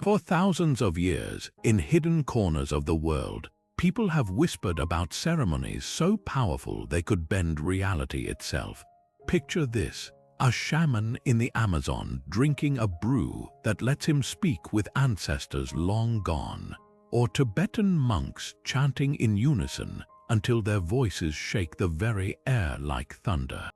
For thousands of years, in hidden corners of the world, people have whispered about ceremonies so powerful they could bend reality itself. Picture this: a shaman in the Amazon drinking a brew that lets him speak with ancestors long gone, or Tibetan monks chanting in unison until their voices shake the very air like thunder.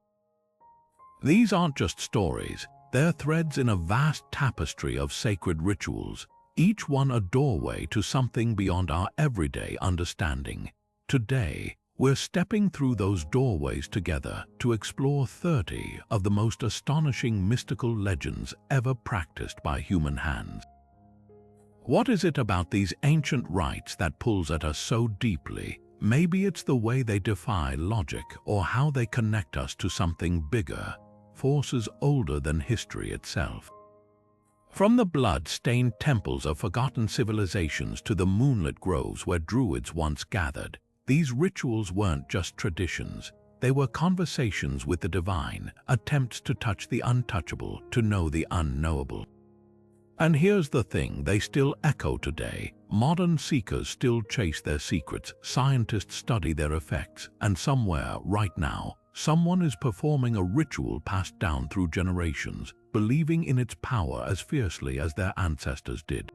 These aren't just stories, they're threads in a vast tapestry of sacred rituals, each one a doorway to something beyond our everyday understanding. Today, we're stepping through those doorways together to explore 30 of the most astonishing mystical legends ever practiced by human hands. What is it about these ancient rites that pulls at us so deeply? Maybe it's the way they defy logic, or how they connect us to something bigger, forces older than history itself. From the blood-stained temples of forgotten civilizations to the moonlit groves where druids once gathered, these rituals weren't just traditions. They were conversations with the divine, attempts to touch the untouchable, to know the unknowable. And here's the thing, they still echo today. Modern seekers still chase their secrets, scientists study their effects, and somewhere, right now, someone is performing a ritual passed down through generations, believing in its power as fiercely as their ancestors did.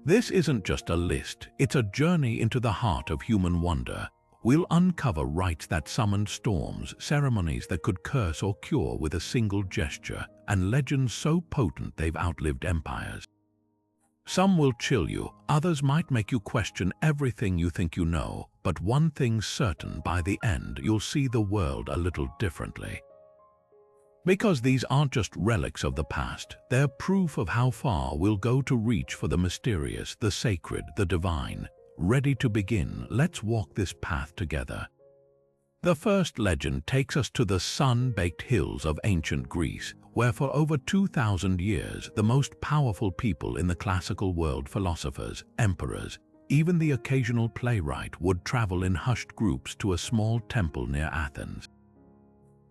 This isn't just a list, it's a journey into the heart of human wonder. We'll uncover rites that summoned storms, ceremonies that could curse or cure with a single gesture, and legends so potent they've outlived empires. Some will chill you, others might make you question everything you think you know, but one thing's certain: by the end, you'll see the world a little differently. Because these aren't just relics of the past, they're proof of how far we'll go to reach for the mysterious, the sacred, the divine. Ready to begin? Let's walk this path together. The first legend takes us to the sun-baked hills of ancient Greece, where for over 2,000 years the most powerful people in the classical world, philosophers, emperors, even the occasional playwright, would travel in hushed groups to a small temple near Athens.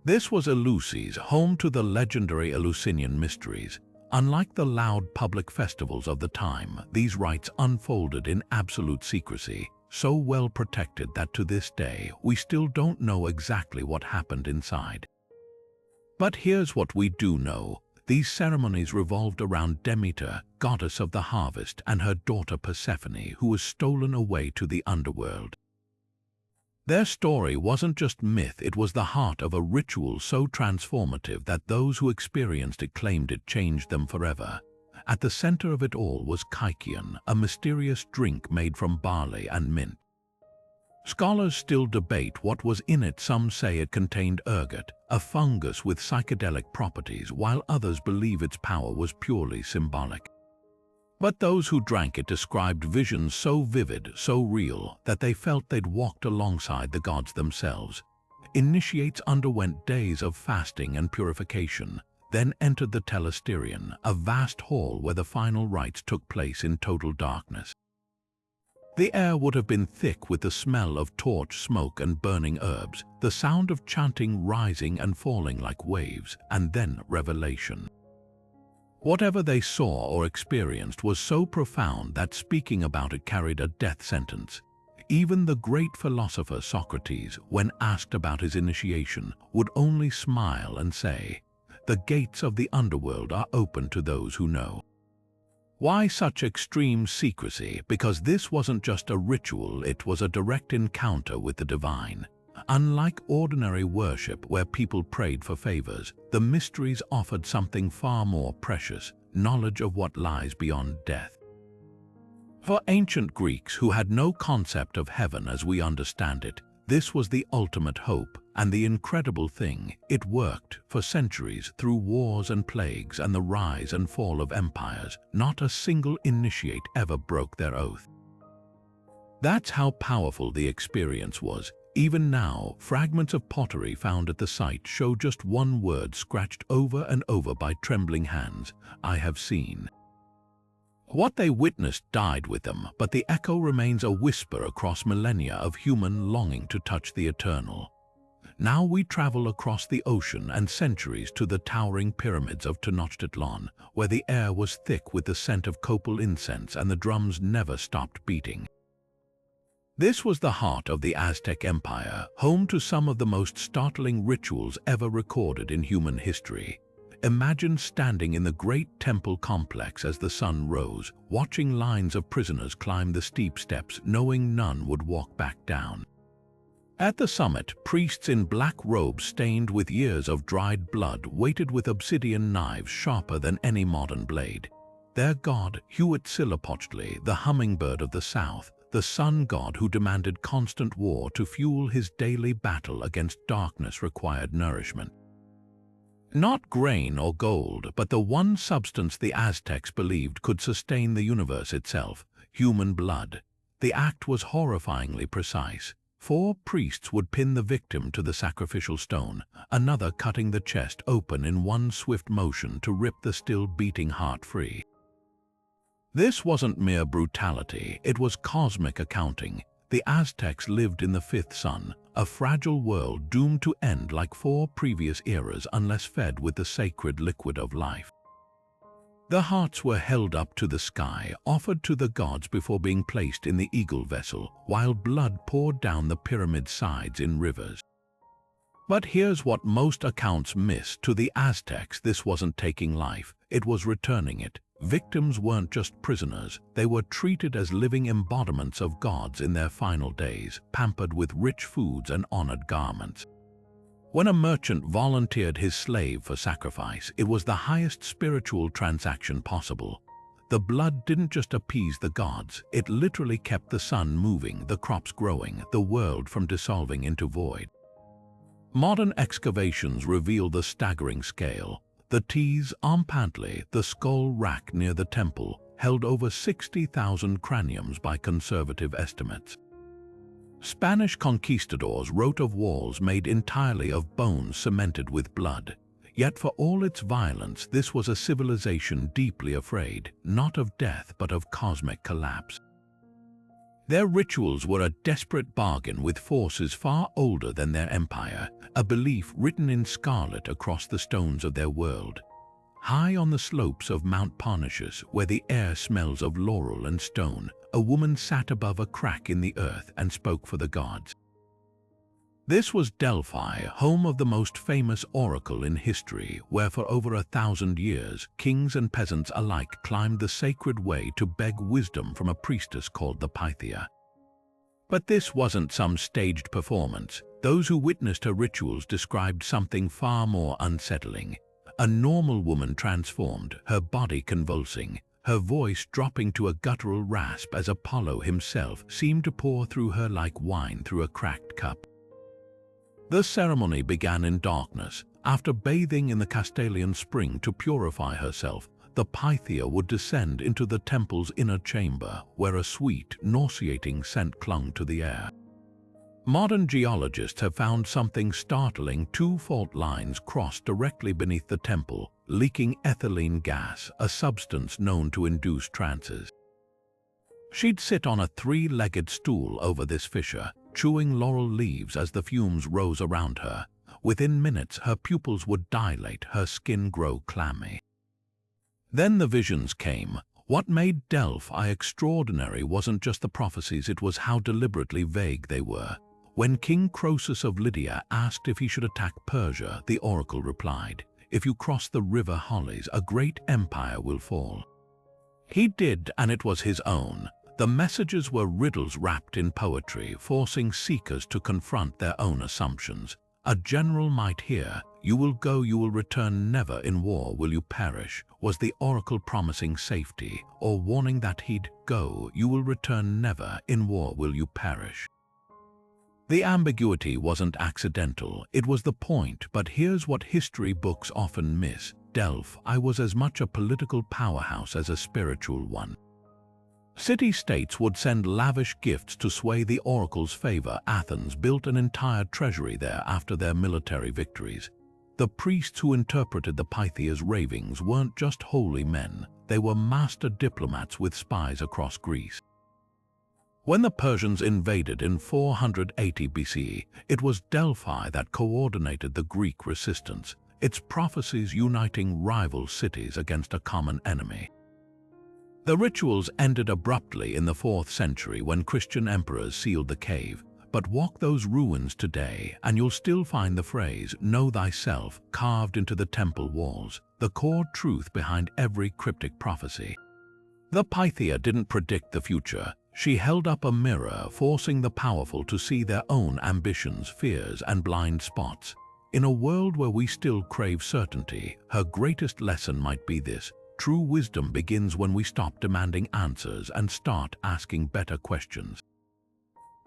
This was Eleusis, home to the legendary Eleusinian Mysteries. Unlike the loud public festivals of the time, these rites unfolded in absolute secrecy, so well protected that to this day we still don't know exactly what happened inside. But here's what we do know. These ceremonies revolved around Demeter, goddess of the harvest, and her daughter Persephone, who was stolen away to the underworld. Their story wasn't just myth, it was the heart of a ritual so transformative that those who experienced it claimed it changed them forever. At the center of it all was kykeon, a mysterious drink made from barley and mint. Scholars still debate what was in it. Some say it contained ergot, a fungus with psychedelic properties, while others believe its power was purely symbolic. But those who drank it described visions so vivid, so real, that they felt they'd walked alongside the gods themselves. Initiates underwent days of fasting and purification, then entered the telesterion, a vast hall where the final rites took place in total darkness. The air would have been thick with the smell of torch smoke and burning herbs, the sound of chanting rising and falling like waves, and then revelation. Whatever they saw or experienced was so profound that speaking about it carried a death sentence. Even the great philosopher Socrates, when asked about his initiation, would only smile and say, "The gates of the underworld are open to those who know." Why such extreme secrecy? Because this wasn't just a ritual, it was a direct encounter with the divine. Unlike ordinary worship where people prayed for favors, the mysteries offered something far more precious: knowledge of what lies beyond death. For ancient Greeks, who had no concept of heaven as we understand it, this was the ultimate hope, and the incredible thing, it worked for centuries. Through wars and plagues and the rise and fall of empires, not a single initiate ever broke their oath. That's how powerful the experience was. Even now, fragments of pottery found at the site show just one word scratched over and over by trembling hands: "I have seen." What they witnessed died with them, but the echo remains a whisper across millennia of human longing to touch the eternal. Now we travel across the ocean and centuries to the towering pyramids of Tenochtitlan, where the air was thick with the scent of copal incense and the drums never stopped beating. This was the heart of the Aztec Empire, home to some of the most startling rituals ever recorded in human history. Imagine standing in the great temple complex as the sun rose, watching lines of prisoners climb the steep steps, knowing none would walk back down. At the summit, priests in black robes stained with years of dried blood waited with obsidian knives sharper than any modern blade. Their god, Huitzilopochtli, the hummingbird of the south, the sun god who demanded constant war to fuel his daily battle against darkness, required nourishment. Not grain or gold, but the one substance the Aztecs believed could sustain the universe itself: human blood. The act was horrifyingly precise. 4 priests would pin the victim to the sacrificial stone, another cutting the chest open in one swift motion to rip the still beating heart free. This wasn't mere brutality, it was cosmic accounting. The Aztecs lived in the 5th sun, a fragile world doomed to end like 4 previous eras unless fed with the sacred liquid of life. The hearts were held up to the sky, offered to the gods before being placed in the eagle vessel, while blood poured down the pyramid sides in rivers. But here's what most accounts miss: to the Aztecs, this wasn't taking life, it was returning it. Victims weren't just prisoners, they were treated as living embodiments of gods in their final days, pampered with rich foods and honored garments. When a merchant volunteered his slave for sacrifice, it was the highest spiritual transaction possible. The blood didn't just appease the gods, it literally kept the sun moving, the crops growing, the world from dissolving into void. Modern excavations reveal the staggering scale. The Tes Ampantli, the skull rack near the temple, held over 60,000 craniums by conservative estimates. Spanish conquistadors wrote of walls made entirely of bones cemented with blood. Yet for all its violence, this was a civilization deeply afraid, not of death but of cosmic collapse. Their rituals were a desperate bargain with forces far older than their empire, a belief written in scarlet across the stones of their world. High on the slopes of Mount Parnassus, where the air smells of laurel and stone, a woman sat above a crack in the earth and spoke for the gods. This was Delphi, home of the most famous oracle in history, where for over 1,000 years, kings and peasants alike climbed the sacred way to beg wisdom from a priestess called the Pythia. But this wasn't some staged performance. Those who witnessed her rituals described something far more unsettling. A normal woman transformed, her body convulsing, her voice dropping to a guttural rasp as Apollo himself seemed to pour through her like wine through a cracked cup. The ceremony began in darkness. After bathing in the Castalian spring to purify herself, the Pythia would descend into the temple's inner chamber, where a sweet, nauseating scent clung to the air. Modern geologists have found something startling: 2 fault lines crossed directly beneath the temple, leaking ethylene gas, a substance known to induce trances. She'd sit on a 3-legged stool over this fissure, chewing laurel leaves as the fumes rose around her. Within minutes, her pupils would dilate, her skin grow clammy. Then the visions came. What made Delphi extraordinary wasn't just the prophecies, it was how deliberately vague they were. When King Croesus of Lydia asked if he should attack Persia, the oracle replied, "If you cross the river Halys, a great empire will fall." He did, and it was his own. The messages were riddles wrapped in poetry, forcing seekers to confront their own assumptions. A general might hear, "You will go, you will return, never in war will you perish." Was the oracle promising safety, or warning that he'd go, you will return, never in war will you perish? The ambiguity wasn't accidental, it was the point. But here's what history books often miss: Delphi was as much a political powerhouse as a spiritual one. City-states would send lavish gifts to sway the oracle's favor. Athens built an entire treasury there after their military victories. The priests who interpreted the Pythia's ravings weren't just holy men, they were master diplomats with spies across Greece. When the Persians invaded in 480 BCE, it was Delphi that coordinated the Greek resistance, its prophecies uniting rival cities against a common enemy. The rituals ended abruptly in the 4th century when Christian emperors sealed the cave, but walk those ruins today and you'll still find the phrase, "Know thyself," carved into the temple walls, the core truth behind every cryptic prophecy. The Pythia didn't predict the future. She held up a mirror, forcing the powerful to see their own ambitions, fears, and blind spots. In a world where we still crave certainty, her greatest lesson might be this: true wisdom begins when we stop demanding answers and start asking better questions.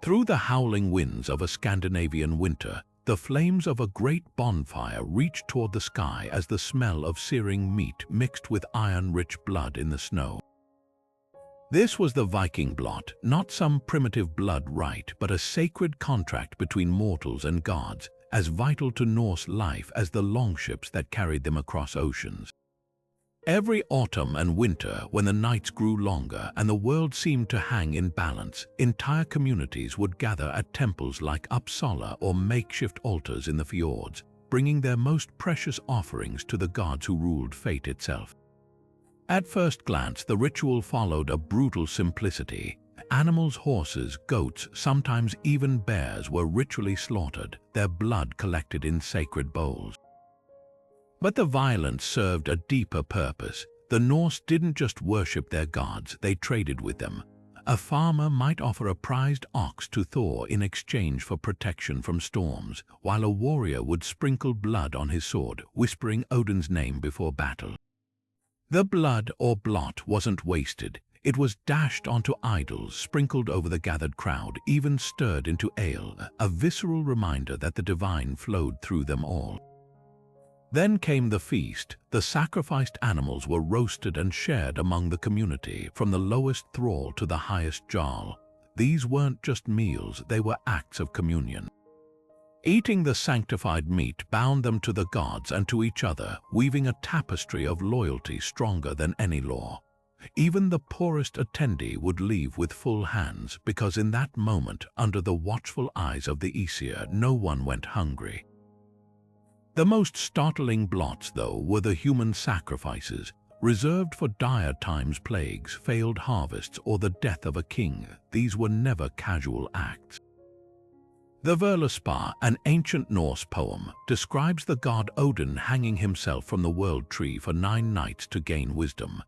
Through the howling winds of a Scandinavian winter, the flames of a great bonfire reached toward the sky as the smell of searing meat mixed with iron-rich blood in the snow. This was the Viking blót, not some primitive blood rite, but a sacred contract between mortals and gods, as vital to Norse life as the longships that carried them across oceans. Every autumn and winter, when the nights grew longer and the world seemed to hang in balance, entire communities would gather at temples like Uppsala or makeshift altars in the fjords, bringing their most precious offerings to the gods who ruled fate itself. At first glance, the ritual followed a brutal simplicity. Animals, horses, goats, sometimes even bears were ritually slaughtered, their blood collected in sacred bowls. But the violence served a deeper purpose. The Norse didn't just worship their gods, they traded with them. A farmer might offer a prized ox to Thor in exchange for protection from storms, while a warrior would sprinkle blood on his sword, whispering Odin's name before battle. The blood, or blót, wasn't wasted. It was dashed onto idols, sprinkled over the gathered crowd, even stirred into ale, a visceral reminder that the divine flowed through them all. Then came the feast. The sacrificed animals were roasted and shared among the community, from the lowest thrall to the highest jarl. These weren't just meals, they were acts of communion. Eating the sanctified meat bound them to the gods and to each other, weaving a tapestry of loyalty stronger than any law. Even the poorest attendee would leave with full hands, because in that moment, under the watchful eyes of the Aesir, no one went hungry. The most startling blóts, though, were the human sacrifices, reserved for dire times, plagues, failed harvests, or the death of a king. These were never casual acts. The Völuspá, an ancient Norse poem, describes the god Odin hanging himself from the world tree for 9 nights to gain wisdom.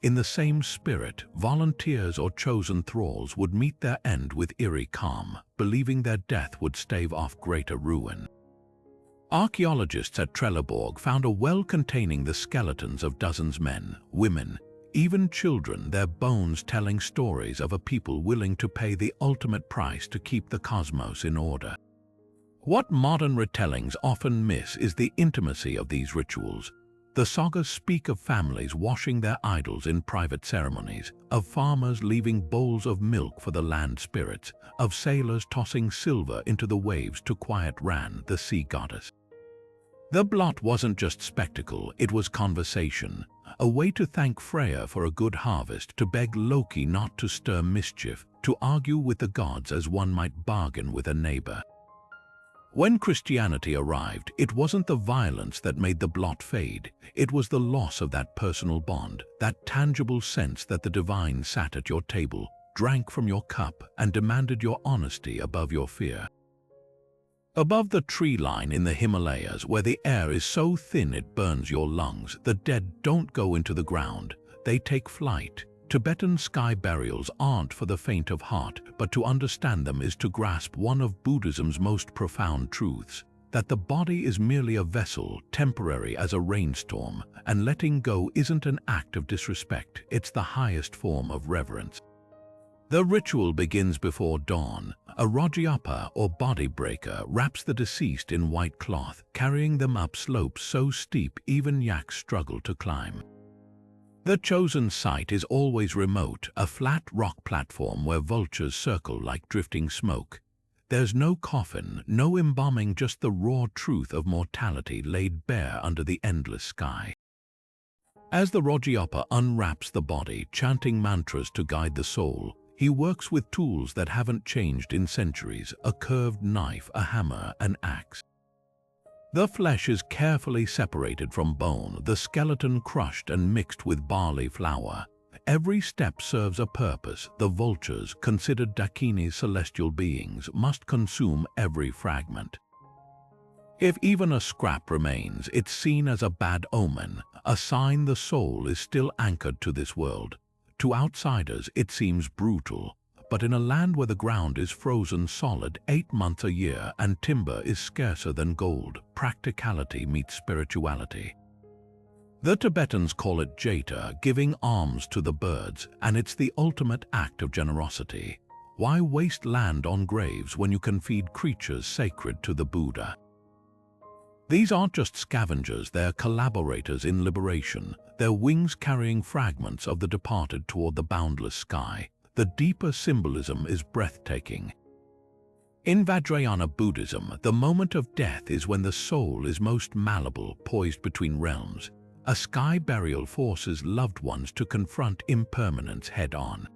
In the same spirit, volunteers or chosen thralls would meet their end with eerie calm, believing their death would stave off greater ruin. Archaeologists at Trelleborg found a well containing the skeletons of dozens men, women, even children, their bones telling stories of a people willing to pay the ultimate price to keep the cosmos in order. What modern retellings often miss is the intimacy of these rituals. The sagas speak of families washing their idols in private ceremonies, of farmers leaving bowls of milk for the land spirits, of sailors tossing silver into the waves to quiet Ran, the sea goddess. The blót wasn't just spectacle, it was conversation, a way to thank Freya for a good harvest, to beg Loki not to stir mischief, to argue with the gods as one might bargain with a neighbor. When Christianity arrived, it wasn't the violence that made the blót fade, it was the loss of that personal bond, that tangible sense that the divine sat at your table, drank from your cup, and demanded your honesty above your fear. Above the tree line in the Himalayas, where the air is so thin it burns your lungs, the dead don't go into the ground, they take flight. Tibetan sky burials aren't for the faint of heart, but to understand them is to grasp one of Buddhism's most profound truths, that the body is merely a vessel, temporary as a rainstorm, and letting go isn't an act of disrespect, it's the highest form of reverence. The ritual begins before dawn. A Rogiapa, or body breaker, wraps the deceased in white cloth, carrying them up slopes so steep even yaks struggle to climb. The chosen site is always remote, a flat rock platform where vultures circle like drifting smoke. There's no coffin, no embalming, just the raw truth of mortality laid bare under the endless sky. As the Rogiapa unwraps the body, chanting mantras to guide the soul, He works with tools that haven't changed in centuries: a curved knife, a hammer, an axe. The flesh is carefully separated from bone, the skeleton crushed and mixed with barley flour. Every step serves a purpose. The vultures, considered Dakini's celestial beings, must consume every fragment. If even a scrap remains, it's seen as a bad omen, a sign the soul is still anchored to this world. To outsiders, it seems brutal, but in a land where the ground is frozen solid 8 months a year and timber is scarcer than gold, practicality meets spirituality. The Tibetans call it jeta, giving alms to the birds, and it's the ultimate act of generosity. Why waste land on graves when you can feed creatures sacred to the Buddha? These aren't just scavengers, they're collaborators in liberation, their wings carrying fragments of the departed toward the boundless sky. The deeper symbolism is breathtaking. In Vajrayana Buddhism, the moment of death is when the soul is most malleable, poised between realms. A sky burial forces loved ones to confront impermanence head-on.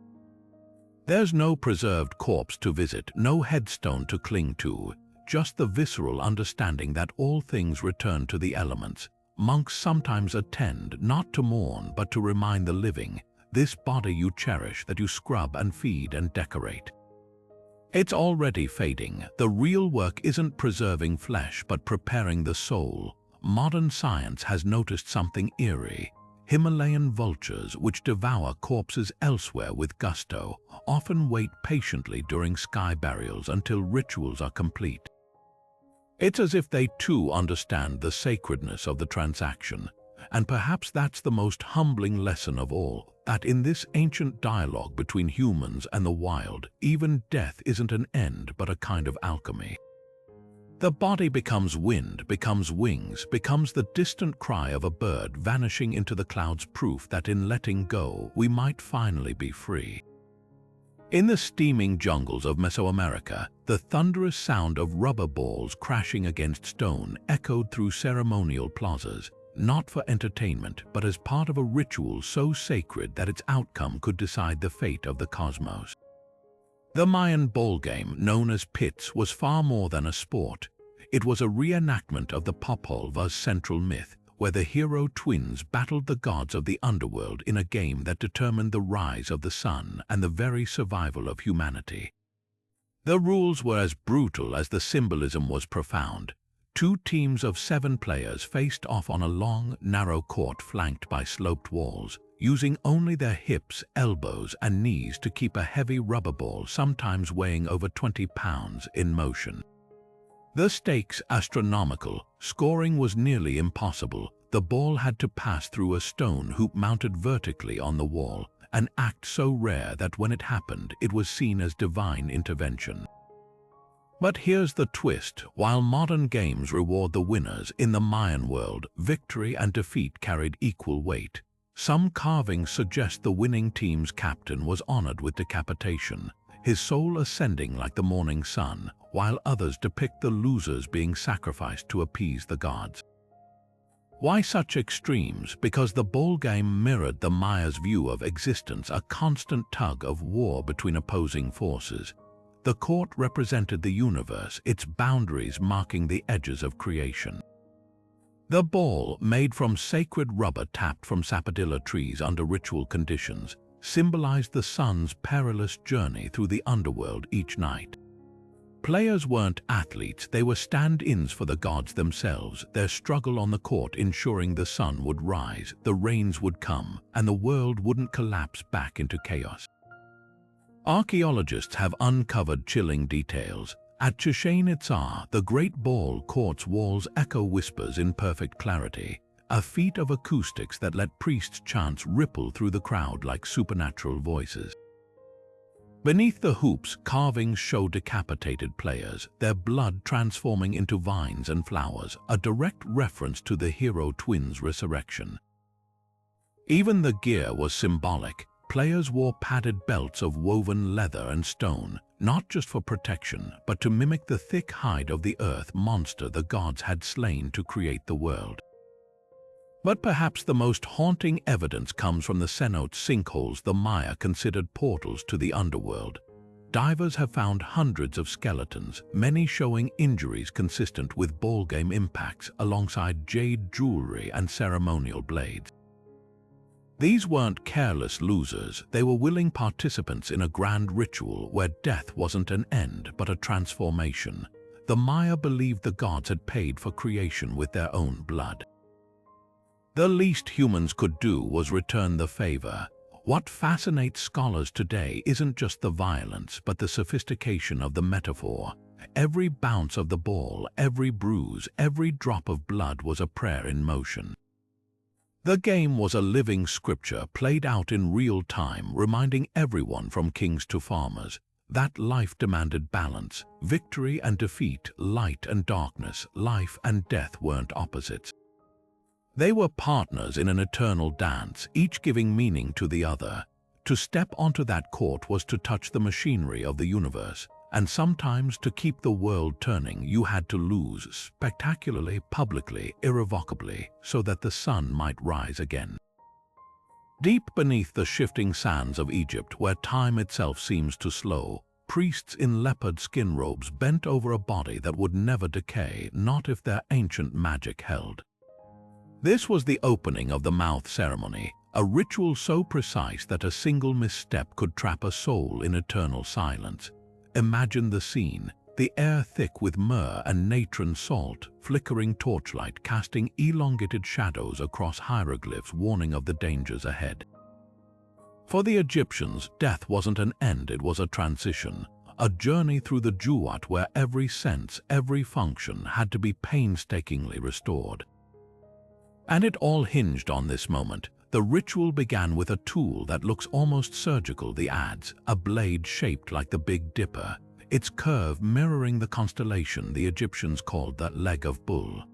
There's no preserved corpse to visit, no headstone to cling to, just the visceral understanding that all things return to the elements. Monks sometimes attend, not to mourn, but to remind the living, this body you cherish, that you scrub and feed and decorate. It's already fading. The real work isn't preserving flesh, but preparing the soul. Modern science has noticed something eerie. Himalayan vultures, which devour corpses elsewhere with gusto, often wait patiently during sky burials until rituals are complete. It's as if they too understand the sacredness of the transaction. And perhaps that's the most humbling lesson of all, that in this ancient dialogue between humans and the wild, even death isn't an end but a kind of alchemy. The body becomes wind, becomes wings, becomes the distant cry of a bird vanishing into the clouds, proof that in letting go, we might finally be free. In the steaming jungles of Mesoamerica, the thunderous sound of rubber balls crashing against stone echoed through ceremonial plazas, not for entertainment, but as part of a ritual so sacred that its outcome could decide the fate of the cosmos. The Mayan ballgame, known as pits, was far more than a sport. It was a reenactment of the Popolva's central myth, where the hero twins battled the gods of the underworld in a game that determined the rise of the sun and the very survival of humanity. The rules were as brutal as the symbolism was profound. 2 teams of 7 players faced off on a long, narrow court flanked by sloped walls, using only their hips, elbows, and knees to keep a heavy rubber ball, sometimes weighing over 20 pounds, in motion. The stakes astronomical. Scoring was nearly impossible. The ball had to pass through a stone hoop mounted vertically on the wall, an act so rare that when it happened, it was seen as divine intervention. But here's the twist. While modern games reward the winners, in the Mayan world, victory and defeat carried equal weight. Some carvings suggest the winning team's captain was honored with decapitation, his soul ascending like the morning sun, while others depict the losers being sacrificed to appease the gods. Why such extremes? Because the ballgame mirrored the Maya's view of existence, a constant tug of war between opposing forces. The court represented the universe, its boundaries marking the edges of creation. The ball, made from sacred rubber tapped from sapodilla trees under ritual conditions, symbolized the sun's perilous journey through the underworld each night. Players weren't athletes, they were stand-ins for the gods themselves, their struggle on the court ensuring the sun would rise, the rains would come, and the world wouldn't collapse back into chaos. Archaeologists have uncovered chilling details. At Chichen Itza, the great ball court's walls echo whispers in perfect clarity, a feat of acoustics that let priests' chants ripple through the crowd like supernatural voices. Beneath the hoops, carvings show decapitated players, their blood transforming into vines and flowers, a direct reference to the hero twins' resurrection. Even the gear was symbolic. Players wore padded belts of woven leather and stone, not just for protection, but to mimic the thick hide of the earth monster the gods had slain to create the world. But perhaps the most haunting evidence comes from the cenote sinkholes the Maya considered portals to the underworld. Divers have found hundreds of skeletons, many showing injuries consistent with ballgame impacts alongside jade jewelry and ceremonial blades. These weren't careless losers, they were willing participants in a grand ritual where death wasn't an end but a transformation. The Maya believed the gods had paid for creation with their own blood. The least humans could do was return the favor. What fascinates scholars today isn't just the violence, but the sophistication of the metaphor. Every bounce of the ball, every bruise, every drop of blood was a prayer in motion. The game was a living scripture played out in real time, reminding everyone from kings to farmers that life demanded balance, victory and defeat, light and darkness, life and death weren't opposites. They were partners in an eternal dance, each giving meaning to the other. To step onto that court was to touch the machinery of the universe, and sometimes to keep the world turning you had to lose spectacularly, publicly, irrevocably, so that the sun might rise again. Deep beneath the shifting sands of Egypt, where time itself seems to slow, priests in leopard skin robes bent over a body that would never decay, not if their ancient magic held. This was the opening of the mouth ceremony, a ritual so precise that a single misstep could trap a soul in eternal silence. Imagine the scene, the air thick with myrrh and natron salt, flickering torchlight casting elongated shadows across hieroglyphs warning of the dangers ahead. For the Egyptians, death wasn't an end, it was a transition, a journey through the Duat where every sense, every function had to be painstakingly restored. And it all hinged on this moment. The ritual began with a tool that looks almost surgical, the adze, a blade shaped like the Big Dipper, its curve mirroring the constellation the Egyptians called the leg of bull.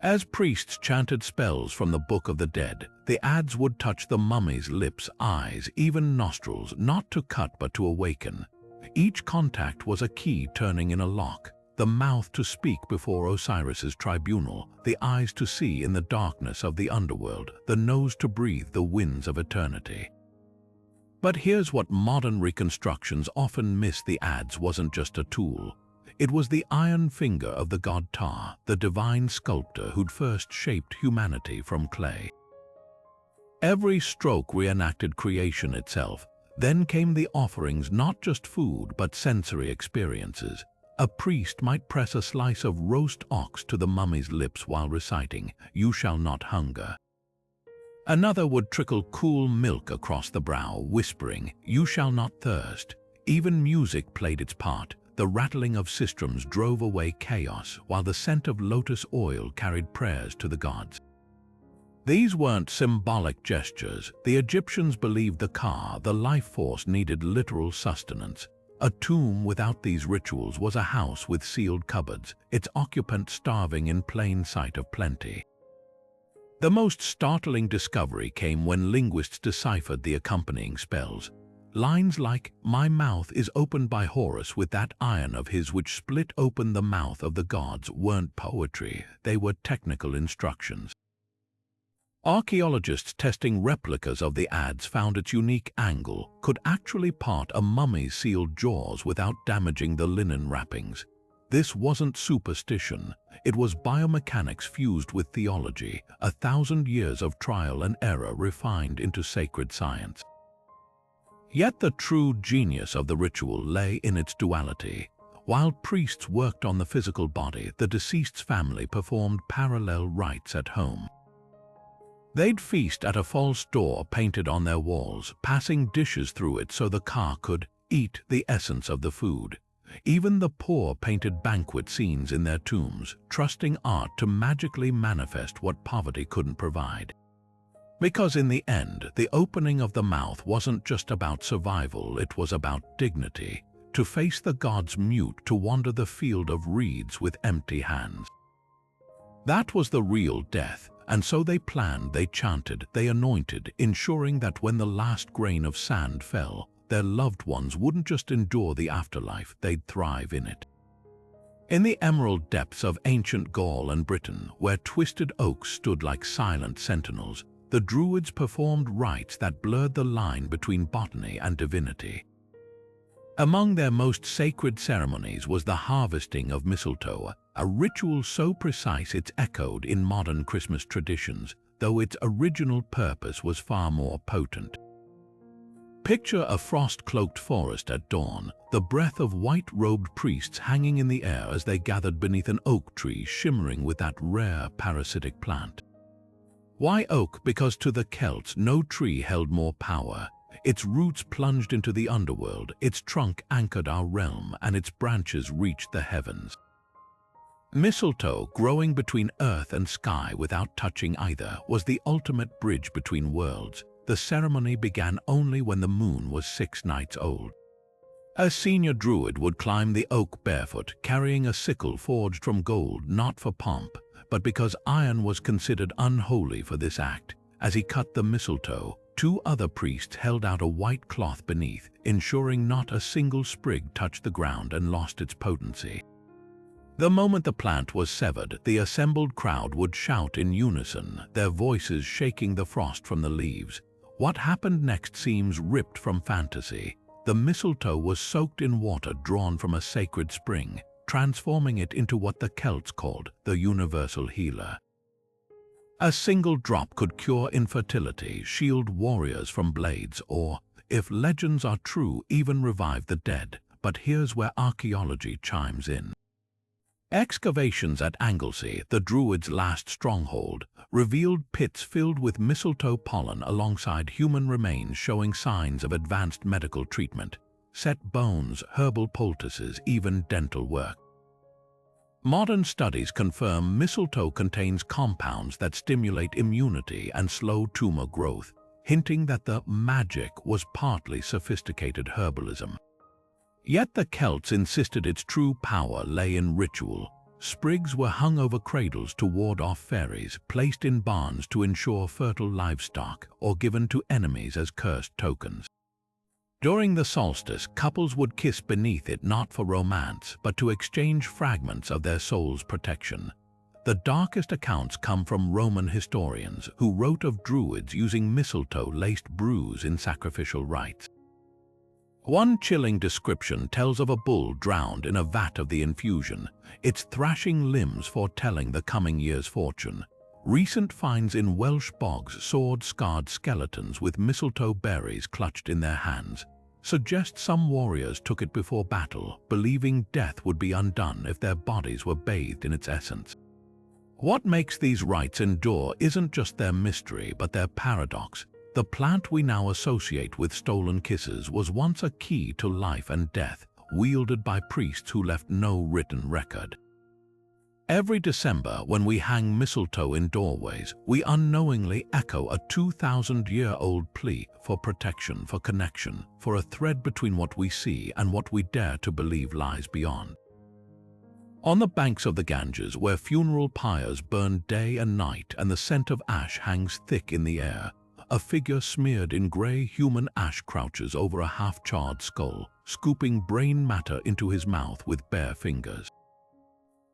As priests chanted spells from the Book of the Dead, the adze would touch the mummy's lips, eyes, even nostrils, not to cut but to awaken. Each contact was a key turning in a lock. The mouth to speak before Osiris's tribunal, the eyes to see in the darkness of the underworld, the nose to breathe the winds of eternity. But here's what modern reconstructions often miss: the adze wasn't just a tool. It was the iron finger of the god Ptah, the divine sculptor who'd first shaped humanity from clay. Every stroke reenacted creation itself. Then came the offerings, not just food but sensory experiences. A priest might press a slice of roast ox to the mummy's lips while reciting, "You shall not hunger." Another would trickle cool milk across the brow, whispering, "You shall not thirst." Even music played its part. The rattling of sistrums drove away chaos, while the scent of lotus oil carried prayers to the gods. These weren't symbolic gestures. The Egyptians believed the Ka, the life force, needed literal sustenance. A tomb without these rituals was a house with sealed cupboards, its occupant starving in plain sight of plenty. The most startling discovery came when linguists deciphered the accompanying spells. Lines like, "My mouth is opened by Horus with that iron of his which split open the mouth of the gods" weren't poetry, they were technical instructions. Archaeologists testing replicas of the adze found its unique angle could actually part a mummy's sealed jaws without damaging the linen wrappings. This wasn't superstition, it was biomechanics fused with theology, 1,000 years of trial and error refined into sacred science. Yet the true genius of the ritual lay in its duality. While priests worked on the physical body, the deceased's family performed parallel rites at home. They'd feast at a false door painted on their walls, passing dishes through it so the Ka could eat the essence of the food. Even the poor painted banquet scenes in their tombs, trusting art to magically manifest what poverty couldn't provide. Because in the end, the opening of the mouth wasn't just about survival, it was about dignity. To face the gods mute, to wander the field of reeds with empty hands. That was the real death. And so they planned, they chanted, they anointed, ensuring that when the last grain of sand fell, their loved ones wouldn't just endure the afterlife, they'd thrive in it. In the emerald depths of ancient Gaul and Britain, where twisted oaks stood like silent sentinels, the Druids performed rites that blurred the line between botany and divinity. Among their most sacred ceremonies was the harvesting of mistletoe, a ritual so precise it's echoed in modern Christmas traditions, though its original purpose was far more potent. Picture a frost-cloaked forest at dawn, the breath of white-robed priests hanging in the air as they gathered beneath an oak tree shimmering with that rare parasitic plant. Why oak? Because to the Celts, no tree held more power. Its roots plunged into the underworld, its trunk anchored our realm, and its branches reached the heavens. Mistletoe, growing between earth and sky without touching either, was the ultimate bridge between worlds. The ceremony began only when the moon was 6 nights old. A senior druid would climb the oak barefoot, carrying a sickle forged from gold, not for pomp, but because iron was considered unholy for this act. As he cut the mistletoe, 2 other priests held out a white cloth beneath, ensuring not a single sprig touched the ground and lost its potency. The moment the plant was severed, the assembled crowd would shout in unison, their voices shaking the frost from the leaves. What happened next seems ripped from fantasy. The mistletoe was soaked in water drawn from a sacred spring, transforming it into what the Celts called the universal healer. A single drop could cure infertility, shield warriors from blades, or, if legends are true, even revive the dead. But here's where archaeology chimes in. Excavations at Anglesey, the Druids' last stronghold, revealed pits filled with mistletoe pollen alongside human remains showing signs of advanced medical treatment, set bones, herbal poultices, even dental work. Modern studies confirm mistletoe contains compounds that stimulate immunity and slow tumor growth, hinting that the magic was partly sophisticated herbalism. Yet the Celts insisted its true power lay in ritual. Sprigs were hung over cradles to ward off fairies, placed in barns to ensure fertile livestock, or given to enemies as cursed tokens. During the solstice, couples would kiss beneath it not for romance, but to exchange fragments of their soul's protection. The darkest accounts come from Roman historians, who wrote of Druids using mistletoe-laced brews in sacrificial rites. One chilling description tells of a bull drowned in a vat of the infusion, its thrashing limbs foretelling the coming year's fortune. Recent finds in Welsh bogs sword-scarred skeletons with mistletoe berries clutched in their hands suggest some warriors took it before battle, believing death would be undone if their bodies were bathed in its essence. What makes these rites endure isn't just their mystery, but their paradox. The plant we now associate with stolen kisses was once a key to life and death, wielded by priests who left no written record. Every December, when we hang mistletoe in doorways, we unknowingly echo a 2,000-year-old plea for protection, for connection, for a thread between what we see and what we dare to believe lies beyond. On the banks of the Ganges, where funeral pyres burn day and night and the scent of ash hangs thick in the air, a figure smeared in grey human ash crouches over a half-charred skull, scooping brain matter into his mouth with bare fingers.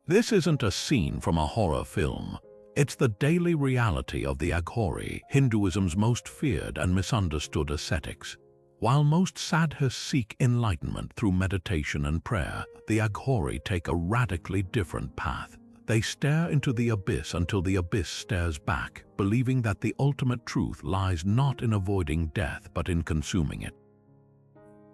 This isn't a scene from a horror film. It's the daily reality of the Aghori, Hinduism's most feared and misunderstood ascetics. While most sadhus seek enlightenment through meditation and prayer, the Aghori take a radically different path. They stare into the abyss until the abyss stares back, believing that the ultimate truth lies not in avoiding death but in consuming it.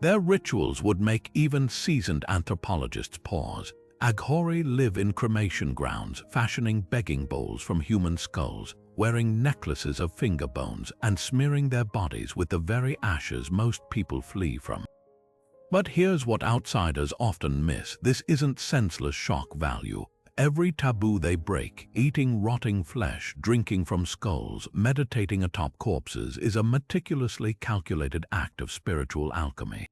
Their rituals would make even seasoned anthropologists pause. Aghori live in cremation grounds, fashioning begging bowls from human skulls, wearing necklaces of finger bones, and smearing their bodies with the very ashes most people flee from. But here's what outsiders often miss. This isn't senseless shock value. Every taboo they break, eating rotting flesh, drinking from skulls, meditating atop corpses, is a meticulously calculated act of spiritual alchemy.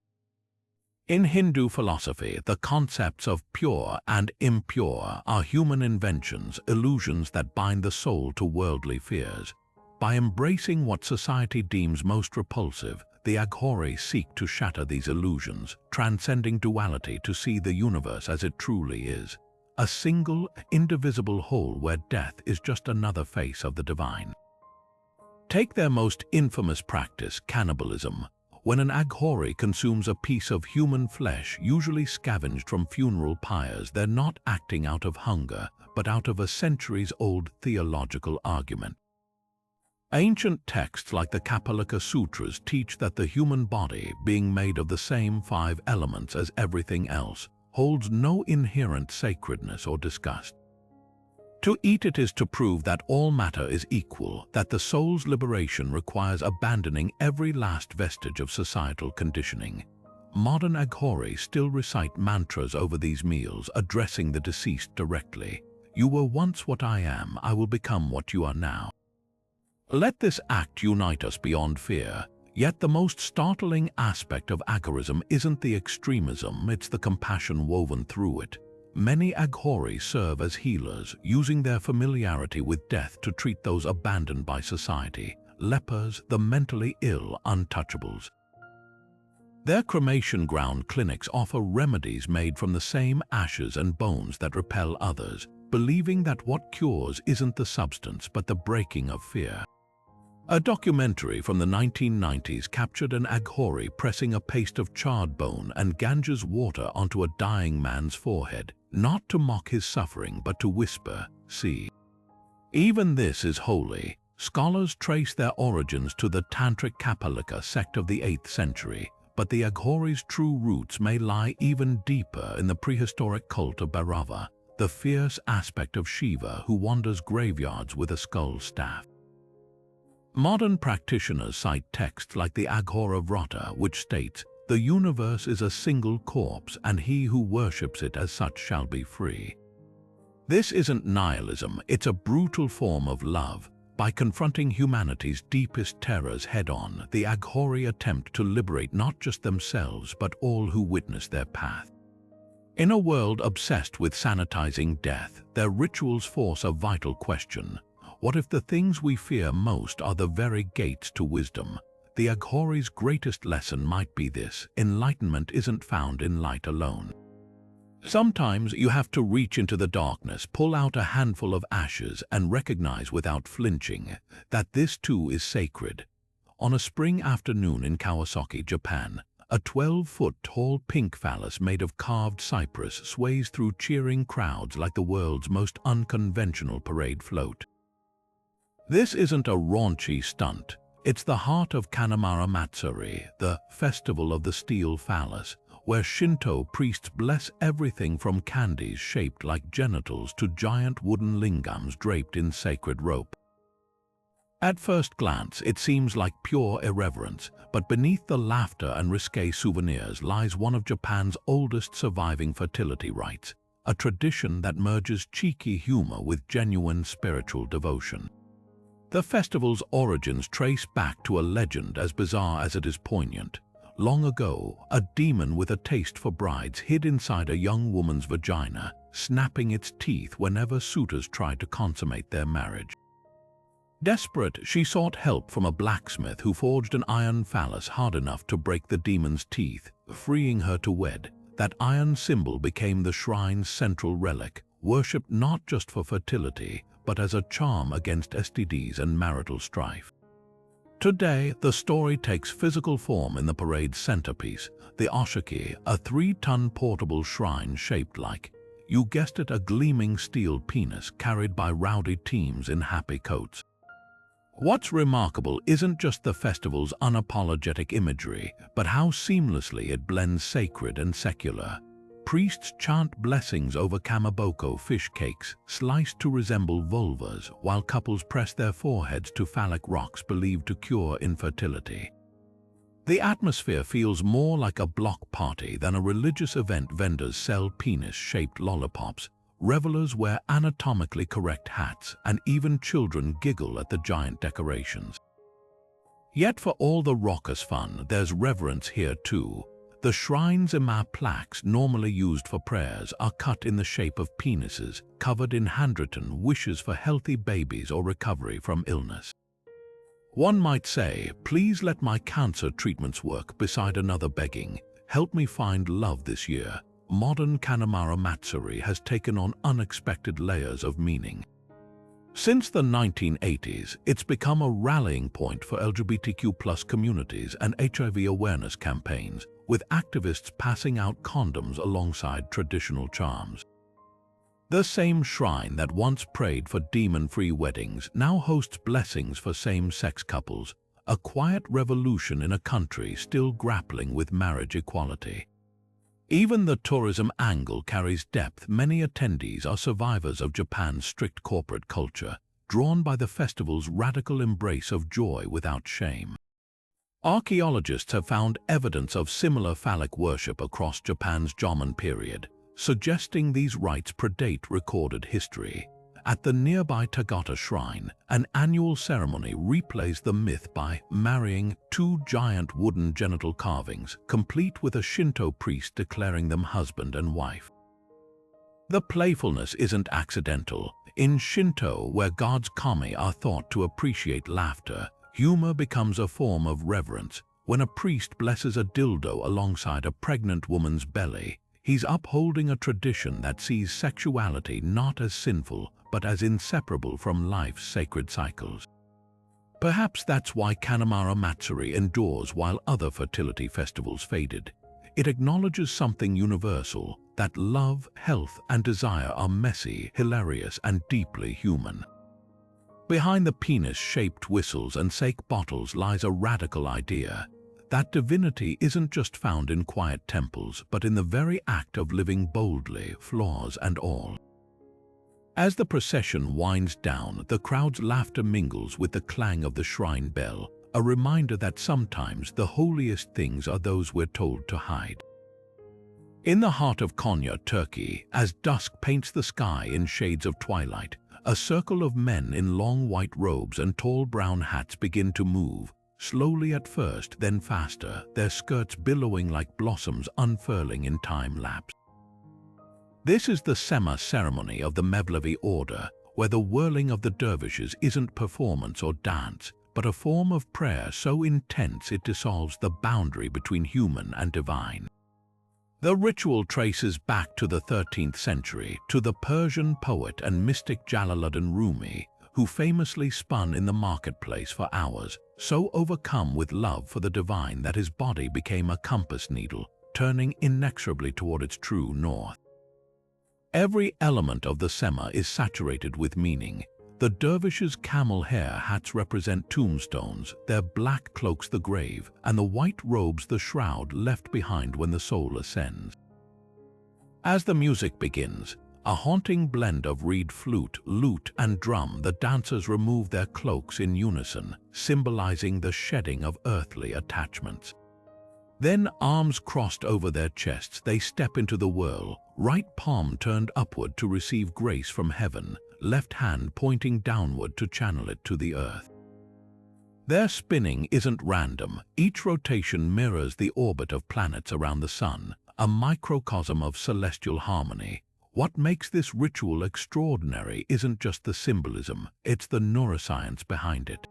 In Hindu philosophy, the concepts of pure and impure are human inventions, illusions that bind the soul to worldly fears. By embracing what society deems most repulsive, the Aghori seek to shatter these illusions, transcending duality to see the universe as it truly is. a single, indivisible whole where death is just another face of the divine. Take their most infamous practice, cannibalism. When an Aghori consumes a piece of human flesh, usually scavenged from funeral pyres, they're not acting out of hunger, but out of a centuries-old theological argument. Ancient texts like the Kapalika Sutras teach that the human body, being made of the same 5 elements as everything else, holds no inherent sacredness or disgust. To eat it is to prove that all matter is equal, that the soul's liberation requires abandoning every last vestige of societal conditioning. Modern Aghori still recite mantras over these meals, addressing the deceased directly. You were once what I am, I will become what you are now. Let this act unite us beyond fear. Yet the most startling aspect of Aghorism isn't the extremism, it's the compassion woven through it. Many Aghori serve as healers, using their familiarity with death to treat those abandoned by society, lepers, the mentally ill, untouchables. Their cremation ground clinics offer remedies made from the same ashes and bones that repel others, believing that what cures isn't the substance but the breaking of fear. A documentary from the 1990s captured an Aghori pressing a paste of charred bone and Ganges water onto a dying man's forehead, not to mock his suffering but to whisper, "See." Even this is holy. Scholars trace their origins to the Tantric Kapalika sect of the 8th century, but the Aghori's true roots may lie even deeper in the prehistoric cult of Bhairava, the fierce aspect of Shiva who wanders graveyards with a skull staff. Modern practitioners cite texts like the Aghora Vrata, which states, "The universe is a single corpse, and he who worships it as such shall be free." This isn't nihilism, it's a brutal form of love. By confronting humanity's deepest terrors head-on, the Aghori attempt to liberate not just themselves but all who witness their path. In a world obsessed with sanitizing death, their rituals force a vital question. What if the things we fear most are the very gates to wisdom? The Aghori's greatest lesson might be this: enlightenment isn't found in light alone. Sometimes you have to reach into the darkness, pull out a handful of ashes, and recognize without flinching that this too is sacred. On a spring afternoon in Kawasaki, Japan, a 12-foot-tall pink phallus made of carved cypress sways through cheering crowds like the world's most unconventional parade float. This isn't a raunchy stunt. It's the heart of Kanamara Matsuri, the festival of the steel phallus, where Shinto priests bless everything from candies shaped like genitals to giant wooden lingams draped in sacred rope. At first glance, it seems like pure irreverence, but beneath the laughter and risque souvenirs lies one of Japan's oldest surviving fertility rites, a tradition that merges cheeky humor with genuine spiritual devotion. The festival's origins trace back to a legend as bizarre as it is poignant. Long ago, a demon with a taste for brides hid inside a young woman's vagina, snapping its teeth whenever suitors tried to consummate their marriage. Desperate, she sought help from a blacksmith who forged an iron phallus hard enough to break the demon's teeth, freeing her to wed. That iron symbol became the shrine's central relic, worshipped not just for fertility, but as a charm against STDs and marital strife. Today, the story takes physical form in the parade's centerpiece, the Oshiki, a 3-ton portable shrine shaped like, you guessed it, a gleaming steel penis carried by rowdy teams in happy coats. What's remarkable isn't just the festival's unapologetic imagery, but how seamlessly it blends sacred and secular. Priests chant blessings over kamaboko fish cakes, sliced to resemble vulvas, while couples press their foreheads to phallic rocks believed to cure infertility. The atmosphere feels more like a block party than a religious event. Vendors sell penis-shaped lollipops, revelers wear anatomically correct hats, and even children giggle at the giant decorations. Yet for all the raucous fun, there's reverence here too. The shrine's Ima plaques, normally used for prayers, are cut in the shape of penises, covered in handwritten wishes for healthy babies or recovery from illness. One might say, please let my cancer treatments work, beside another begging, help me find love this year. modern Kanemaru Matsuri has taken on unexpected layers of meaning. Since the 1980s, it's become a rallying point for LGBTQ+ communities and HIV awareness campaigns, with activists passing out condoms alongside traditional charms. The same shrine that once prayed for demon-free weddings now hosts blessings for same-sex couples, a quiet revolution in a country still grappling with marriage equality. Even the tourism angle carries depth. Many attendees are survivors of Japan's strict corporate culture, drawn by the festival's radical embrace of joy without shame. Archaeologists have found evidence of similar phallic worship across Japan's Jomon period, suggesting these rites predate recorded history. At the nearby Tagata Shrine, an annual ceremony replays the myth by marrying two giant wooden genital carvings, complete with a Shinto priest declaring them husband and wife. The playfulness isn't accidental. In Shinto, where gods kami are thought to appreciate laughter, humor becomes a form of reverence. When a priest blesses a dildo alongside a pregnant woman's belly, he's upholding a tradition that sees sexuality not as sinful, but as inseparable from life's sacred cycles. Perhaps that's why Kanemaru Matsuri endures while other fertility festivals faded. It acknowledges something universal, that love, health, and desire are messy, hilarious, and deeply human. Behind the penis-shaped whistles and sake bottles lies a radical idea. That divinity isn't just found in quiet temples, but in the very act of living boldly, flaws and all. As the procession winds down, the crowd's laughter mingles with the clang of the shrine bell, a reminder that sometimes the holiest things are those we're told to hide. In the heart of Konya, Turkey, as dusk paints the sky in shades of twilight, a circle of men in long white robes and tall brown hats begin to move, slowly at first, then faster, their skirts billowing like blossoms unfurling in time-lapse. This is the Sema ceremony of the Mevlevi order, where the whirling of the dervishes isn't performance or dance, but a form of prayer so intense it dissolves the boundary between human and divine. The ritual traces back to the 13th century, to the Persian poet and mystic Jalaluddin Rumi, who famously spun in the marketplace for hours, so overcome with love for the divine that his body became a compass needle, turning inexorably toward its true north. Every element of the Sema is saturated with meaning. The dervishes' camel hair hats represent tombstones, their black cloaks the grave, and the white robes the shroud left behind when the soul ascends. As the music begins, a haunting blend of reed flute, lute, and drum, the dancers remove their cloaks in unison, symbolizing the shedding of earthly attachments. Then, arms crossed over their chests, they step into the whirl, right palm turned upward to receive grace from heaven, left hand pointing downward to channel it to the earth. Their spinning isn't random. Each rotation mirrors the orbit of planets around the sun, a microcosm of celestial harmony. What makes this ritual extraordinary isn't just the symbolism, it's the neuroscience behind it.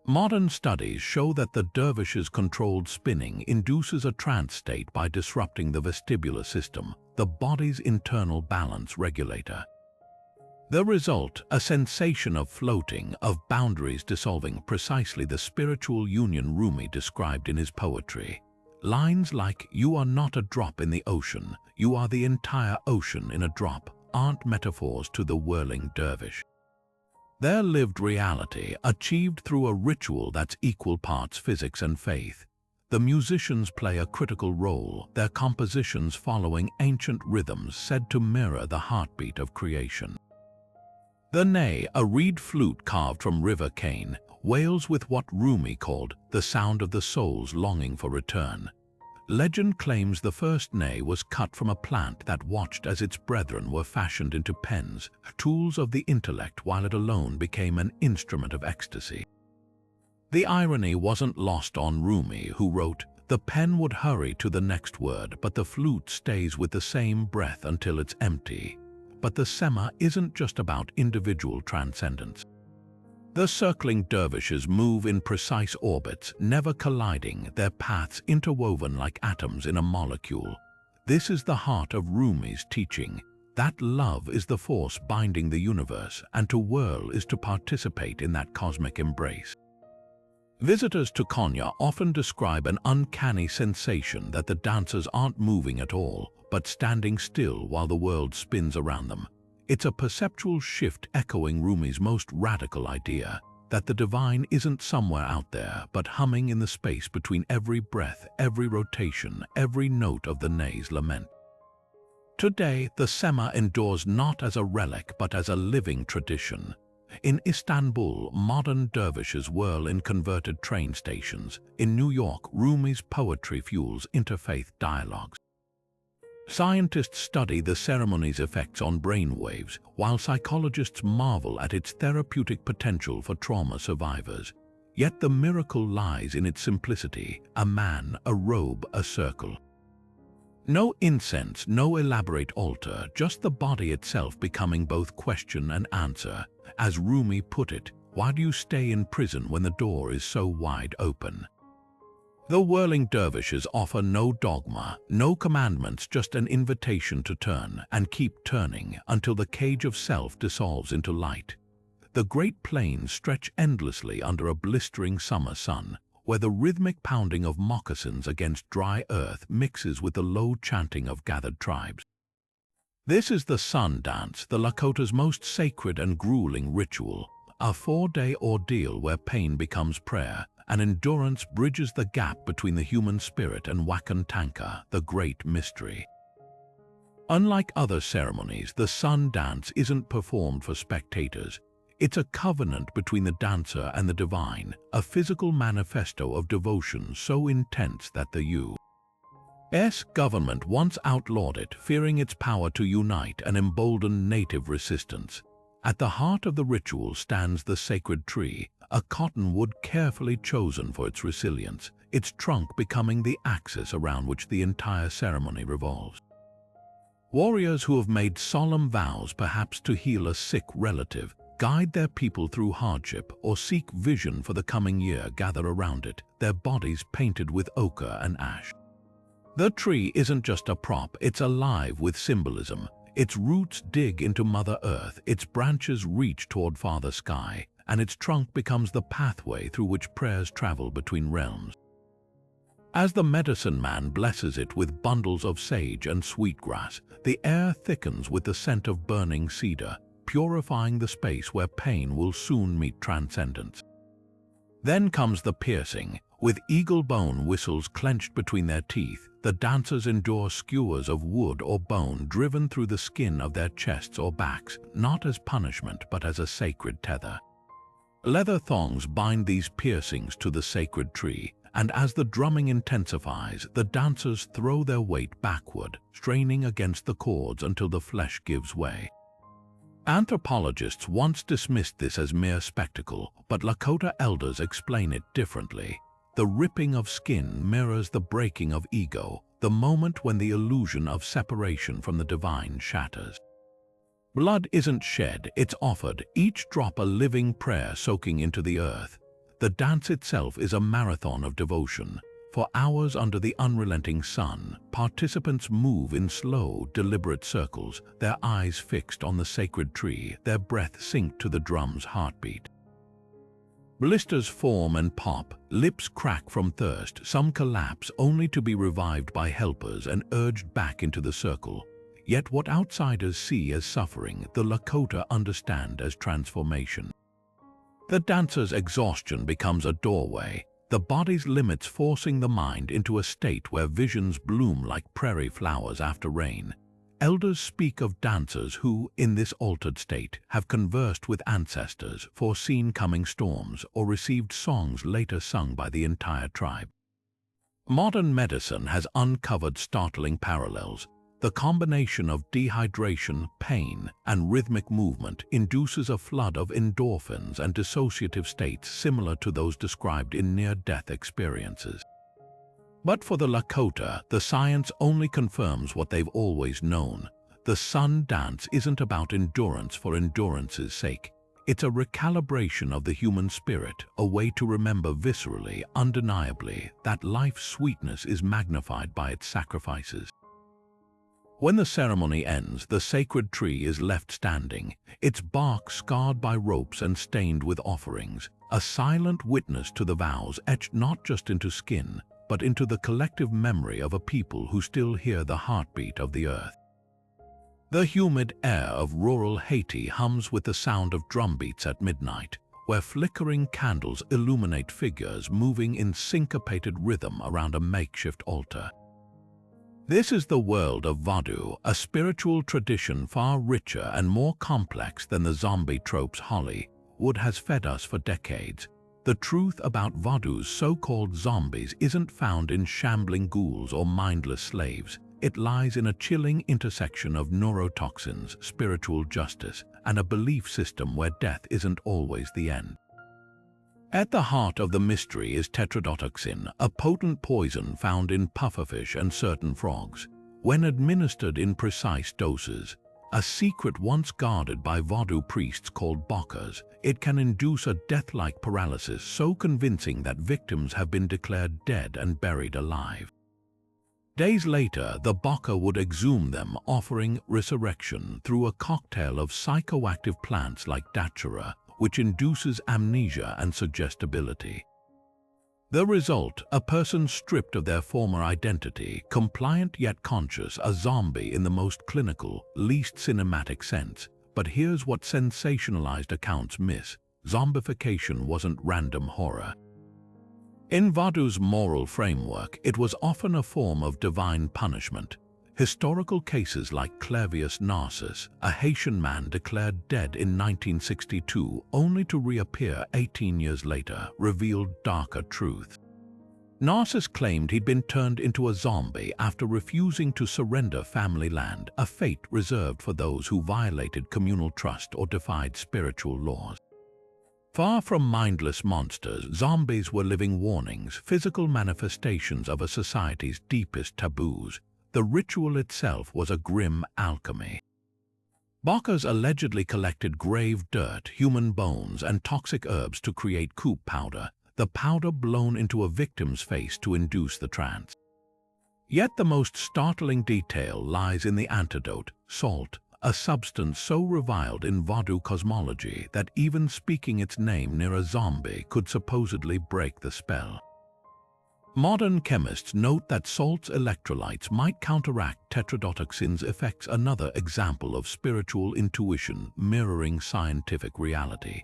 Modern studies show that the dervishes' controlled spinning induces a trance state by disrupting the vestibular system, the body's internal balance regulator. The result, a sensation of floating, of boundaries dissolving, precisely the spiritual union Rumi described in his poetry. Lines like, "You are not a drop in the ocean, you are the entire ocean in a drop," aren't metaphors to the whirling dervish. Their lived reality, achieved through a ritual that's equal parts physics and faith. The musicians play a critical role, their compositions following ancient rhythms said to mirror the heartbeat of creation. The ney, a reed flute carved from river cane, wails with what Rumi called the sound of the soul's longing for return. Legend claims the first ney was cut from a plant that watched as its brethren were fashioned into pens, tools of the intellect, while it alone became an instrument of ecstasy. The irony wasn't lost on Rumi, who wrote, "The pen would hurry to the next word, but the flute stays with the same breath until it's empty." But the Sema isn't just about individual transcendence. The circling dervishes move in precise orbits, never colliding, their paths interwoven like atoms in a molecule. This is the heart of Rumi's teaching, that love is the force binding the universe, and to whirl is to participate in that cosmic embrace. Visitors to Konya often describe an uncanny sensation that the dancers aren't moving at all, but standing still while the world spins around them. It's a perceptual shift echoing Rumi's most radical idea, that the divine isn't somewhere out there, but humming in the space between every breath, every rotation, every note of the ney's lament. Today, the Sema endures not as a relic, but as a living tradition. In Istanbul, modern dervishes whirl in converted train stations. In New York, Rumi's poetry fuels interfaith dialogues. Scientists study the ceremony's effects on brain waves, while psychologists marvel at its therapeutic potential for trauma survivors. Yet the miracle lies in its simplicity: a man, a robe, a circle. No incense, no elaborate altar, just the body itself becoming both question and answer. As Rumi put it, why do you stay in prison when the door is so wide open? The whirling dervishes offer no dogma, no commandments, just an invitation to turn and keep turning until the cage of self dissolves into light. The great plains stretch endlessly under a blistering summer sun, where the rhythmic pounding of moccasins against dry earth mixes with the low chanting of gathered tribes. This is the sun dance, the Lakota's most sacred and grueling ritual, a 4-day ordeal where pain becomes prayer, and endurance bridges the gap between the human spirit and Wakan Tanka, the great mystery. Unlike other ceremonies, the sun dance isn't performed for spectators. It's a covenant between the dancer and the divine, a physical manifesto of devotion so intense that the U.S. government once outlawed it, fearing its power to unite and embolden native resistance. At the heart of the ritual stands the sacred tree, a cottonwood carefully chosen for its resilience, its trunk becoming the axis around which the entire ceremony revolves. Warriors who have made solemn vows, perhaps to heal a sick relative, guide their people through hardship, or seek vision for the coming year, gather around it, their bodies painted with ochre and ash. The tree isn't just a prop, it's alive with symbolism. Its roots dig into Mother Earth, its branches reach toward Father Sky, and its trunk becomes the pathway through which prayers travel between realms. As the medicine man blesses it with bundles of sage and sweetgrass, the air thickens with the scent of burning cedar, purifying the space where pain will soon meet transcendence. Then comes the piercing. With eagle bone whistles clenched between their teeth, the dancers endure skewers of wood or bone driven through the skin of their chests or backs, not as punishment but as a sacred tether. Leather thongs bind these piercings to the sacred tree, and as the drumming intensifies, the dancers throw their weight backward, straining against the cords until the flesh gives way. Anthropologists once dismissed this as mere spectacle, but Lakota elders explain it differently. The ripping of skin mirrors the breaking of ego, the moment when the illusion of separation from the divine shatters. Blood isn't shed, it's offered, each drop a living prayer soaking into the earth. The dance itself is a marathon of devotion. For hours under the unrelenting sun, participants move in slow, deliberate circles, their eyes fixed on the sacred tree, their breath synced to the drum's heartbeat. Blisters form and pop, lips crack from thirst, some collapse only to be revived by helpers and urged back into the circle. Yet what outsiders see as suffering, the Lakota understand as transformation. The dancer's exhaustion becomes a doorway, the body's limits forcing the mind into a state where visions bloom like prairie flowers after rain. Elders speak of dancers who, in this altered state, have conversed with ancestors, foreseen coming storms, or received songs later sung by the entire tribe. Modern medicine has uncovered startling parallels. The combination of dehydration, pain, and rhythmic movement induces a flood of endorphins and dissociative states similar to those described in near-death experiences. But for the Lakota, the science only confirms what they've always known. The sun dance isn't about endurance for endurance's sake. It's a recalibration of the human spirit, a way to remember viscerally, undeniably, that life's sweetness is magnified by its sacrifices. When the ceremony ends, the sacred tree is left standing, its bark scarred by ropes and stained with offerings, a silent witness to the vows etched not just into skin, but into the collective memory of a people who still hear the heartbeat of the earth. The humid air of rural Haiti hums with the sound of drumbeats at midnight, where flickering candles illuminate figures moving in syncopated rhythm around a makeshift altar. This is the world of Vodou, a spiritual tradition far richer and more complex than the zombie tropes Hollywood has fed us for decades. The truth about Vodou's so-called zombies isn't found in shambling ghouls or mindless slaves. It lies in a chilling intersection of neurotoxins, spiritual justice, and a belief system where death isn't always the end. At the heart of the mystery is tetrodotoxin, a potent poison found in pufferfish and certain frogs. When administered in precise doses, a secret once guarded by Vodou priests called bokas, it can induce a death-like paralysis so convincing that victims have been declared dead and buried alive. Days later, the boka would exhume them, offering resurrection through a cocktail of psychoactive plants like datura, which induces amnesia and suggestibility. The result, a person stripped of their former identity, compliant yet conscious, a zombie in the most clinical, least cinematic sense. But here's what sensationalized accounts miss: zombification wasn't random horror. In Vodou's moral framework, it was often a form of divine punishment. Historical cases like Clavius Narcissus, a Haitian man declared dead in 1962 only to reappear 18 years later, revealed darker truths. Narcissus claimed he'd been turned into a zombie after refusing to surrender family land, a fate reserved for those who violated communal trust or defied spiritual laws. Far from mindless monsters, zombies were living warnings, physical manifestations of a society's deepest taboos. The ritual itself was a grim alchemy. Bokas allegedly collected grave dirt, human bones, and toxic herbs to create coop powder, the powder blown into a victim's face to induce the trance. Yet the most startling detail lies in the antidote, salt, a substance so reviled in Vodou cosmology that even speaking its name near a zombie could supposedly break the spell. Modern chemists note that salt's electrolytes might counteract tetrodotoxin's effects, another example of spiritual intuition mirroring scientific reality.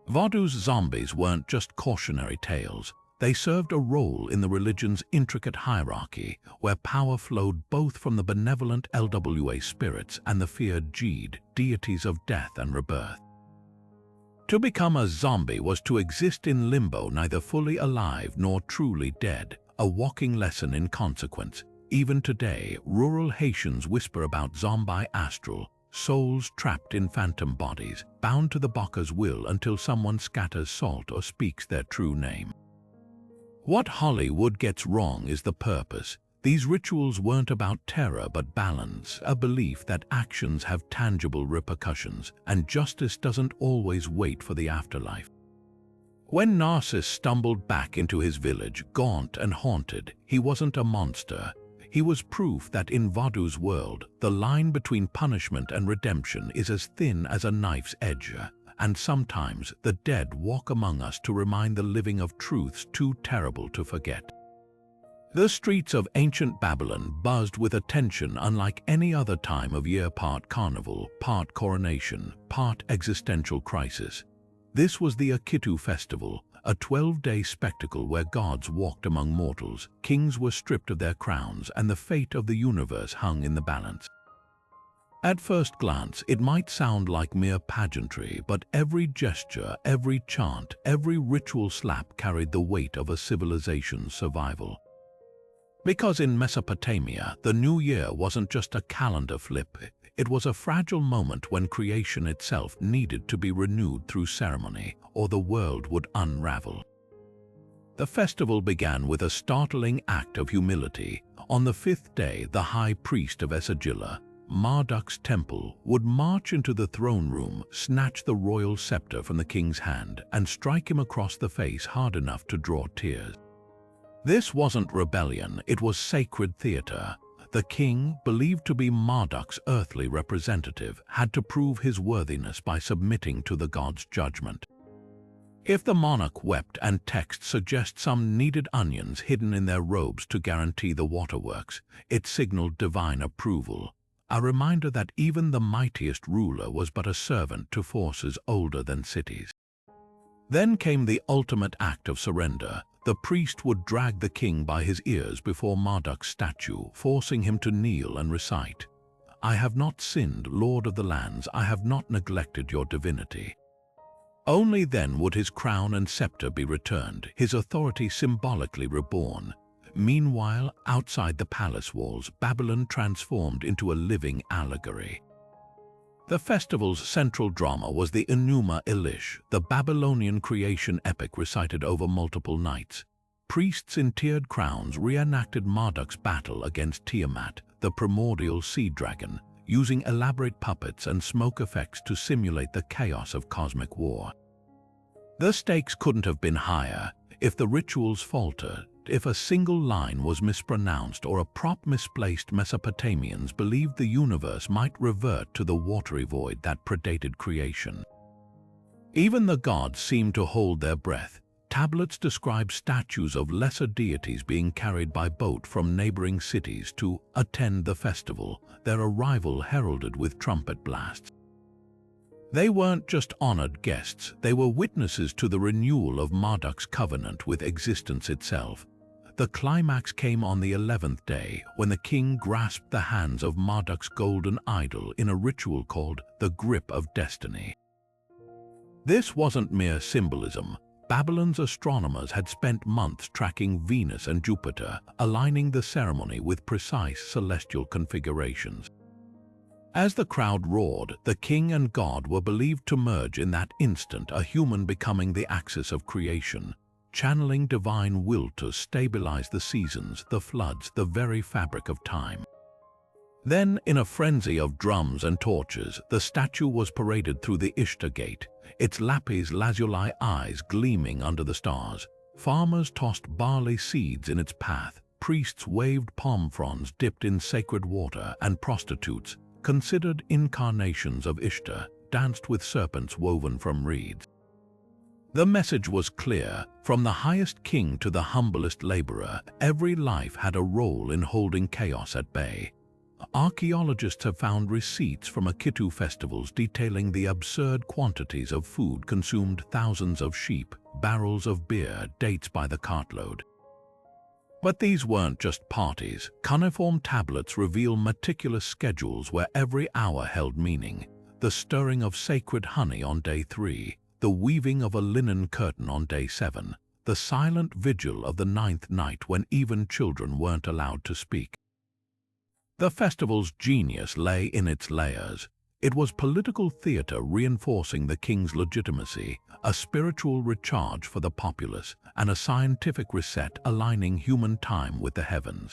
Vodou's zombies weren't just cautionary tales. They served a role in the religion's intricate hierarchy, where power flowed both from the benevolent LWA spirits and the feared Jid, deities of death and rebirth. To become a zombie was to exist in limbo, neither fully alive nor truly dead, a walking lesson in consequence. Even today, rural Haitians whisper about zombie astral, souls trapped in phantom bodies, bound to the boka's will until someone scatters salt or speaks their true name. What Hollywood gets wrong is the purpose. These rituals weren't about terror but balance, a belief that actions have tangible repercussions, and justice doesn't always wait for the afterlife. When Narcissus stumbled back into his village, gaunt and haunted, he wasn't a monster. He was proof that in Vodou's world, the line between punishment and redemption is as thin as a knife's edge. And sometimes the dead walk among us to remind the living of truths too terrible to forget. The streets of ancient Babylon buzzed with attention unlike any other time of year, part carnival, part coronation, part existential crisis. This was the Akitu festival, a 12-day spectacle where gods walked among mortals, kings were stripped of their crowns, and the fate of the universe hung in the balance. At first glance, it might sound like mere pageantry, but every gesture, every chant, every ritual slap carried the weight of a civilization's survival. Because in Mesopotamia, the new year wasn't just a calendar flip, it was a fragile moment when creation itself needed to be renewed through ceremony, or the world would unravel. The festival began with a startling act of humility. On the fifth day, the high priest of Esagila, Marduk's temple, would march into the throne room, snatch the royal scepter from the king's hand, and strike him across the face hard enough to draw tears. This wasn't rebellion, it was sacred theater. The king, believed to be Marduk's earthly representative, had to prove his worthiness by submitting to the god's judgment. If the monarch wept and texts suggest some kneaded onions hidden in their robes to guarantee the waterworks, it signaled divine approval, a reminder that even the mightiest ruler was but a servant to forces older than cities. Then came the ultimate act of surrender. The priest would drag the king by his ears before Marduk's statue, forcing him to kneel and recite, "I have not sinned, Lord of the lands, I have not neglected your divinity." Only then would his crown and scepter be returned, his authority symbolically reborn. Meanwhile, outside the palace walls, Babylon transformed into a living allegory. The festival's central drama was the Enuma Elish, the Babylonian creation epic recited over multiple nights. Priests in tiered crowns reenacted Marduk's battle against Tiamat, the primordial sea dragon, using elaborate puppets and smoke effects to simulate the chaos of cosmic war. The stakes couldn't have been higher. If the rituals faltered, if a single line was mispronounced or a prop misplaced, Mesopotamians believed the universe might revert to the watery void that predated creation. Even the gods seemed to hold their breath. Tablets describe statues of lesser deities being carried by boat from neighboring cities to attend the festival, their arrival heralded with trumpet blasts. They weren't just honored guests, they were witnesses to the renewal of Marduk's covenant with existence itself. The climax came on the 11th day, when the king grasped the hands of Marduk's golden idol in a ritual called the Grip of Destiny. This wasn't mere symbolism. Babylon's astronomers had spent months tracking Venus and Jupiter, aligning the ceremony with precise celestial configurations. As the crowd roared, the king and god were believed to merge in that instant, a human becoming the axis of creation, channeling divine will to stabilize the seasons, the floods, the very fabric of time. Then, in a frenzy of drums and torches, the statue was paraded through the Ishtar gate, its lapis lazuli eyes gleaming under the stars. Farmers tossed barley seeds in its path, priests waved palm fronds dipped in sacred water, and prostitutes, considered incarnations of Ishtar, danced with serpents woven from reeds. The message was clear. From the highest king to the humblest laborer, every life had a role in holding chaos at bay. Archaeologists have found receipts from Akitu festivals detailing the absurd quantities of food consumed, thousands of sheep, barrels of beer, dates by the cartload. But these weren't just parties. Cuneiform tablets reveal meticulous schedules where every hour held meaning. The stirring of sacred honey on day 3, the weaving of a linen curtain on day 7, the silent vigil of the 9th night when even children weren't allowed to speak. The festival's genius lay in its layers. It was political theater reinforcing the king's legitimacy, a spiritual recharge for the populace, and a scientific reset aligning human time with the heavens.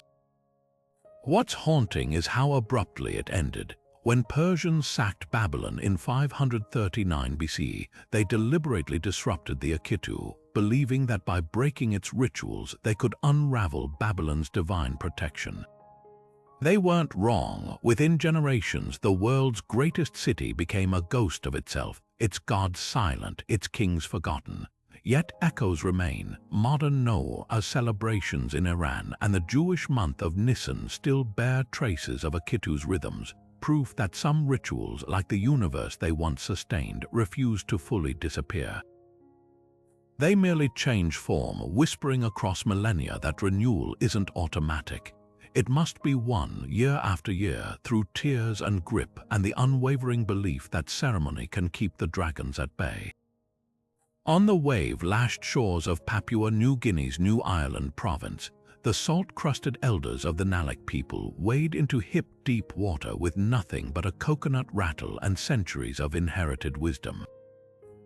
What's haunting is how abruptly it ended. When Persians sacked Babylon in 539 BC, they deliberately disrupted the Akitu, believing that by breaking its rituals they could unravel Babylon's divine protection. They weren't wrong. Within generations, the world's greatest city became a ghost of itself, its gods silent, its kings forgotten. Yet echoes remain. Modern Nowruz celebrations in Iran and the Jewish month of Nisan still bear traces of Akitu's rhythms, proof that some rituals, like the universe they once sustained, refuse to fully disappear. They merely change form, whispering across millennia that renewal isn't automatic. It must be won year after year through tears and grip and the unwavering belief that ceremony can keep the dragons at bay. On the wave-lashed shores of Papua New Guinea's New Ireland province, the salt-crusted elders of the Nalak people wade into hip-deep water with nothing but a coconut rattle and centuries of inherited wisdom.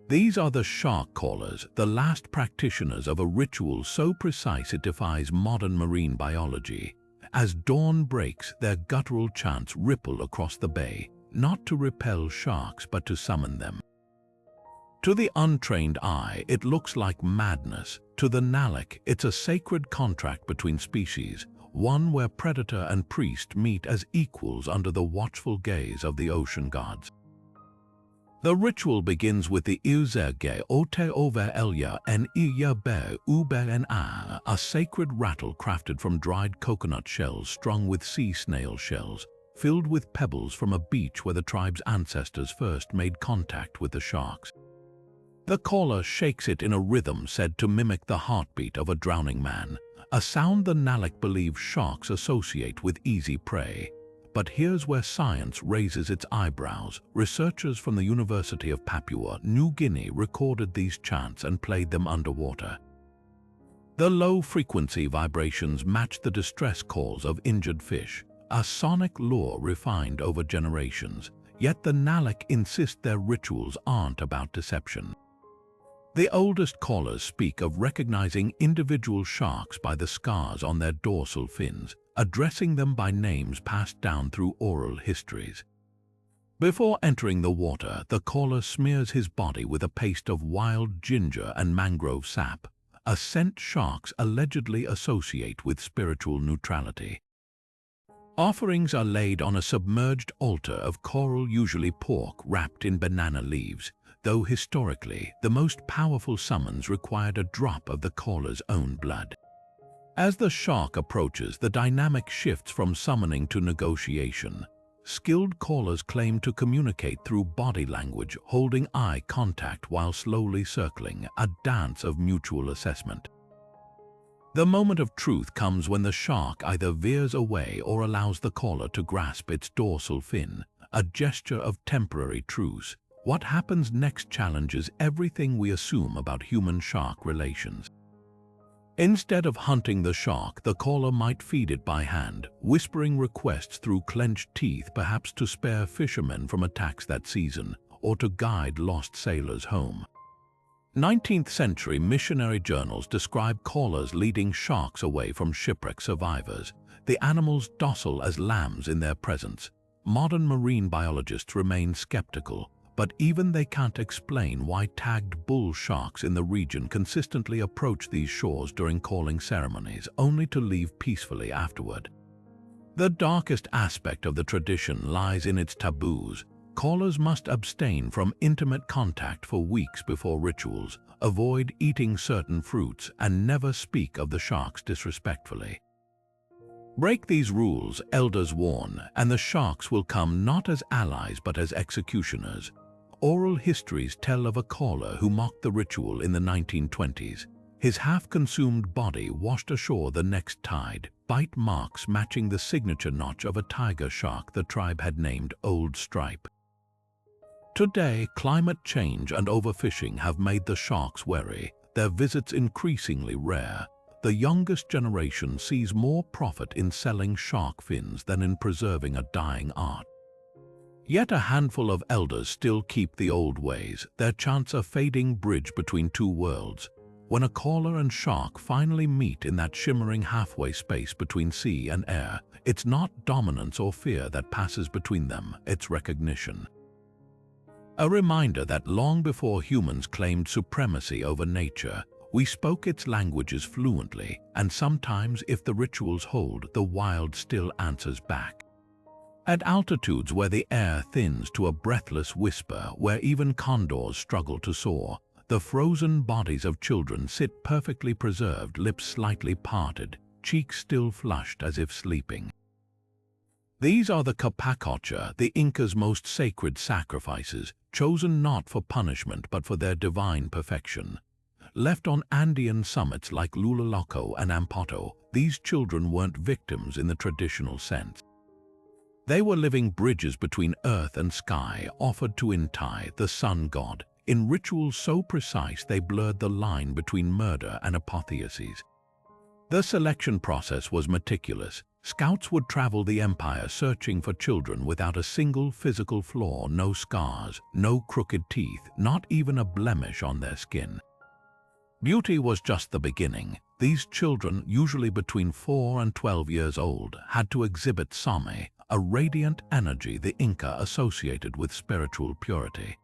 These are the shark callers, the last practitioners of a ritual so precise it defies modern marine biology. As dawn breaks, their guttural chants ripple across the bay, not to repel sharks but to summon them. To the untrained eye, it looks like madness. To the Nalak, it's a sacred contract between species, one where predator and priest meet as equals under the watchful gaze of the ocean gods. The ritual begins with the Iuzerge Ote Over Elya en Iyabe Ube en a sacred rattle crafted from dried coconut shells strung with sea snail shells, filled with pebbles from a beach where the tribe's ancestors first made contact with the sharks. The caller shakes it in a rhythm said to mimic the heartbeat of a drowning man, a sound the Nalek believe sharks associate with easy prey. But here's where science raises its eyebrows. Researchers from the University of Papua New Guinea recorded these chants and played them underwater. The low-frequency vibrations matched the distress calls of injured fish, a sonic lure refined over generations, yet the Nalek insist their rituals aren't about deception. The oldest callers speak of recognizing individual sharks by the scars on their dorsal fins, addressing them by names passed down through oral histories. Before entering the water, the caller smears his body with a paste of wild ginger and mangrove sap, a scent sharks allegedly associate with spiritual neutrality. Offerings are laid on a submerged altar of coral, usually pork, wrapped in banana leaves, though historically, the most powerful summons required a drop of the caller's own blood. As the shark approaches, the dynamic shifts from summoning to negotiation. Skilled callers claim to communicate through body language, holding eye contact while slowly circling, a dance of mutual assessment. The moment of truth comes when the shark either veers away or allows the caller to grasp its dorsal fin, a gesture of temporary truce. What happens next challenges everything we assume about human-shark relations. Instead of hunting the shark, the caller might feed it by hand, whispering requests through clenched teeth, perhaps to spare fishermen from attacks that season, or to guide lost sailors home. 19th century missionary journals describe callers leading sharks away from shipwreck survivors, the animals docile as lambs in their presence. Modern marine biologists remain skeptical, but even they can't explain why tagged bull sharks in the region consistently approach these shores during calling ceremonies, only to leave peacefully afterward. The darkest aspect of the tradition lies in its taboos. Callers must abstain from intimate contact for weeks before rituals, avoid eating certain fruits, and never speak of the sharks disrespectfully. Break these rules, elders warn, and the sharks will come not as allies but as executioners. Oral histories tell of a caller who mocked the ritual in the 1920s. His half-consumed body washed ashore the next tide, bite marks matching the signature notch of a tiger shark the tribe had named Old Stripe. Today, climate change and overfishing have made the sharks wary, their visits increasingly rare. The youngest generation sees more profit in selling shark fins than in preserving a dying art. Yet a handful of elders still keep the old ways, their chants a fading bridge between two worlds. When a caller and shark finally meet in that shimmering halfway space between sea and air, it's not dominance or fear that passes between them, it's recognition. A reminder that long before humans claimed supremacy over nature, we spoke its languages fluently, and sometimes, if the rituals hold, the wild still answers back. At altitudes where the air thins to a breathless whisper, where even condors struggle to soar, the frozen bodies of children sit perfectly preserved, lips slightly parted, cheeks still flushed as if sleeping. These are the Capacocha, the Inca's most sacred sacrifices, chosen not for punishment but for their divine perfection. Left on Andean summits like Lulaloco and Ampoto, these children weren't victims in the traditional sense. They were living bridges between earth and sky, offered to Intai, the sun god, in rituals so precise they blurred the line between murder and apotheosis. The selection process was meticulous. Scouts would travel the empire searching for children without a single physical flaw, no scars, no crooked teeth, not even a blemish on their skin. Beauty was just the beginning. These children, usually between 4 and 12 years old, had to exhibit Same, a radiant energy the Inca associated with spiritual purity.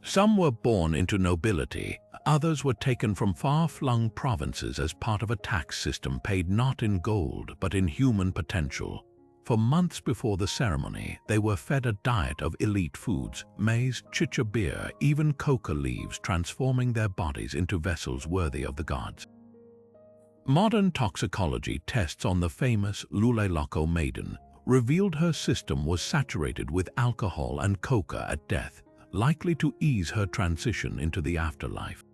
Some were born into nobility, others were taken from far-flung provinces as part of a tax system paid not in gold but in human potential. For months before the ceremony, they were fed a diet of elite foods, maize, chicha beer, even coca leaves, transforming their bodies into vessels worthy of the gods. Modern toxicology tests on the famous Luleloko maiden revealed her system was saturated with alcohol and coca at death, likely to ease her transition into the afterlife.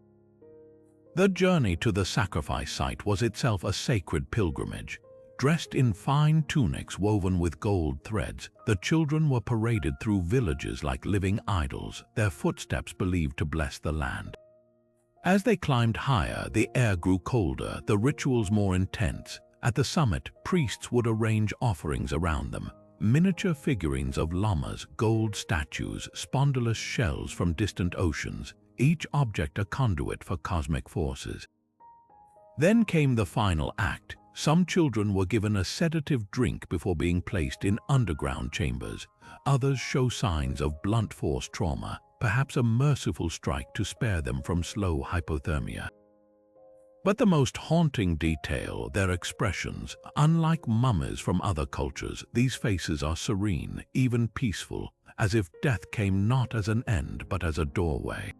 The journey to the sacrifice site was itself a sacred pilgrimage. Dressed in fine tunics woven with gold threads, the children were paraded through villages like living idols, their footsteps believed to bless the land. As they climbed higher, the air grew colder, the rituals more intense. At the summit, priests would arrange offerings around them. Miniature figurines of llamas, gold statues, spondylus shells from distant oceans, each object a conduit for cosmic forces. Then came the final act. Some children were given a sedative drink before being placed in underground chambers. Others show signs of blunt force trauma, perhaps a merciful strike to spare them from slow hypothermia. But the most haunting detail, their expressions. Unlike mummies from other cultures, these faces are serene, even peaceful, as if death came not as an end but as a doorway.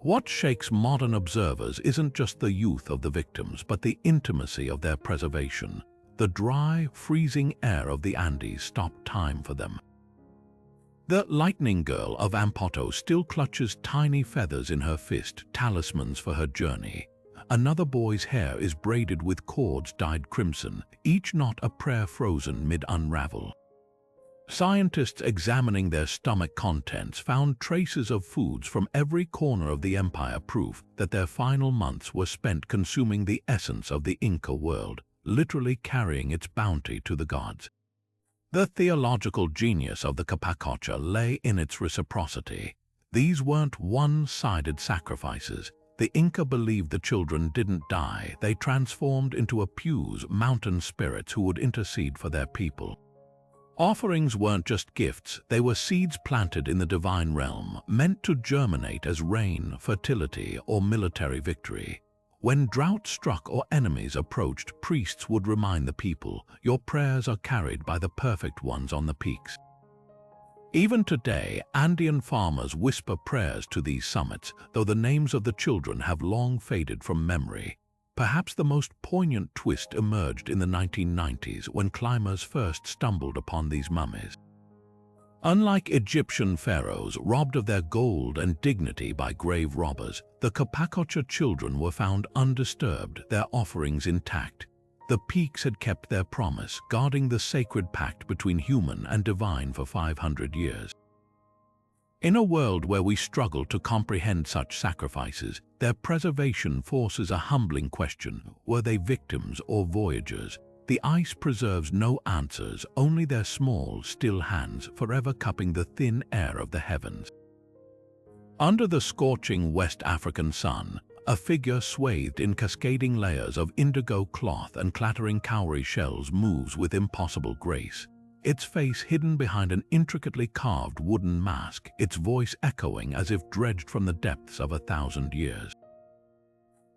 What shakes modern observers isn't just the youth of the victims, but the intimacy of their preservation. The dry, freezing air of the Andes stopped time for them. The lightning girl of Ampoto still clutches tiny feathers in her fist, talismans for her journey. Another boy's hair is braided with cords dyed crimson, each knot a prayer frozen mid-unravel. Scientists examining their stomach contents found traces of foods from every corner of the empire, proof that their final months were spent consuming the essence of the Inca world, literally carrying its bounty to the gods. The theological genius of the Capacocha lay in its reciprocity. These weren't one-sided sacrifices. The Inca believed the children didn't die, they transformed into Apus, mountain spirits who would intercede for their people. Offerings weren't just gifts, they were seeds planted in the divine realm, meant to germinate as rain, fertility, or military victory. When drought struck or enemies approached, priests would remind the people, "Your prayers are carried by the perfect ones on the peaks." Even today, Andean farmers whisper prayers to these summits, though the names of the children have long faded from memory. Perhaps the most poignant twist emerged in the 1990s when climbers first stumbled upon these mummies. Unlike Egyptian pharaohs robbed of their gold and dignity by grave robbers, the Capacocha children were found undisturbed, their offerings intact. The peaks had kept their promise, guarding the sacred pact between human and divine for 500 years. In a world where we struggle to comprehend such sacrifices, their preservation forces a humbling question: were they victims or voyagers? The ice preserves no answers, only their small, still hands forever cupping the thin air of the heavens. Under the scorching West African sun, a figure swathed in cascading layers of indigo cloth and clattering cowrie shells moves with impossible grace. Its face hidden behind an intricately carved wooden mask, its voice echoing as if dredged from the depths of 1,000 years.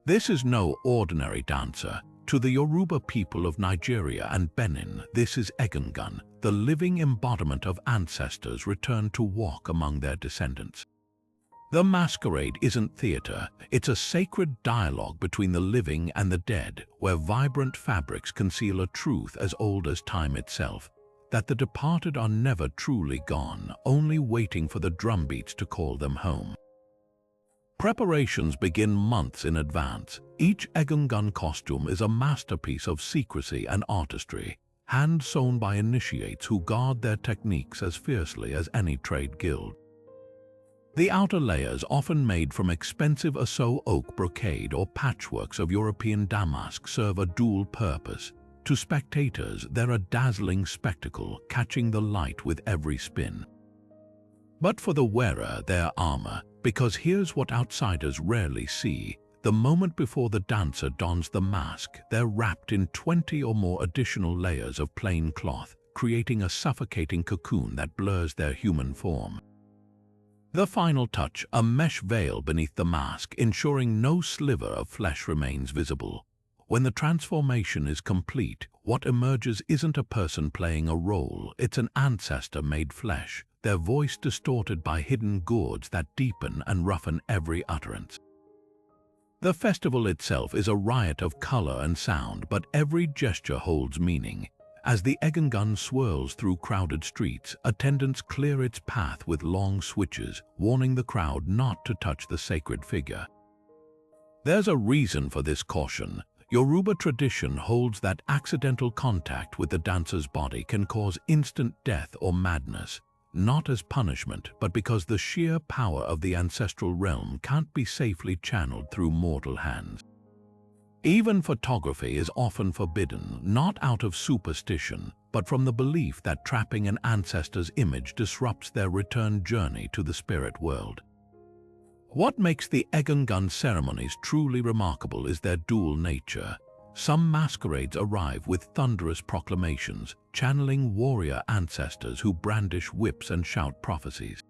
This is no ordinary dancer. To the Yoruba people of Nigeria and Benin, this is Egungun, the living embodiment of ancestors returned to walk among their descendants. The masquerade isn't theater, it's a sacred dialogue between the living and the dead, where vibrant fabrics conceal a truth as old as time itself. That the departed are never truly gone, only waiting for the drumbeats to call them home. Preparations begin months in advance. Each Egungun costume is a masterpiece of secrecy and artistry, hand-sewn by initiates who guard their techniques as fiercely as any trade guild. The outer layers, often made from expensive Aso oak brocade or patchworks of European damask, serve a dual purpose. To spectators, they're a dazzling spectacle, catching the light with every spin. But for the wearer, they're armor, because here's what outsiders rarely see. The moment before the dancer dons the mask, they're wrapped in 20 or more additional layers of plain cloth, creating a suffocating cocoon that blurs their human form. The final touch, a mesh veil beneath the mask, ensuring no sliver of flesh remains visible. When the transformation is complete, what emerges isn't a person playing a role, it's an ancestor made flesh, their voice distorted by hidden gourds that deepen and roughen every utterance. The festival itself is a riot of color and sound, but every gesture holds meaning. As the Egungun swirls through crowded streets, attendants clear its path with long switches, warning the crowd not to touch the sacred figure. There's a reason for this caution. Yoruba tradition holds that accidental contact with the dancer's body can cause instant death or madness, not as punishment, but because the sheer power of the ancestral realm can't be safely channeled through mortal hands. Even photography is often forbidden, not out of superstition, but from the belief that trapping an ancestor's image disrupts their return journey to the spirit world. What makes the Egungun ceremonies truly remarkable is their dual nature. Some masquerades arrive with thunderous proclamations, channeling warrior ancestors who brandish whips and shout prophecies.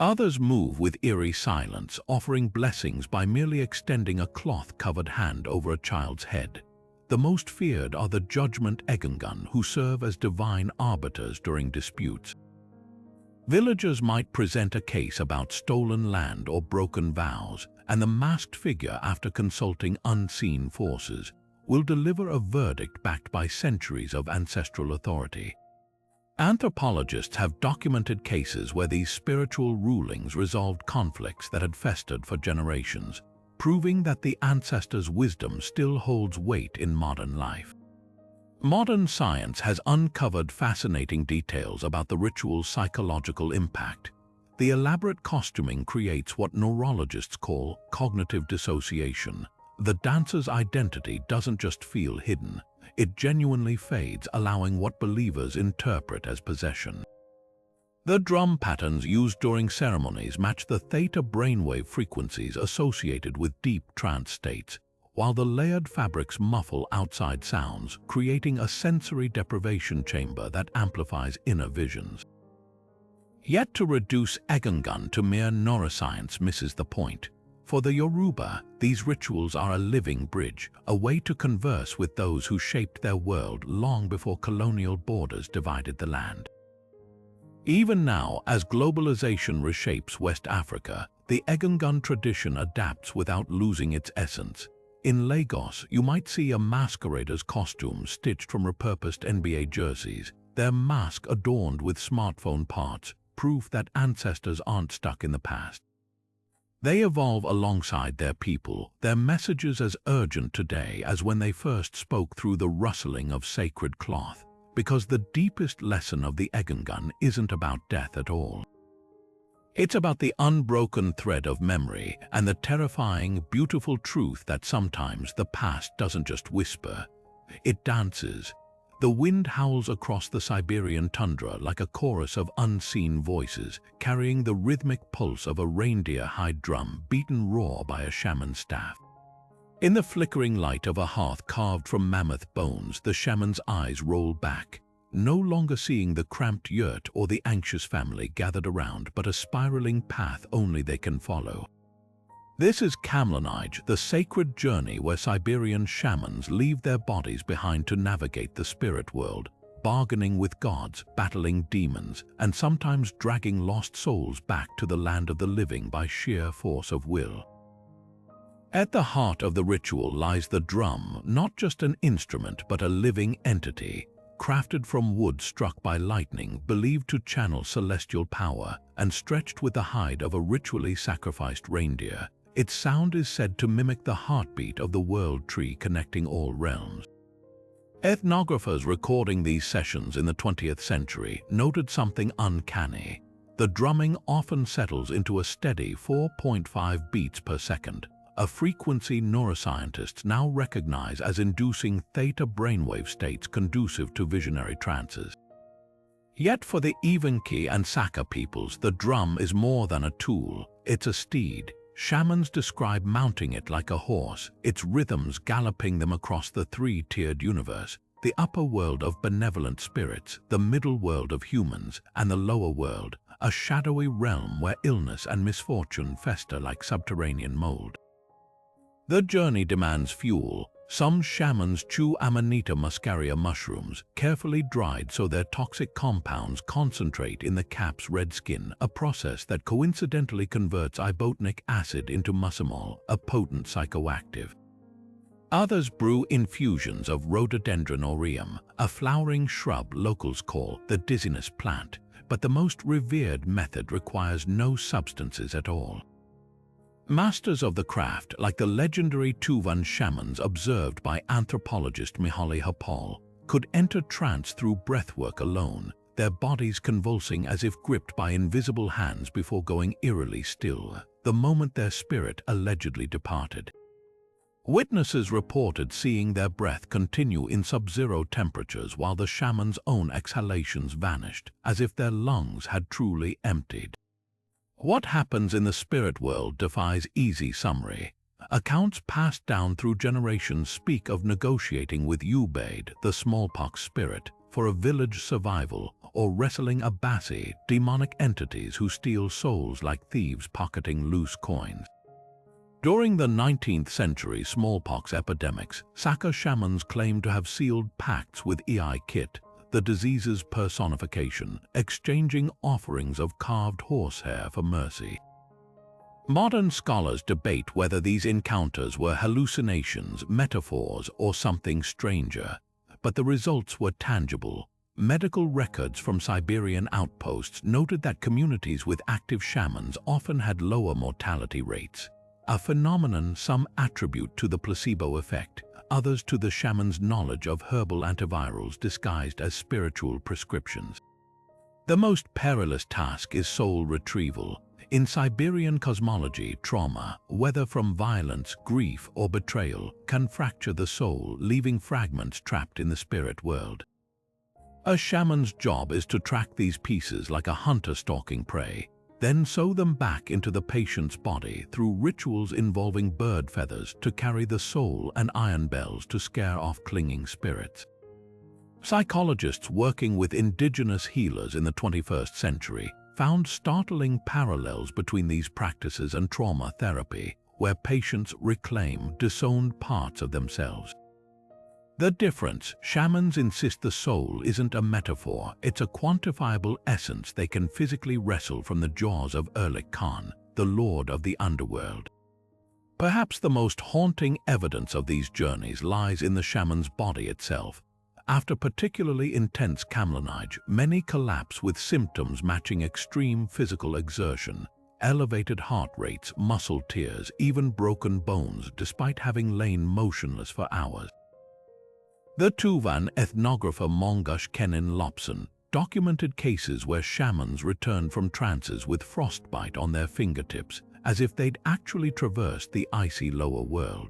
Others move with eerie silence, offering blessings by merely extending a cloth-covered hand over a child's head. The most feared are the Judgment Egungun, who serve as divine arbiters during disputes. Villagers might present a case about stolen land or broken vows, and the masked figure, after consulting unseen forces, will deliver a verdict backed by centuries of ancestral authority. Anthropologists have documented cases where these spiritual rulings resolved conflicts that had festered for generations, proving that the ancestors' wisdom still holds weight in modern life. Modern science has uncovered fascinating details about the ritual's psychological impact. The elaborate costuming creates what neurologists call cognitive dissociation. The dancer's identity doesn't just feel hidden, it genuinely fades, allowing what believers interpret as possession. The drum patterns used during ceremonies match the theta brainwave frequencies associated with deep trance states, while the layered fabrics muffle outside sounds, creating a sensory deprivation chamber that amplifies inner visions. Yet to reduce Egungun to mere neuroscience misses the point. For the Yoruba, these rituals are a living bridge, a way to converse with those who shaped their world long before colonial borders divided the land. Even now, as globalization reshapes West Africa, the Egungun tradition adapts without losing its essence. In Lagos, you might see a masquerader's costume stitched from repurposed NBA jerseys, their mask adorned with smartphone parts, proof that ancestors aren't stuck in the past. They evolve alongside their people, their messages as urgent today as when they first spoke through the rustling of sacred cloth, because the deepest lesson of the Egungun isn't about death at all. It's about the unbroken thread of memory and the terrifying, beautiful truth that sometimes the past doesn't just whisper, it dances. The wind howls across the Siberian tundra like a chorus of unseen voices, carrying the rhythmic pulse of a reindeer-hide drum beaten raw by a shaman's staff. In the flickering light of a hearth carved from mammoth bones, the shaman's eyes roll back, no longer seeing the cramped yurt or the anxious family gathered around, but a spiraling path only they can follow. This is Kamlanij, the sacred journey where Siberian shamans leave their bodies behind to navigate the spirit world, bargaining with gods, battling demons, and sometimes dragging lost souls back to the land of the living by sheer force of will. At the heart of the ritual lies the drum, not just an instrument but a living entity, crafted from wood struck by lightning, believed to channel celestial power, and stretched with the hide of a ritually sacrificed reindeer. Its sound is said to mimic the heartbeat of the world tree connecting all realms. Ethnographers recording these sessions in the 20th century noted something uncanny. The drumming often settles into a steady 4.5 beats per second, a frequency neuroscientists now recognize as inducing theta brainwave states conducive to visionary trances. Yet for the Evenki and Saka peoples, the drum is more than a tool, it's a steed. Shamans describe mounting it like a horse, its rhythms galloping them across the three-tiered universe, the upper world of benevolent spirits, the middle world of humans, and the lower world, a shadowy realm where illness and misfortune fester like subterranean mold. The journey demands fuel. Some shamans chew Amanita muscaria mushrooms, carefully dried so their toxic compounds concentrate in the cap's red skin, a process that coincidentally converts ibotenic acid into muscimol, a potent psychoactive. Others brew infusions of rhododendron aureum, a flowering shrub locals call the dizziness plant, but the most revered method requires no substances at all. Masters of the craft, like the legendary Tuvan shamans observed by anthropologist Mihaly Hapal, could enter trance through breathwork alone, their bodies convulsing as if gripped by invisible hands before going eerily still, the moment their spirit allegedly departed. Witnesses reported seeing their breath continue in sub-zero temperatures while the shaman's own exhalations vanished, as if their lungs had truly emptied. What happens in the spirit world defies easy summary. Accounts passed down through generations speak of negotiating with Ubaid, the smallpox spirit, for a village survival, or wrestling Abasi, demonic entities who steal souls like thieves pocketing loose coins. During the 19th century smallpox epidemics, Saka shamans claimed to have sealed pacts with Ei Kit, the disease's personification, exchanging offerings of carved horsehair for mercy. Modern scholars debate whether these encounters were hallucinations, metaphors, or something stranger, but the results were tangible. Medical records from Siberian outposts noted that communities with active shamans often had lower mortality rates, a phenomenon some attribute to the placebo effect, others to the shaman's knowledge of herbal antivirals disguised as spiritual prescriptions. The most perilous task is soul retrieval. In Siberian cosmology, trauma, whether from violence, grief, or betrayal, can fracture the soul, leaving fragments trapped in the spirit world. A shaman's job is to track these pieces like a hunter stalking prey, then sew them back into the patient's body through rituals involving bird feathers to carry the soul and iron bells to scare off clinging spirits. Psychologists working with indigenous healers in the 21st century found startling parallels between these practices and trauma therapy, where patients reclaim disowned parts of themselves. The difference: shamans insist the soul isn't a metaphor, it's a quantifiable essence they can physically wrestle from the jaws of Erlik Khan, the lord of the underworld. Perhaps the most haunting evidence of these journeys lies in the shaman's body itself. After particularly intense kamlanaj, many collapse with symptoms matching extreme physical exertion, elevated heart rates, muscle tears, even broken bones, despite having lain motionless for hours. The Tuvan ethnographer Mongush Kenin Lopson documented cases where shamans returned from trances with frostbite on their fingertips, as if they'd actually traversed the icy lower world.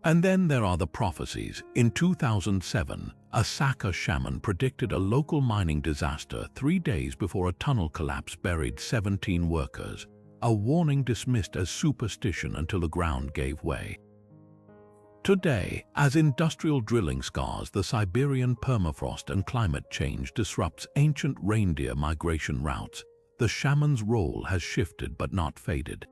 And then there are the prophecies. In 2007, a Saka shaman predicted a local mining disaster 3 days before a tunnel collapse buried 17 workers, a warning dismissed as superstition until the ground gave way. Today, as industrial drilling scars the Siberian permafrost and climate change disrupts ancient reindeer migration routes, the shaman's role has shifted but not faded.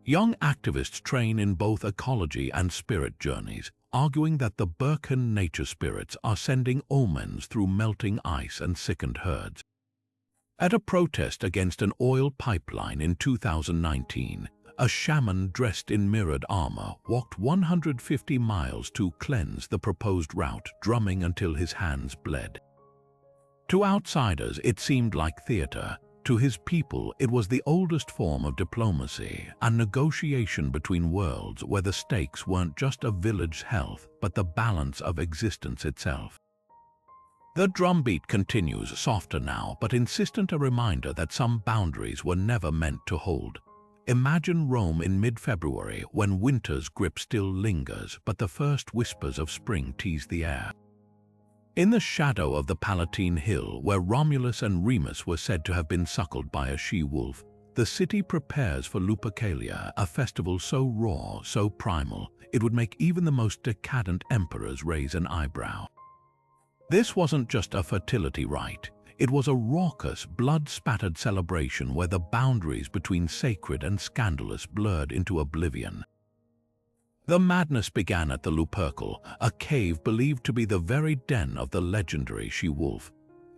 Young activists train in both ecology and spirit journeys, arguing that the Burkhan nature spirits are sending omens through melting ice and sickened herds. At a protest against an oil pipeline in 2019, a shaman dressed in mirrored armor walked 150 miles to cleanse the proposed route, drumming until his hands bled. To outsiders, it seemed like theater. To his people, it was the oldest form of diplomacy, a negotiation between worlds where the stakes weren't just a village's health, but the balance of existence itself. The drumbeat continues, softer now, but insistent, a reminder that some boundaries were never meant to hold. Imagine Rome in mid-February, when winter's grip still lingers, but the first whispers of spring tease the air. In the shadow of the Palatine Hill, where Romulus and Remus were said to have been suckled by a she-wolf, the city prepares for Lupercalia, a festival so raw, so primal, it would make even the most decadent emperors raise an eyebrow. This wasn't just a fertility rite. It was a raucous, blood-spattered celebration where the boundaries between sacred and scandalous blurred into oblivion. The madness began at the Lupercal, a cave believed to be the very den of the legendary she-wolf.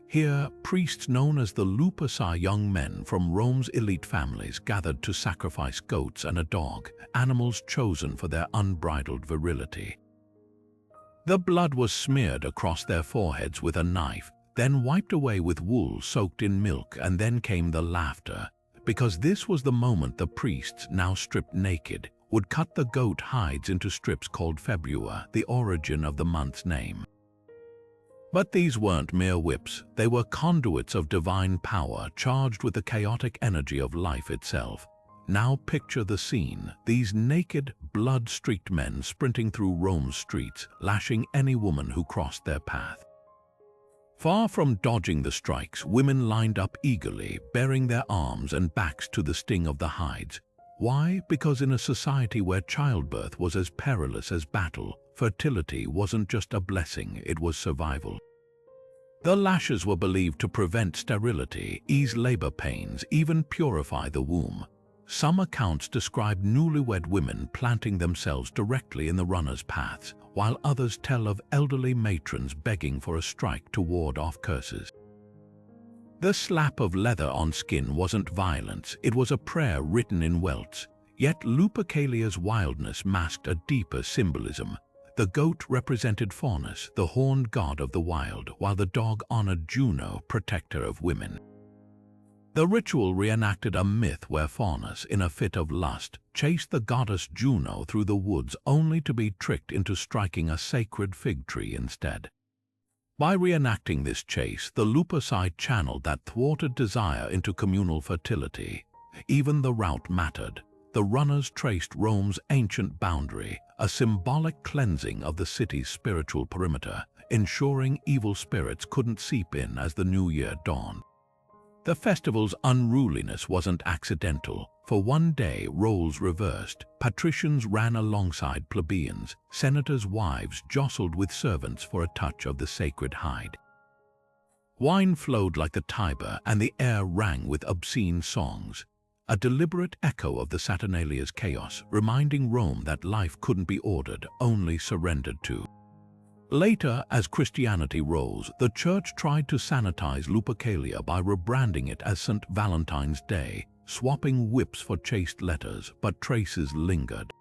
Here, priests known as the Luperci, young men from Rome's elite families, gathered to sacrifice goats and a dog, animals chosen for their unbridled virility. The blood was smeared across their foreheads with a knife, then wiped away with wool soaked in milk, and then came the laughter, because this was the moment the priests, now stripped naked, would cut the goat hides into strips called Februar, the origin of the month's name. But these weren't mere whips, they were conduits of divine power charged with the chaotic energy of life itself. Now picture the scene, these naked, blood-streaked men sprinting through Rome's streets, lashing any woman who crossed their path. Far from dodging the strikes, women lined up eagerly, baring their arms and backs to the sting of the hides. Why? Because in a society where childbirth was as perilous as battle, fertility wasn't just a blessing, it was survival. The lashes were believed to prevent sterility, ease labor pains, even purify the womb. Some accounts describe newlywed women planting themselves directly in the runners' paths, while others tell of elderly matrons begging for a strike to ward off curses. The slap of leather on skin wasn't violence, it was a prayer written in welts. Yet Lupercalia's wildness masked a deeper symbolism. The goat represented Faunus, the horned god of the wild, while the dog honored Juno, protector of women. The ritual reenacted a myth where Faunus, in a fit of lust, chased the goddess Juno through the woods only to be tricked into striking a sacred fig tree instead. By reenacting this chase, the Luperci channeled that thwarted desire into communal fertility. Even the route mattered. The runners traced Rome's ancient boundary, a symbolic cleansing of the city's spiritual perimeter, ensuring evil spirits couldn't seep in as the new year dawned. The festival's unruliness wasn't accidental. For one day, roles reversed. Patricians ran alongside plebeians. Senators' wives jostled with servants for a touch of the sacred hide. Wine flowed like the Tiber, and the air rang with obscene songs. A deliberate echo of the Saturnalia's chaos, reminding Rome that life couldn't be ordered, only surrendered to. Later, as Christianity rose, the Church tried to sanitize Lupercalia by rebranding it as St. Valentine's Day, swapping whips for chaste letters, but traces lingered.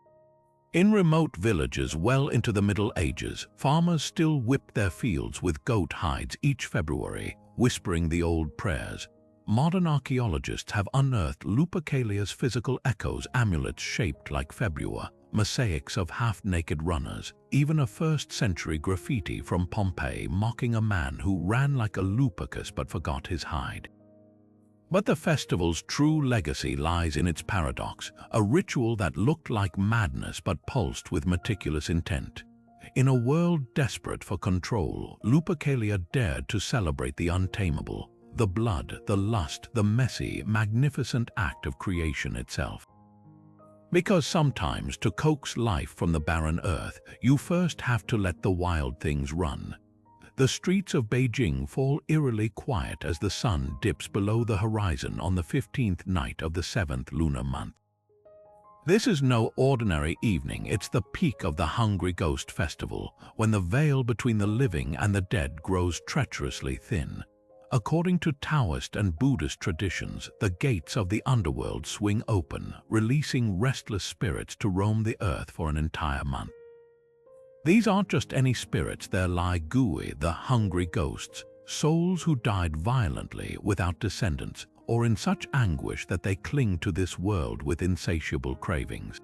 In remote villages well into the Middle Ages, farmers still whipped their fields with goat hides each February, whispering the old prayers. Modern archaeologists have unearthed Lupercalia's physical echoes, amulets shaped like Februar, mosaics of half-naked runners, even a first-century graffiti from Pompeii mocking a man who ran like a Lupercus but forgot his hide. But the festival's true legacy lies in its paradox, a ritual that looked like madness but pulsed with meticulous intent. In a world desperate for control, Lupercalia dared to celebrate the untamable, the blood, the lust, the messy, magnificent act of creation itself. Because sometimes, to coax life from the barren earth, you first have to let the wild things run. The streets of Beijing fall eerily quiet as the sun dips below the horizon on the 15th night of the 7th lunar month. This is no ordinary evening, it's the peak of the Hungry Ghost Festival, when the veil between the living and the dead grows treacherously thin. According to Taoist and Buddhist traditions, the gates of the underworld swing open, releasing restless spirits to roam the earth for an entire month. These aren't just any spirits, they're Gui, the hungry ghosts, souls who died violently without descendants, or in such anguish that they cling to this world with insatiable cravings.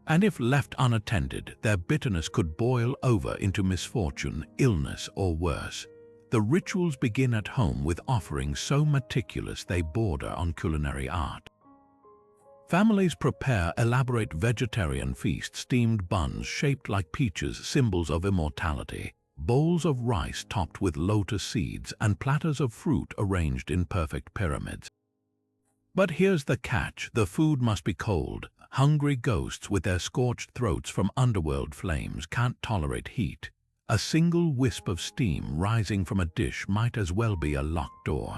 And if left unattended, their bitterness could boil over into misfortune, illness, or worse. The rituals begin at home with offerings so meticulous they border on culinary art. Families prepare elaborate vegetarian feasts, steamed buns shaped like peaches, symbols of immortality, bowls of rice topped with lotus seeds, and platters of fruit arranged in perfect pyramids. But here's the catch, the food must be cold. Hungry ghosts with their scorched throats from underworld flames can't tolerate heat. A single wisp of steam rising from a dish might as well be a locked door.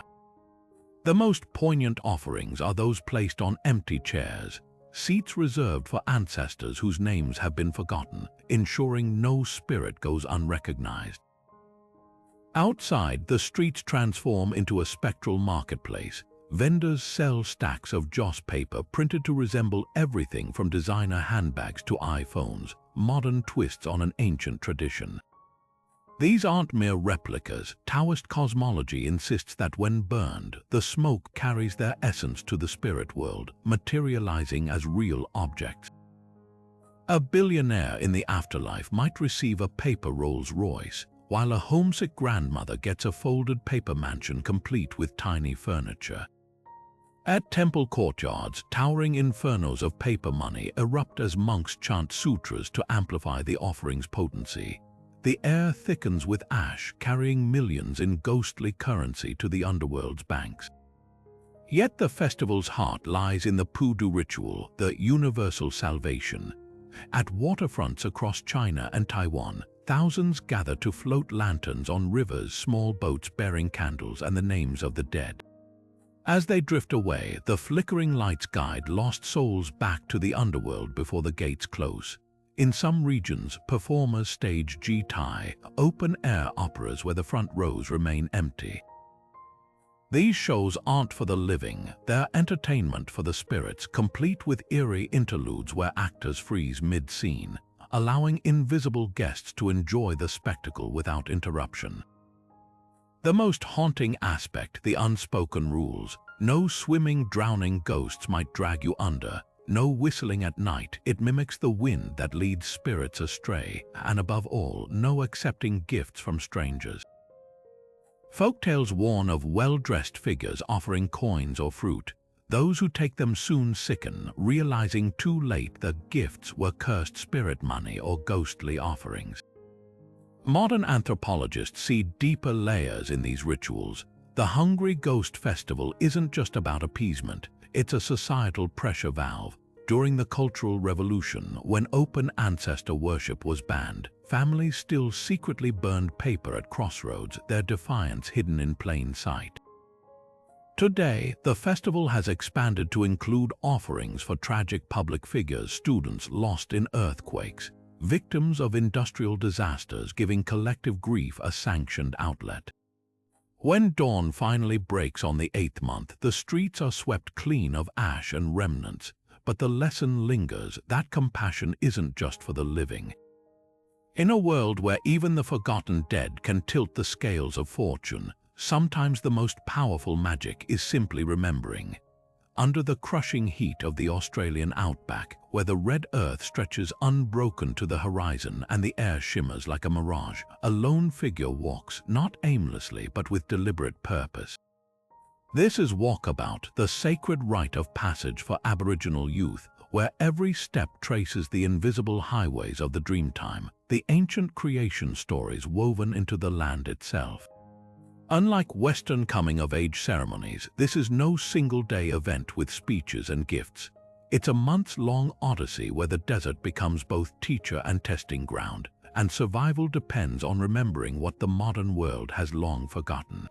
The most poignant offerings are those placed on empty chairs, seats reserved for ancestors whose names have been forgotten, ensuring no spirit goes unrecognized. Outside, the streets transform into a spectral marketplace. Vendors sell stacks of joss paper printed to resemble everything from designer handbags to iPhones, modern twists on an ancient tradition. These aren't mere replicas. Taoist cosmology insists that when burned, the smoke carries their essence to the spirit world, materializing as real objects. A billionaire in the afterlife might receive a paper Rolls-Royce, while a homesick grandmother gets a folded paper mansion complete with tiny furniture. At temple courtyards, towering infernos of paper money erupt as monks chant sutras to amplify the offering's potency. The air thickens with ash, carrying millions in ghostly currency to the underworld's banks. Yet the festival's heart lies in the Pudu ritual, the universal salvation. At waterfronts across China and Taiwan, thousands gather to float lanterns on rivers, small boats bearing candles and the names of the dead. As they drift away, the flickering lights guide lost souls back to the underworld before the gates close. In some regions, performers stage Ji-Tai, open-air operas where the front rows remain empty. These shows aren't for the living, they're entertainment for the spirits, complete with eerie interludes where actors freeze mid-scene, allowing invisible guests to enjoy the spectacle without interruption. The most haunting aspect, the unspoken rules. No swimming, drowning ghosts might drag you under. No whistling at night, it mimics the wind that leads spirits astray, and above all, no accepting gifts from strangers. Folktales warn of well-dressed figures offering coins or fruit. Those who take them soon sicken, realizing too late that gifts were cursed spirit money or ghostly offerings. Modern anthropologists see deeper layers in these rituals. The Hungry Ghost Festival isn't just about appeasement. It's a societal pressure valve. During the Cultural Revolution, when open ancestor worship was banned, families still secretly burned paper at crossroads, their defiance hidden in plain sight. Today, the festival has expanded to include offerings for tragic public figures, students lost in earthquakes, victims of industrial disasters, giving collective grief a sanctioned outlet. When dawn finally breaks on the 8th month, the streets are swept clean of ash and remnants, but the lesson lingers that compassion isn't just for the living. In a world where even the forgotten dead can tilt the scales of fortune, sometimes the most powerful magic is simply remembering. Under the crushing heat of the Australian outback, where the red earth stretches unbroken to the horizon and the air shimmers like a mirage, a lone figure walks, not aimlessly but with deliberate purpose. This is Walkabout, the sacred rite of passage for Aboriginal youth, where every step traces the invisible highways of the Dreamtime, the ancient creation stories woven into the land itself. Unlike Western coming-of-age ceremonies, this is no single-day event with speeches and gifts. It's a months-long odyssey where the desert becomes both teacher and testing ground, and survival depends on remembering what the modern world has long forgotten.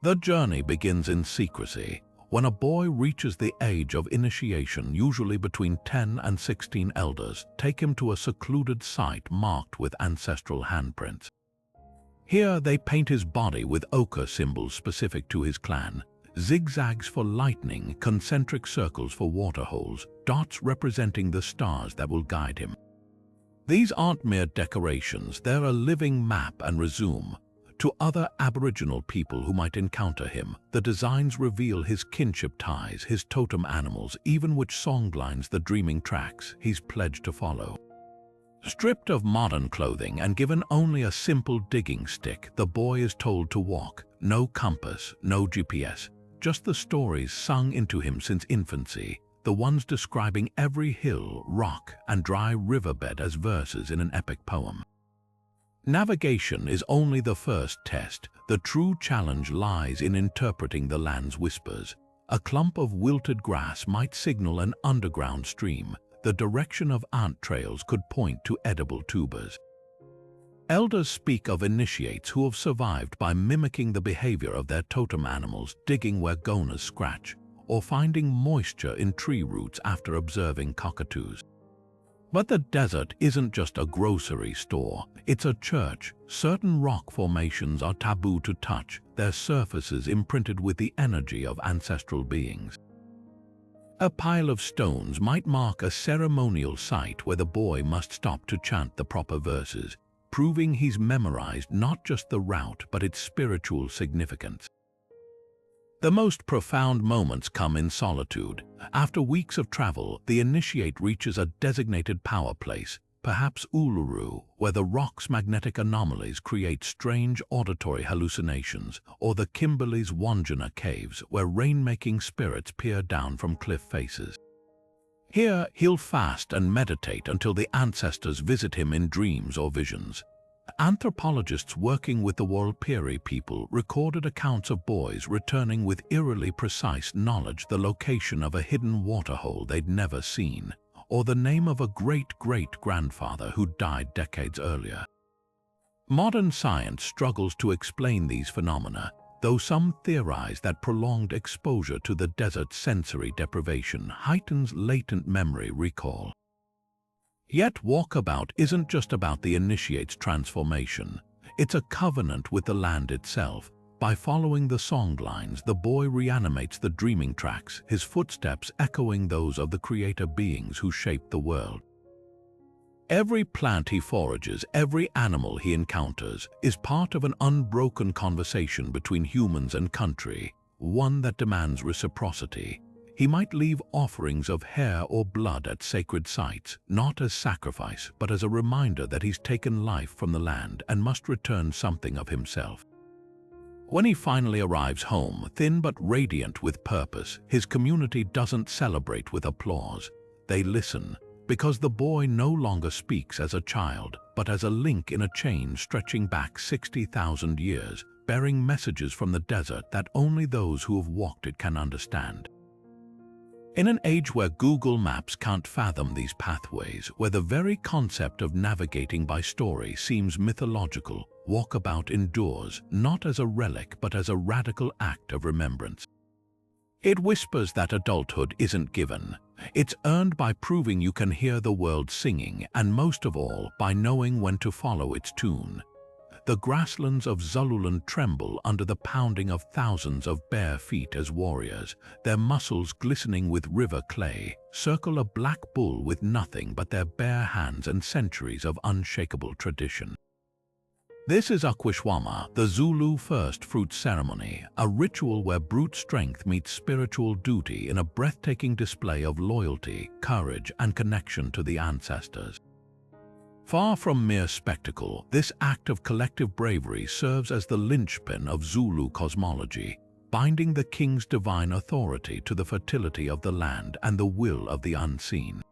The journey begins in secrecy. When a boy reaches the age of initiation, usually between 10 and 16 elders take him to a secluded site marked with ancestral handprints. Here they paint his body with ochre symbols specific to his clan, zigzags for lightning, concentric circles for waterholes, dots representing the stars that will guide him. These aren't mere decorations, they're a living map and resume. To other Aboriginal people who might encounter him, the designs reveal his kinship ties, his totem animals, even which songlines the dreaming tracks he's pledged to follow. Stripped of modern clothing and given only a simple digging stick, the boy is told to walk. No compass, no GPS, just the stories sung into him since infancy, the ones describing every hill, rock, and dry riverbed as verses in an epic poem. Navigation is only the first test. The true challenge lies in interpreting the land's whispers. A clump of wilted grass might signal an underground stream. The direction of ant trails could point to edible tubers. Elders speak of initiates who have survived by mimicking the behavior of their totem animals, digging where goners scratch, or finding moisture in tree roots after observing cockatoos. But the desert isn't just a grocery store, it's a church. Certain rock formations are taboo to touch, their surfaces imprinted with the energy of ancestral beings. A pile of stones might mark a ceremonial site where the boy must stop to chant the proper verses, proving he's memorized not just the route but its spiritual significance. The most profound moments come in solitude. After weeks of travel, the initiate reaches a designated power place, perhaps Uluru, where the rock's magnetic anomalies create strange auditory hallucinations, or the Kimberley's Wandjina caves, where rain-making spirits peer down from cliff faces. Here, he'll fast and meditate until the ancestors visit him in dreams or visions. Anthropologists working with the Warlpiri people recorded accounts of boys returning with eerily precise knowledge the location of a hidden waterhole they'd never seen, or the name of a great-great-grandfather who died decades earlier. Modern science struggles to explain these phenomena, though some theorize that prolonged exposure to the desert's sensory deprivation heightens latent memory recall. Yet Walkabout isn't just about the initiate's transformation. It's a covenant with the land itself. By following the songlines, the boy reanimates the dreaming tracks, his footsteps echoing those of the creator beings who shaped the world. Every plant he forages, every animal he encounters, is part of an unbroken conversation between humans and country, one that demands reciprocity. He might leave offerings of hair or blood at sacred sites, not as sacrifice, but as a reminder that he's taken life from the land and must return something of himself. When he finally arrives home, thin but radiant with purpose, his community doesn't celebrate with applause. They listen, because the boy no longer speaks as a child, but as a link in a chain stretching back 60,000 years, bearing messages from the desert that only those who have walked it can understand. In an age where Google Maps can't fathom these pathways, where the very concept of navigating by story seems mythological, Walkabout endures, not as a relic but as a radical act of remembrance. It whispers that adulthood isn't given. It's earned by proving you can hear the world singing, and most of all, by knowing when to follow its tune. The grasslands of Zululand tremble under the pounding of thousands of bare feet as warriors, their muscles glistening with river clay, circle a black bull with nothing but their bare hands and centuries of unshakable tradition. This is Akwishwama, the Zulu first fruit ceremony, a ritual where brute strength meets spiritual duty in a breathtaking display of loyalty, courage, and connection to the ancestors. Far from mere spectacle, this act of collective bravery serves as the linchpin of Zulu cosmology, binding the king's divine authority to the fertility of the land and the will of the unseen.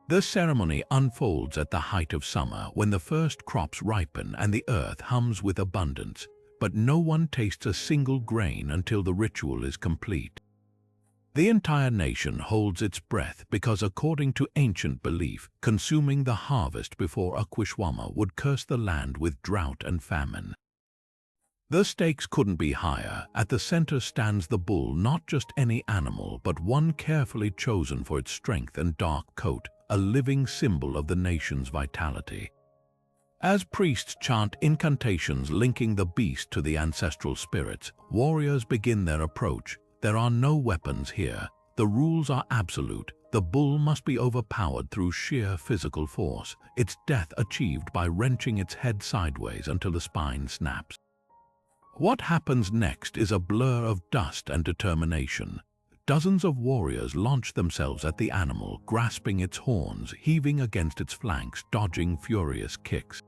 The ceremony unfolds at the height of summer, when the first crops ripen and the earth hums with abundance, but no one tastes a single grain until the ritual is complete. The entire nation holds its breath because, according to ancient belief, consuming the harvest before Akwishwama would curse the land with drought and famine. The stakes couldn't be higher. At the center stands the bull, not just any animal, but one carefully chosen for its strength and dark coat, a living symbol of the nation's vitality. As priests chant incantations linking the beast to the ancestral spirits, warriors begin their approach. There are no weapons here. The rules are absolute. The bull must be overpowered through sheer physical force, its death achieved by wrenching its head sideways until the spine snaps. What happens next is a blur of dust and determination. Dozens of warriors launch themselves at the animal, grasping its horns, heaving against its flanks, dodging furious kicks.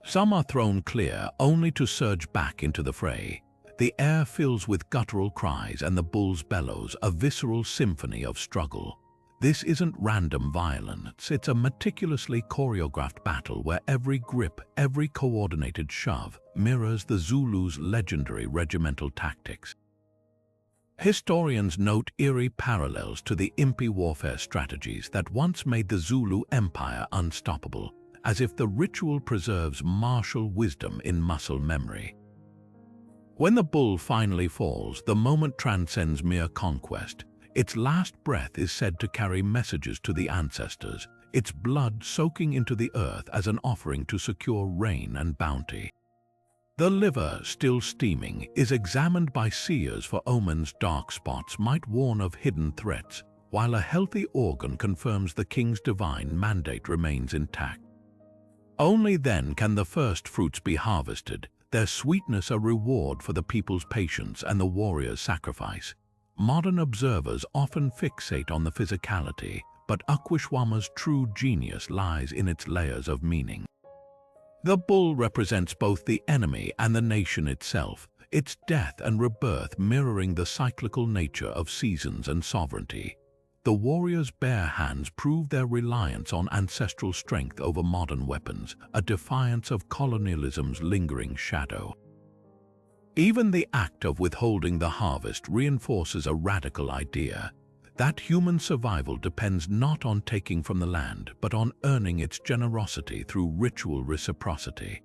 Some are thrown clear, only to surge back into the fray. The air fills with guttural cries and the bull's bellows, a visceral symphony of struggle. This isn't random violence, it's a meticulously choreographed battle where every grip, every coordinated shove, mirrors the Zulu's legendary regimental tactics. Historians note eerie parallels to the Impi warfare strategies that once made the Zulu Empire unstoppable. as if the ritual preserves martial wisdom in muscle memory. When the bull finally falls, the moment transcends mere conquest. Its last breath is said to carry messages to the ancestors, its blood soaking into the earth as an offering to secure rain and bounty. The liver, still steaming, is examined by seers for omens. Dark spots might warn of hidden threats, while a healthy organ confirms the king's divine mandate remains intact. Only then can the first fruits be harvested, their sweetness a reward for the people's patience and the warrior's sacrifice. Modern observers often fixate on the physicality, but Aghori's true genius lies in its layers of meaning. The bull represents both the enemy and the nation itself, its death and rebirth mirroring the cyclical nature of seasons and sovereignty. The warrior's bare hands prove their reliance on ancestral strength over modern weapons, a defiance of colonialism's lingering shadow. Even the act of withholding the harvest reinforces a radical idea: that human survival depends not on taking from the land, but on earning its generosity through ritual reciprocity.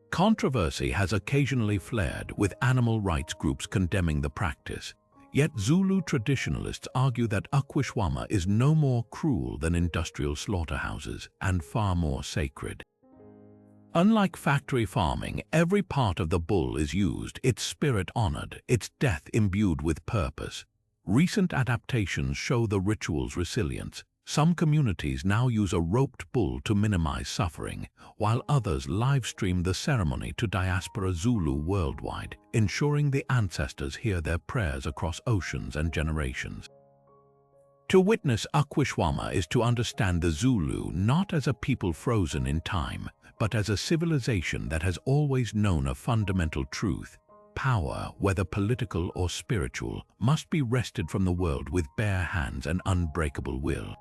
Controversy has occasionally flared, with animal rights groups condemning the practice. Yet Zulu traditionalists argue that Aghori is no more cruel than industrial slaughterhouses and far more sacred. Unlike factory farming, every part of the bull is used, its spirit honored, its death imbued with purpose. Recent adaptations show the ritual's resilience. Some communities now use a roped bull to minimize suffering, while others live-stream the ceremony to diaspora Zulu worldwide, ensuring the ancestors hear their prayers across oceans and generations. To witness Aghori is to understand the Zulu not as a people frozen in time, but as a civilization that has always known a fundamental truth: power, whether political or spiritual, must be wrested from the world with bare hands and unbreakable will.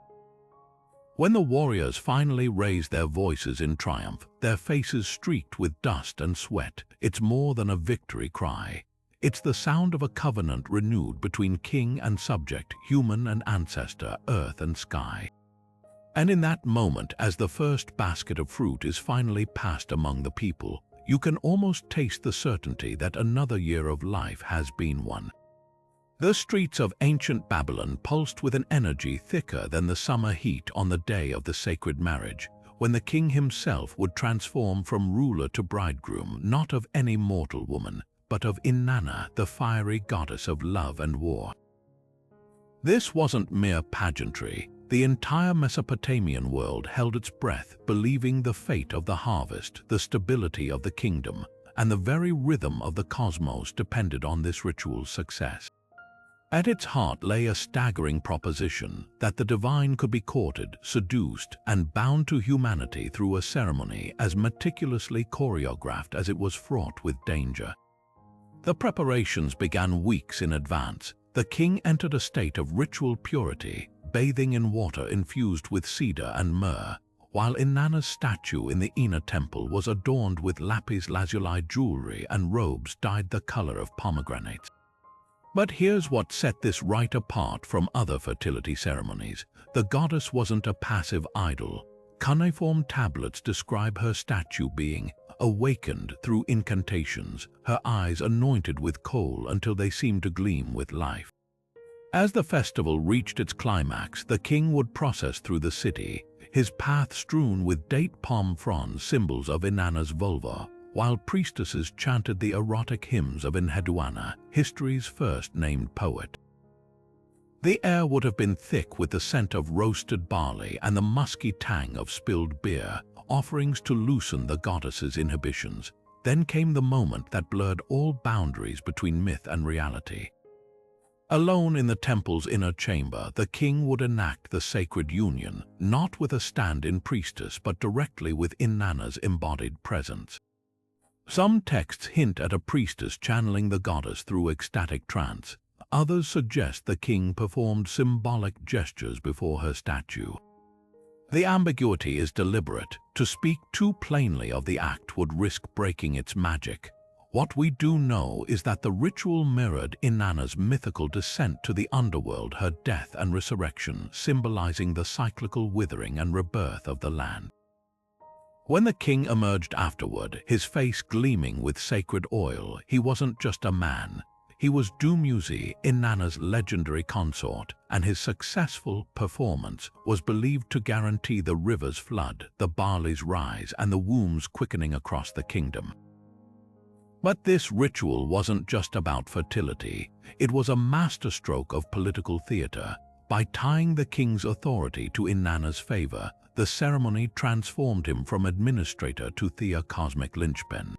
When the warriors finally raise their voices in triumph, their faces streaked with dust and sweat, it's more than a victory cry. It's the sound of a covenant renewed between king and subject, human and ancestor, earth and sky. And in that moment, as the first basket of fruit is finally passed among the people, you can almost taste the certainty that another year of life has been won. The streets of ancient Babylon pulsed with an energy thicker than the summer heat on the day of the sacred marriage, when the king himself would transform from ruler to bridegroom, not of any mortal woman, but of Inanna, the fiery goddess of love and war. This wasn't mere pageantry. The entire Mesopotamian world held its breath, believing the fate of the harvest, the stability of the kingdom, and the very rhythm of the cosmos depended on this ritual's success. At its heart lay a staggering proposition that the divine could be courted, seduced, and bound to humanity through a ceremony as meticulously choreographed as it was fraught with danger. The preparations began weeks in advance. The king entered a state of ritual purity, bathing in water infused with cedar and myrrh, while Inanna's statue in the Ina temple was adorned with lapis lazuli jewelry and robes dyed the color of pomegranates. But here's what set this rite apart from other fertility ceremonies. The goddess wasn't a passive idol. Cuneiform tablets describe her statue being awakened through incantations, her eyes anointed with kohl until they seemed to gleam with life. As the festival reached its climax, the king would process through the city, his path strewn with date palm fronds, symbols of Inanna's vulva, while priestesses chanted the erotic hymns of Enheduanna, history's first named poet. The air would have been thick with the scent of roasted barley and the musky tang of spilled beer, offerings to loosen the goddess's inhibitions. Then came the moment that blurred all boundaries between myth and reality. Alone in the temple's inner chamber, the king would enact the sacred union, not with a stand-in priestess but directly with Inanna's embodied presence. Some texts hint at a priestess channeling the goddess through ecstatic trance. Others suggest the king performed symbolic gestures before her statue. The ambiguity is deliberate. To speak too plainly of the act would risk breaking its magic. What we do know is that the ritual mirrored Inanna's mythical descent to the underworld, her death and resurrection, symbolizing the cyclical withering and rebirth of the land. When the king emerged afterward, his face gleaming with sacred oil, he wasn't just a man. He was Dumuzi, Inanna's legendary consort, and his successful performance was believed to guarantee the river's flood, the barley's rise, and the womb's quickening across the kingdom. But this ritual wasn't just about fertility. It was a masterstroke of political theater. By tying the king's authority to Inanna's favor, the ceremony transformed him from administrator to theocosmic linchpin.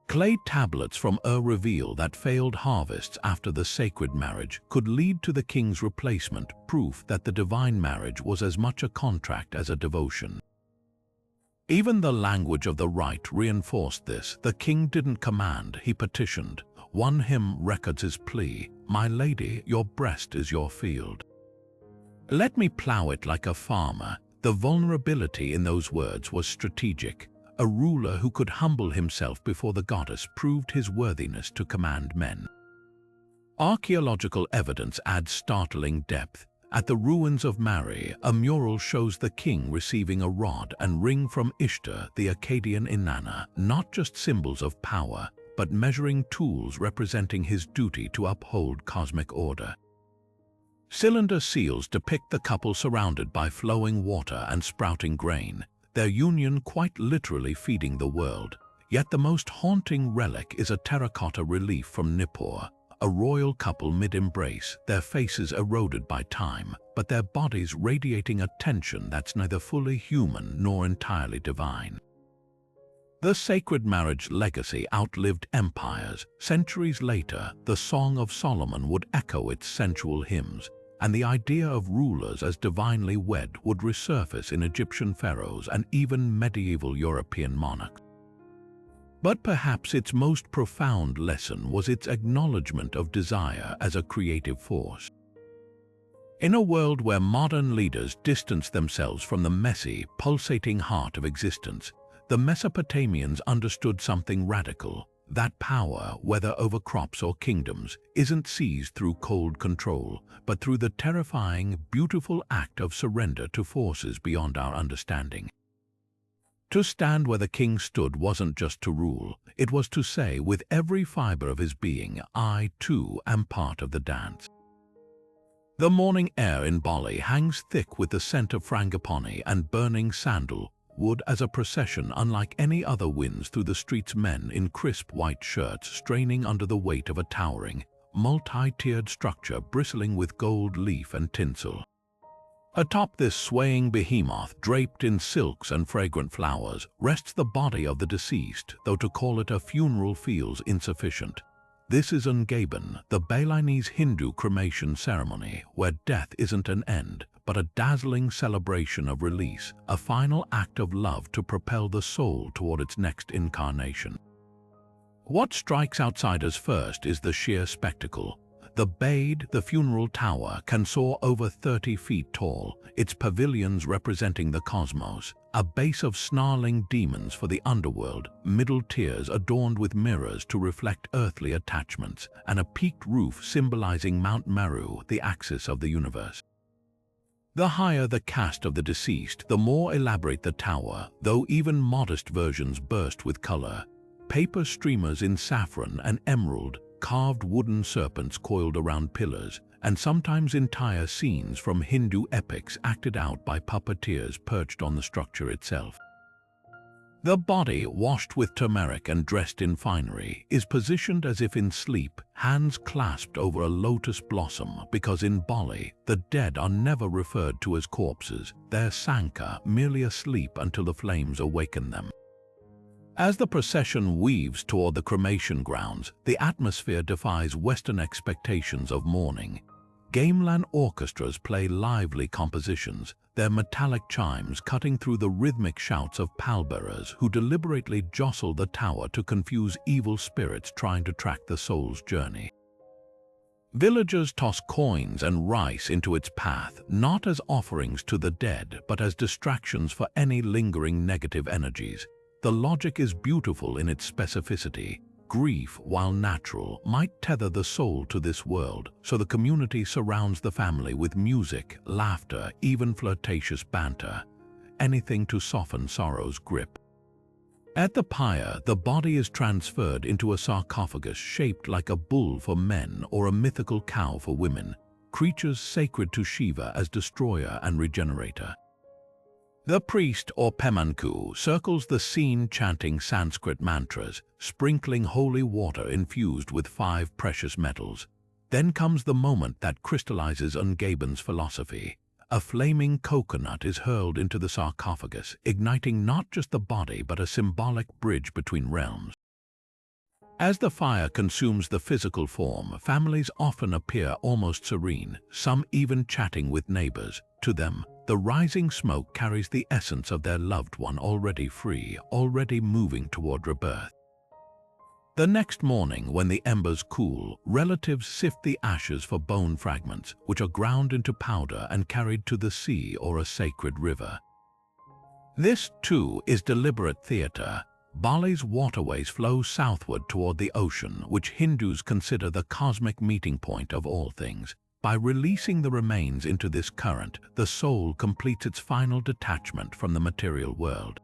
Clay tablets from reveal that failed harvests after the sacred marriage could lead to the king's replacement, proof that the divine marriage was as much a contract as a devotion. Even the language of the rite reinforced this. The king didn't command, he petitioned. One hymn records his plea, "My lady, your breast is your field. Let me plow it like a farmer." The vulnerability in those words was strategic. A ruler who could humble himself before the goddess proved his worthiness to command men. Archaeological evidence adds startling depth. At the ruins of Mari, a mural shows the king receiving a rod and ring from Ishtar, the Akkadian Inanna, not just symbols of power, but measuring tools representing his duty to uphold cosmic order. Cylinder seals depict the couple surrounded by flowing water and sprouting grain, their union quite literally feeding the world. Yet the most haunting relic is a terracotta relief from Nippur, a royal couple mid-embrace, their faces eroded by time, but their bodies radiating a tension that's neither fully human nor entirely divine. The sacred marriage legacy outlived empires. Centuries later, the Song of Solomon would echo its sensual hymns, and the idea of rulers as divinely wed would resurface in Egyptian pharaohs and even medieval European monarchs. But perhaps its most profound lesson was its acknowledgement of desire as a creative force. In a world where modern leaders distance themselves from the messy, pulsating heart of existence, the Mesopotamians understood something radical. That power, whether over crops or kingdoms, isn't seized through cold control, but through the terrifying, beautiful act of surrender to forces beyond our understanding. To stand where the king stood wasn't just to rule, it was to say with every fiber of his being, "I, too, am part of the dance." The morning air in Bali hangs thick with the scent of frangipani and burning sandal wood as a procession unlike any other winds through the streets, men in crisp white shirts straining under the weight of a towering, multi-tiered structure bristling with gold leaf and tinsel. Atop this swaying behemoth, draped in silks and fragrant flowers, rests the body of the deceased, though to call it a funeral feels insufficient. This is Ungaben, the Balinese Hindu cremation ceremony, where death isn't an end, but a dazzling celebration of release, a final act of love to propel the soul toward its next incarnation. What strikes outsiders first is the sheer spectacle. The Bade, the funeral tower, can soar over 30 feet tall, its pavilions representing the cosmos, a base of snarling demons for the underworld, middle tiers adorned with mirrors to reflect earthly attachments, and a peaked roof symbolizing Mount Meru, the axis of the universe. The higher the caste of the deceased, the more elaborate the tower, though even modest versions burst with color. Paper streamers in saffron and emerald, carved wooden serpents coiled around pillars, and sometimes entire scenes from Hindu epics acted out by puppeteers perched on the structure itself. The body, washed with turmeric and dressed in finery, is positioned as if in sleep, hands clasped over a lotus blossom, because in Bali, the dead are never referred to as corpses, they're sanka, merely asleep until the flames awaken them. As the procession weaves toward the cremation grounds, the atmosphere defies Western expectations of mourning. Gamelan orchestras play lively compositions, their metallic chimes cutting through the rhythmic shouts of pallbearers who deliberately jostle the tower to confuse evil spirits trying to track the soul's journey. Villagers toss coins and rice into its path, not as offerings to the dead, but as distractions for any lingering negative energies. The logic is beautiful in its specificity. Grief, while natural, might tether the soul to this world, so the community surrounds the family with music, laughter, even flirtatious banter. anything to soften sorrow's grip. At the pyre, the body is transferred into a sarcophagus shaped like a bull for men or a mythical cow for women, creatures sacred to Shiva as destroyer and regenerator. The priest, or pemanku, circles the scene chanting Sanskrit mantras, sprinkling holy water infused with 5 precious metals. Then comes the moment that crystallizes Ungaben's philosophy. A flaming coconut is hurled into the sarcophagus, igniting not just the body but a symbolic bridge between realms. As the fire consumes the physical form, families often appear almost serene, some even chatting with neighbors. To them, the rising smoke carries the essence of their loved one already free, already moving toward rebirth. The next morning, when the embers cool, relatives sift the ashes for bone fragments, which are ground into powder and carried to the sea or a sacred river. This, too, is deliberate theater. Bali's waterways flow southward toward the ocean, which Hindus consider the cosmic meeting point of all things. By releasing the remains into this current, the soul completes its final detachment from the material world.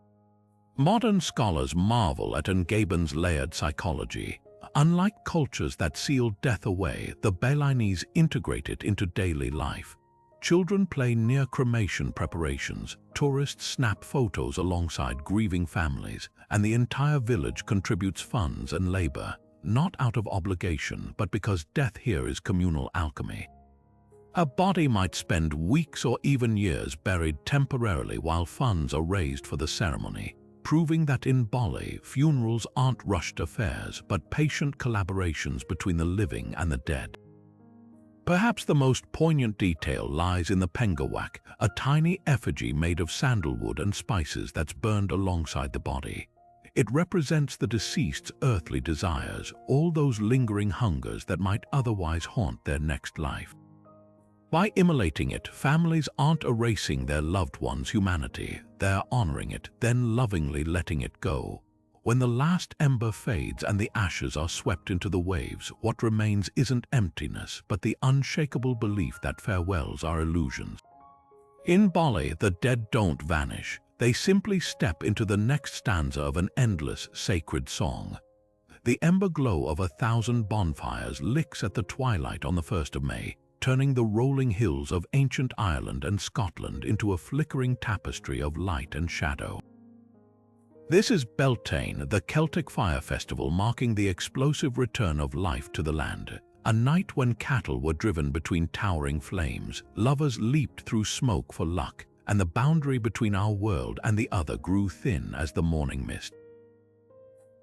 Modern scholars marvel at Ungaben's layered psychology. Unlike cultures that seal death away, the Balinese integrate it into daily life. Children play near cremation preparations, tourists snap photos alongside grieving families, and the entire village contributes funds and labor, not out of obligation, but because death here is communal alchemy. A body might spend weeks or even years buried temporarily while funds are raised for the ceremony, proving that in Bali, funerals aren't rushed affairs, but patient collaborations between the living and the dead. Perhaps the most poignant detail lies in the pengawak, a tiny effigy made of sandalwood and spices that's burned alongside the body. It represents the deceased's earthly desires, all those lingering hungers that might otherwise haunt their next life. By immolating it, families aren't erasing their loved one's humanity. They're honoring it, then lovingly letting it go. When the last ember fades and the ashes are swept into the waves, what remains isn't emptiness, but the unshakable belief that farewells are illusions. In Bali, the dead don't vanish. They simply step into the next stanza of an endless, sacred song. The ember glow of 1,000 bonfires licks at the twilight on the 1st of May, turning the rolling hills of ancient Ireland and Scotland into a flickering tapestry of light and shadow. This is Beltane, the Celtic fire festival marking the explosive return of life to the land. A night when cattle were driven between towering flames, lovers leaped through smoke for luck, and the boundary between our world and the other grew thin as the morning mist.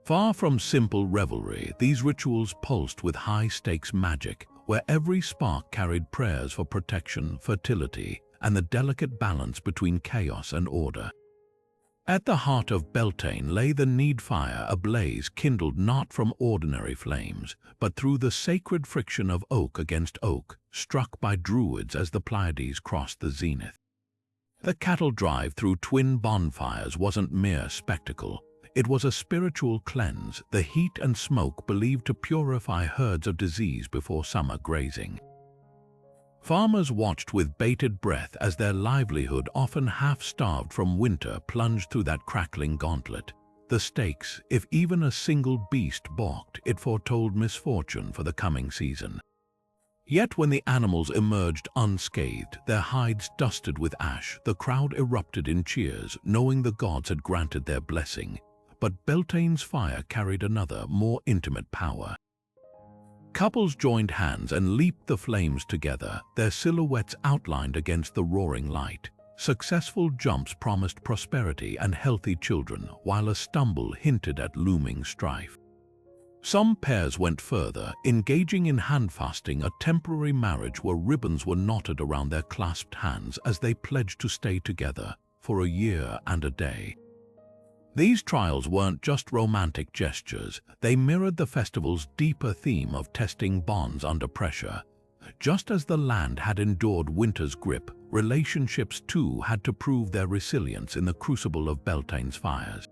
Far from simple revelry, these rituals pulsed with high-stakes magic, where every spark carried prayers for protection, fertility, and the delicate balance between chaos and order. At the heart of Beltane lay the need fire, a blaze kindled not from ordinary flames, but through the sacred friction of oak against oak, struck by druids as the Pleiades crossed the zenith. The cattle drive through twin bonfires wasn't mere spectacle. It was a spiritual cleanse, the heat and smoke believed to purify herds of disease before summer grazing. Farmers watched with bated breath as their livelihood, often half-starved from winter, plunged through that crackling gauntlet. The stakes, if even a single beast balked, it foretold misfortune for the coming season. Yet when the animals emerged unscathed, their hides dusted with ash, the crowd erupted in cheers, knowing the gods had granted their blessing. But Beltane's fire carried another, more intimate power. Couples joined hands and leaped the flames together, their silhouettes outlined against the roaring light. Successful jumps promised prosperity and healthy children, while a stumble hinted at looming strife. Some pairs went further, engaging in handfasting, a temporary marriage where ribbons were knotted around their clasped hands as they pledged to stay together for a year and a day. These trials weren't just romantic gestures, they mirrored the festival's deeper theme of testing bonds under pressure. Just as the land had endured winter's grip, relationships too had to prove their resilience in the crucible of Beltane's fires.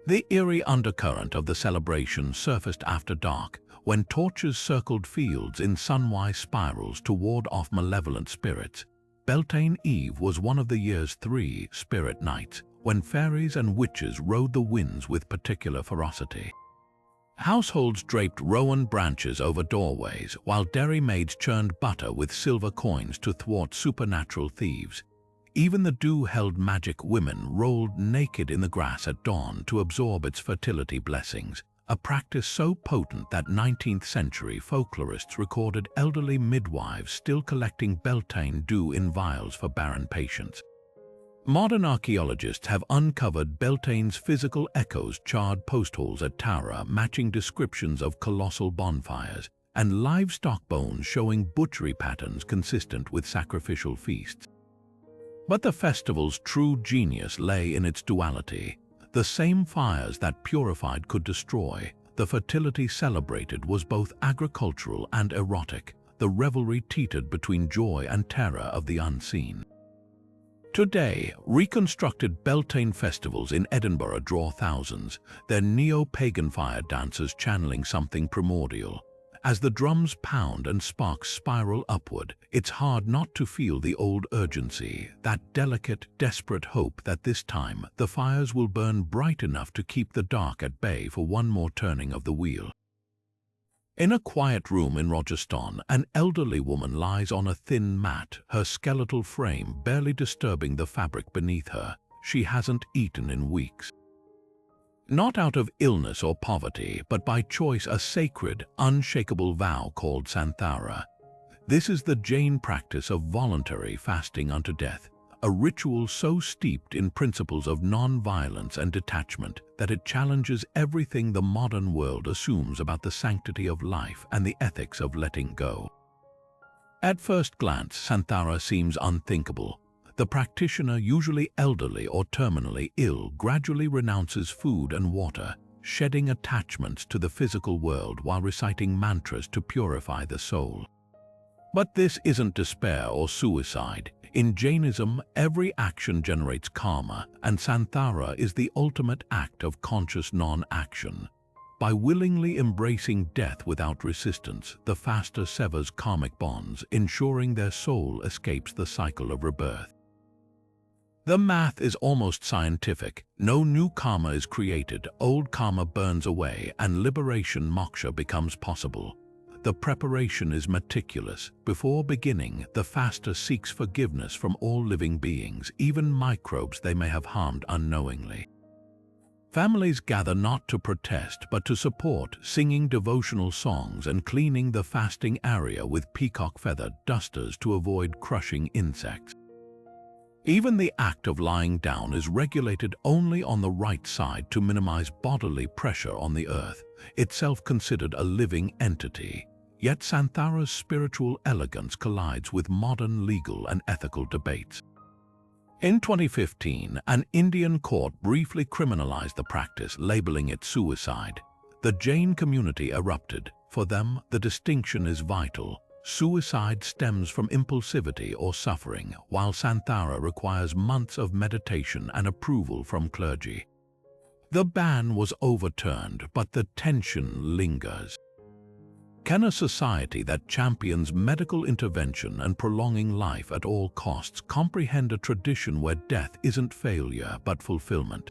The eerie undercurrent of the celebration surfaced after dark, when torches circled fields in sunwise spirals to ward off malevolent spirits. Beltane Eve was one of the year's 3 spirit nights, when fairies and witches rode the winds with particular ferocity. Households draped rowan branches over doorways, while dairy maids churned butter with silver coins to thwart supernatural thieves. Even the dew-held magic women rolled naked in the grass at dawn to absorb its fertility blessings, a practice so potent that 19th-century folklorists recorded elderly midwives still collecting Beltane dew in vials for barren patients. Modern archaeologists have uncovered Beltane's physical echoes, charred post holes at Tara matching descriptions of colossal bonfires, and livestock bones showing butchery patterns consistent with sacrificial feasts. But the festival's true genius lay in its duality. The same fires that purified could destroy. The fertility celebrated was both agricultural and erotic. The revelry teetered between joy and terror of the unseen. Today, reconstructed Beltane festivals in Edinburgh draw thousands, their neo-pagan fire dancers channeling something primordial. As the drums pound and sparks spiral upward, it's hard not to feel the old urgency, that delicate, desperate hope that this time the fires will burn bright enough to keep the dark at bay for one more turning of the wheel. In a quiet room in Rajasthan, an elderly woman lies on a thin mat, her skeletal frame barely disturbing the fabric beneath her. She hasn't eaten in weeks. Not out of illness or poverty, but by choice, a sacred, unshakable vow called Santhara. This is the Jain practice of voluntary fasting unto death, a ritual so steeped in principles of non-violence and detachment that it challenges everything the modern world assumes about the sanctity of life and the ethics of letting go. At first glance, Santhara seems unthinkable. The practitioner, usually elderly or terminally ill, gradually renounces food and water, shedding attachments to the physical world while reciting mantras to purify the soul. But this isn't despair or suicide. In Jainism, every action generates karma, and Santhara is the ultimate act of conscious non-action. By willingly embracing death without resistance, the faster severs karmic bonds, ensuring their soul escapes the cycle of rebirth. The math is almost scientific. No new karma is created, old karma burns away, and liberation moksha becomes possible. The preparation is meticulous. Before beginning, the faster seeks forgiveness from all living beings, even microbes they may have harmed unknowingly. Families gather not to protest, but to support, singing devotional songs and cleaning the fasting area with peacock feather dusters to avoid crushing insects. Even the act of lying down is regulated only on the right side to minimize bodily pressure on the earth, itself considered a living entity. Yet Santhara's spiritual elegance collides with modern legal and ethical debates. In 2015, an Indian court briefly criminalized the practice, labeling it suicide. The Jain community erupted. For them, the distinction is vital. Suicide stems from impulsivity or suffering, while Santhara requires months of meditation and approval from clergy. The ban was overturned, but the tension lingers. Can a society that champions medical intervention and prolonging life at all costs comprehend a tradition where death isn't failure but fulfillment?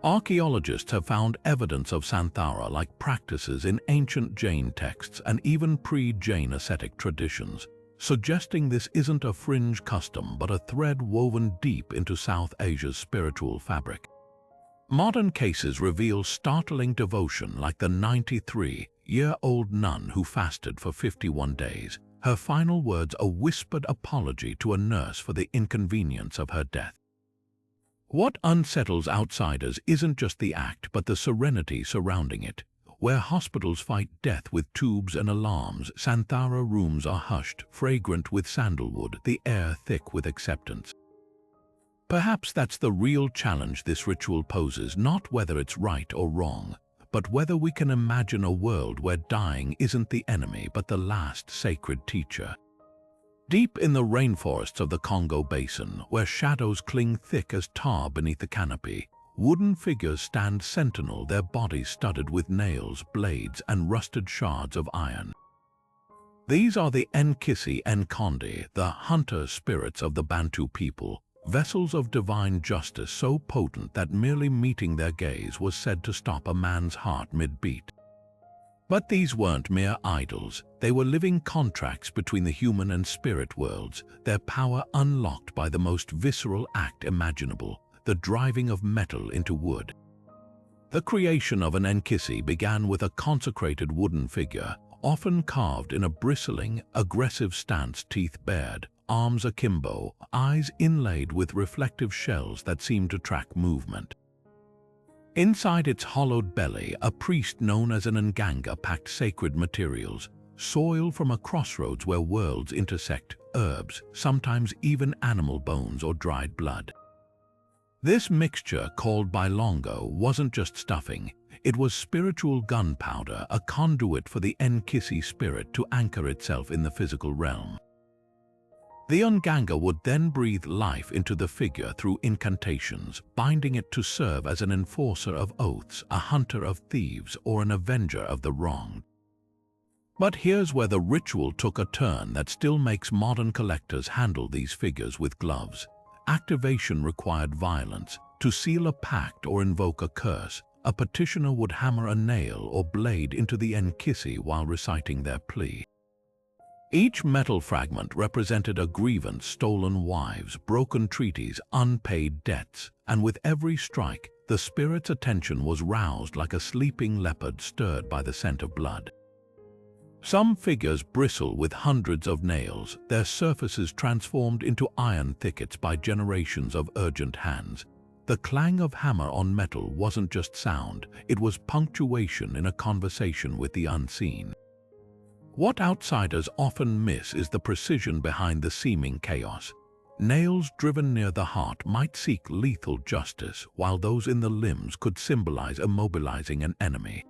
Archaeologists have found evidence of Santhara-like practices in ancient Jain texts and even pre-Jain ascetic traditions, suggesting this isn't a fringe custom but a thread woven deep into South Asia's spiritual fabric. Modern cases reveal startling devotion, like the 93-year-old nun who fasted for 51 days, her final words a whispered apology to a nurse for the inconvenience of her death. What unsettles outsiders isn't just the act, but the serenity surrounding it. Where hospitals fight death with tubes and alarms, Santhara rooms are hushed, fragrant with sandalwood, the air thick with acceptance. Perhaps that's the real challenge this ritual poses, not whether it's right or wrong, but whether we can imagine a world where dying isn't the enemy but the last sacred teacher. Deep in the rainforests of the Congo Basin, where shadows cling thick as tar beneath the canopy, wooden figures stand sentinel, their bodies studded with nails, blades, and rusted shards of iron. These are the Nkisi Nkondi, the hunter spirits of the Bantu people, vessels of divine justice so potent that merely meeting their gaze was said to stop a man's heart mid-beat. But these weren't mere idols, they were living contracts between the human and spirit worlds, their power unlocked by the most visceral act imaginable, the driving of metal into wood. The creation of an Nkisi began with a consecrated wooden figure, often carved in a bristling, aggressive stance, teeth bared, arms akimbo, eyes inlaid with reflective shells that seemed to track movement. Inside its hollowed belly, a priest known as an Nganga packed sacred materials, soil from a crossroads where worlds intersect, herbs, sometimes even animal bones or dried blood. This mixture, called Bailongo, wasn't just stuffing. It was spiritual gunpowder, a conduit for the Nkisi spirit to anchor itself in the physical realm. The Nganga would then breathe life into the figure through incantations, binding it to serve as an enforcer of oaths, a hunter of thieves, or an avenger of the wronged. But here's where the ritual took a turn that still makes modern collectors handle these figures with gloves. Activation required violence. To seal a pact or invoke a curse, a petitioner would hammer a nail or blade into the Nkisi while reciting their plea. Each metal fragment represented a grievance, stolen wives, broken treaties, unpaid debts, and with every strike, the spirit's attention was roused like a sleeping leopard stirred by the scent of blood. Some figures bristle with hundreds of nails, their surfaces transformed into iron thickets by generations of urgent hands. The clang of hammer on metal wasn't just sound, it was punctuation in a conversation with the unseen. What outsiders often miss is the precision behind the seeming chaos. Nails driven near the heart might seek lethal justice, while those in the limbs could symbolize immobilizing an enemy.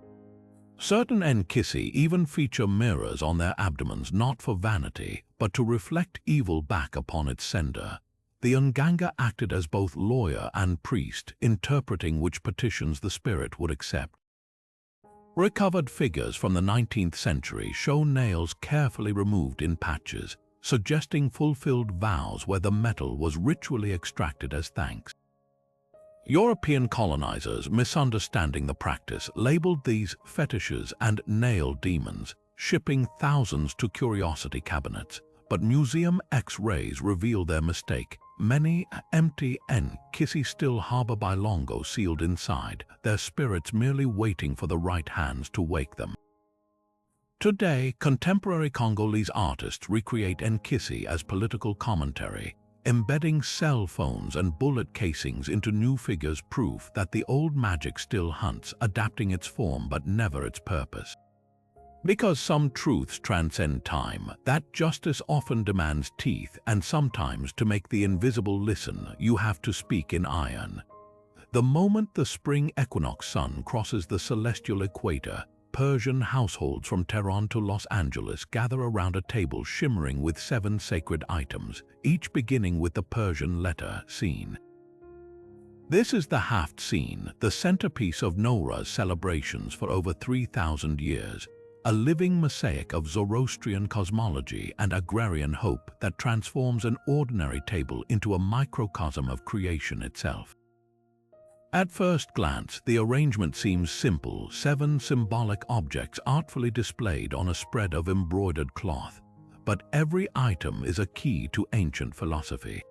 Certain Nkisi even feature mirrors on their abdomens, not for vanity, but to reflect evil back upon its sender. The Nganga acted as both lawyer and priest, interpreting which petitions the spirit would accept. Recovered figures from the 19th century show nails carefully removed in patches, suggesting fulfilled vows where the metal was ritually extracted as thanks. European colonizers, misunderstanding the practice, labeled these fetishes and nail demons, shipping thousands to curiosity cabinets. But museum X-rays reveal their mistake. Many empty Nkisi still harbor Bailongo sealed inside, their spirits merely waiting for the right hands to wake them. Today, contemporary Congolese artists recreate Nkisi as political commentary, embedding cell phones and bullet casings into new figures, proof that the old magic still hunts, adapting its form but never its purpose. Because some truths transcend time, that justice often demands teeth, and sometimes to make the invisible listen, you have to speak in iron. The moment the spring equinox sun crosses the celestial equator, Persian households from Tehran to Los Angeles gather around a table shimmering with 7 sacred items, each beginning with the Persian letter Sin. This is the Haft scene, the centerpiece of Nowruz celebrations for over 3,000 years. A living mosaic of Zoroastrian cosmology and agrarian hope that transforms an ordinary table into a microcosm of creation itself. At first glance, the arrangement seems simple: 7 symbolic objects artfully displayed on a spread of embroidered cloth. But every item is a key to ancient philosophy.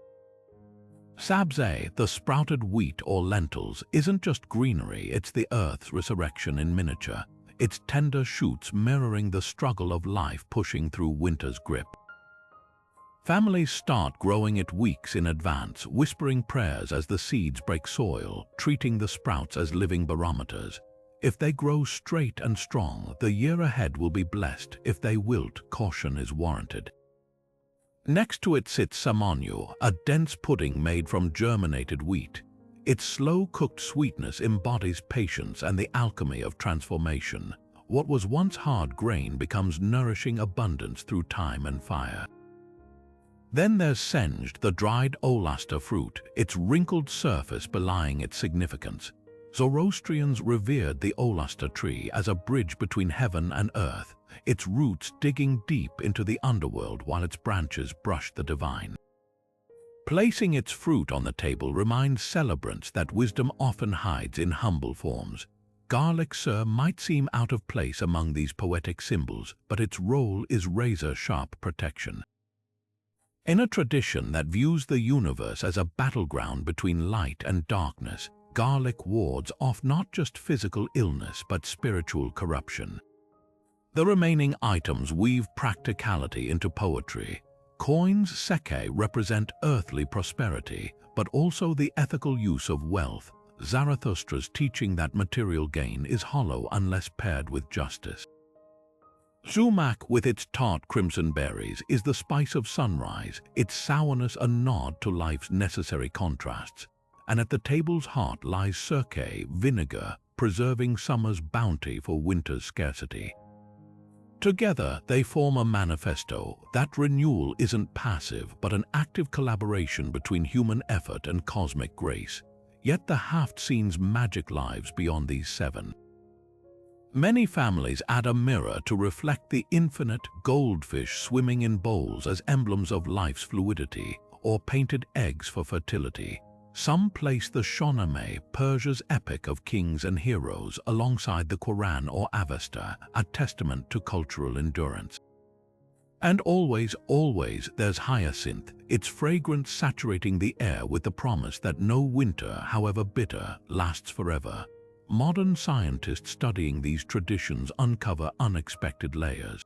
Sabze, the sprouted wheat or lentils, isn't just greenery, it's the earth's resurrection in miniature. Its tender shoots mirroring the struggle of life pushing through winter's grip. Families start growing it weeks in advance, whispering prayers as the seeds break soil, treating the sprouts as living barometers. If they grow straight and strong, the year ahead will be blessed. If they wilt, caution is warranted. Next to it sits samanyu, a dense pudding made from germinated wheat. Its slow-cooked sweetness embodies patience and the alchemy of transformation. What was once hard grain becomes nourishing abundance through time and fire. Then there's senged, the dried olaster fruit, its wrinkled surface belying its significance. Zoroastrians revered the Olaster tree as a bridge between heaven and earth, its roots digging deep into the underworld while its branches brushed the divine. Placing its fruit on the table reminds celebrants that wisdom often hides in humble forms. Garlic, sir, might seem out of place among these poetic symbols, but its role is razor-sharp protection. In a tradition that views the universe as a battleground between light and darkness, garlic wards off not just physical illness but spiritual corruption. The remaining items weave practicality into poetry. Coins seke represent earthly prosperity, but also the ethical use of wealth, Zarathustra's teaching that material gain is hollow unless paired with justice. Sumac, with its tart crimson berries, is the spice of sunrise, its sourness a nod to life's necessary contrasts. And at the table's heart lies sirke, vinegar, preserving summer's bounty for winter's scarcity. Together, they form a manifesto that renewal isn't passive but an active collaboration between human effort and cosmic grace. Yet the haft scene's magic lives beyond these seven. Many families add a mirror to reflect the infinite, goldfish swimming in bowls as emblems of life's fluidity, or painted eggs for fertility. Some place the Shahnameh, Persia's epic of kings and heroes, alongside the Quran or Avesta, a testament to cultural endurance. And always, there's hyacinth, its fragrance saturating the air with the promise that no winter, however bitter, lasts forever. Modern scientists studying these traditions uncover unexpected layers.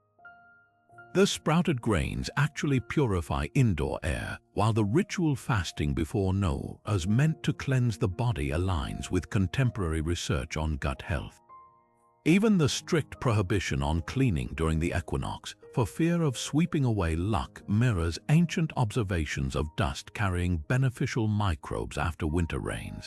The sprouted grains actually purify indoor air, while the ritual fasting before no is meant to cleanse the body aligns with contemporary research on gut health. Even the strict prohibition on cleaning during the equinox, for fear of sweeping away luck, mirrors ancient observations of dust carrying beneficial microbes after winter rains.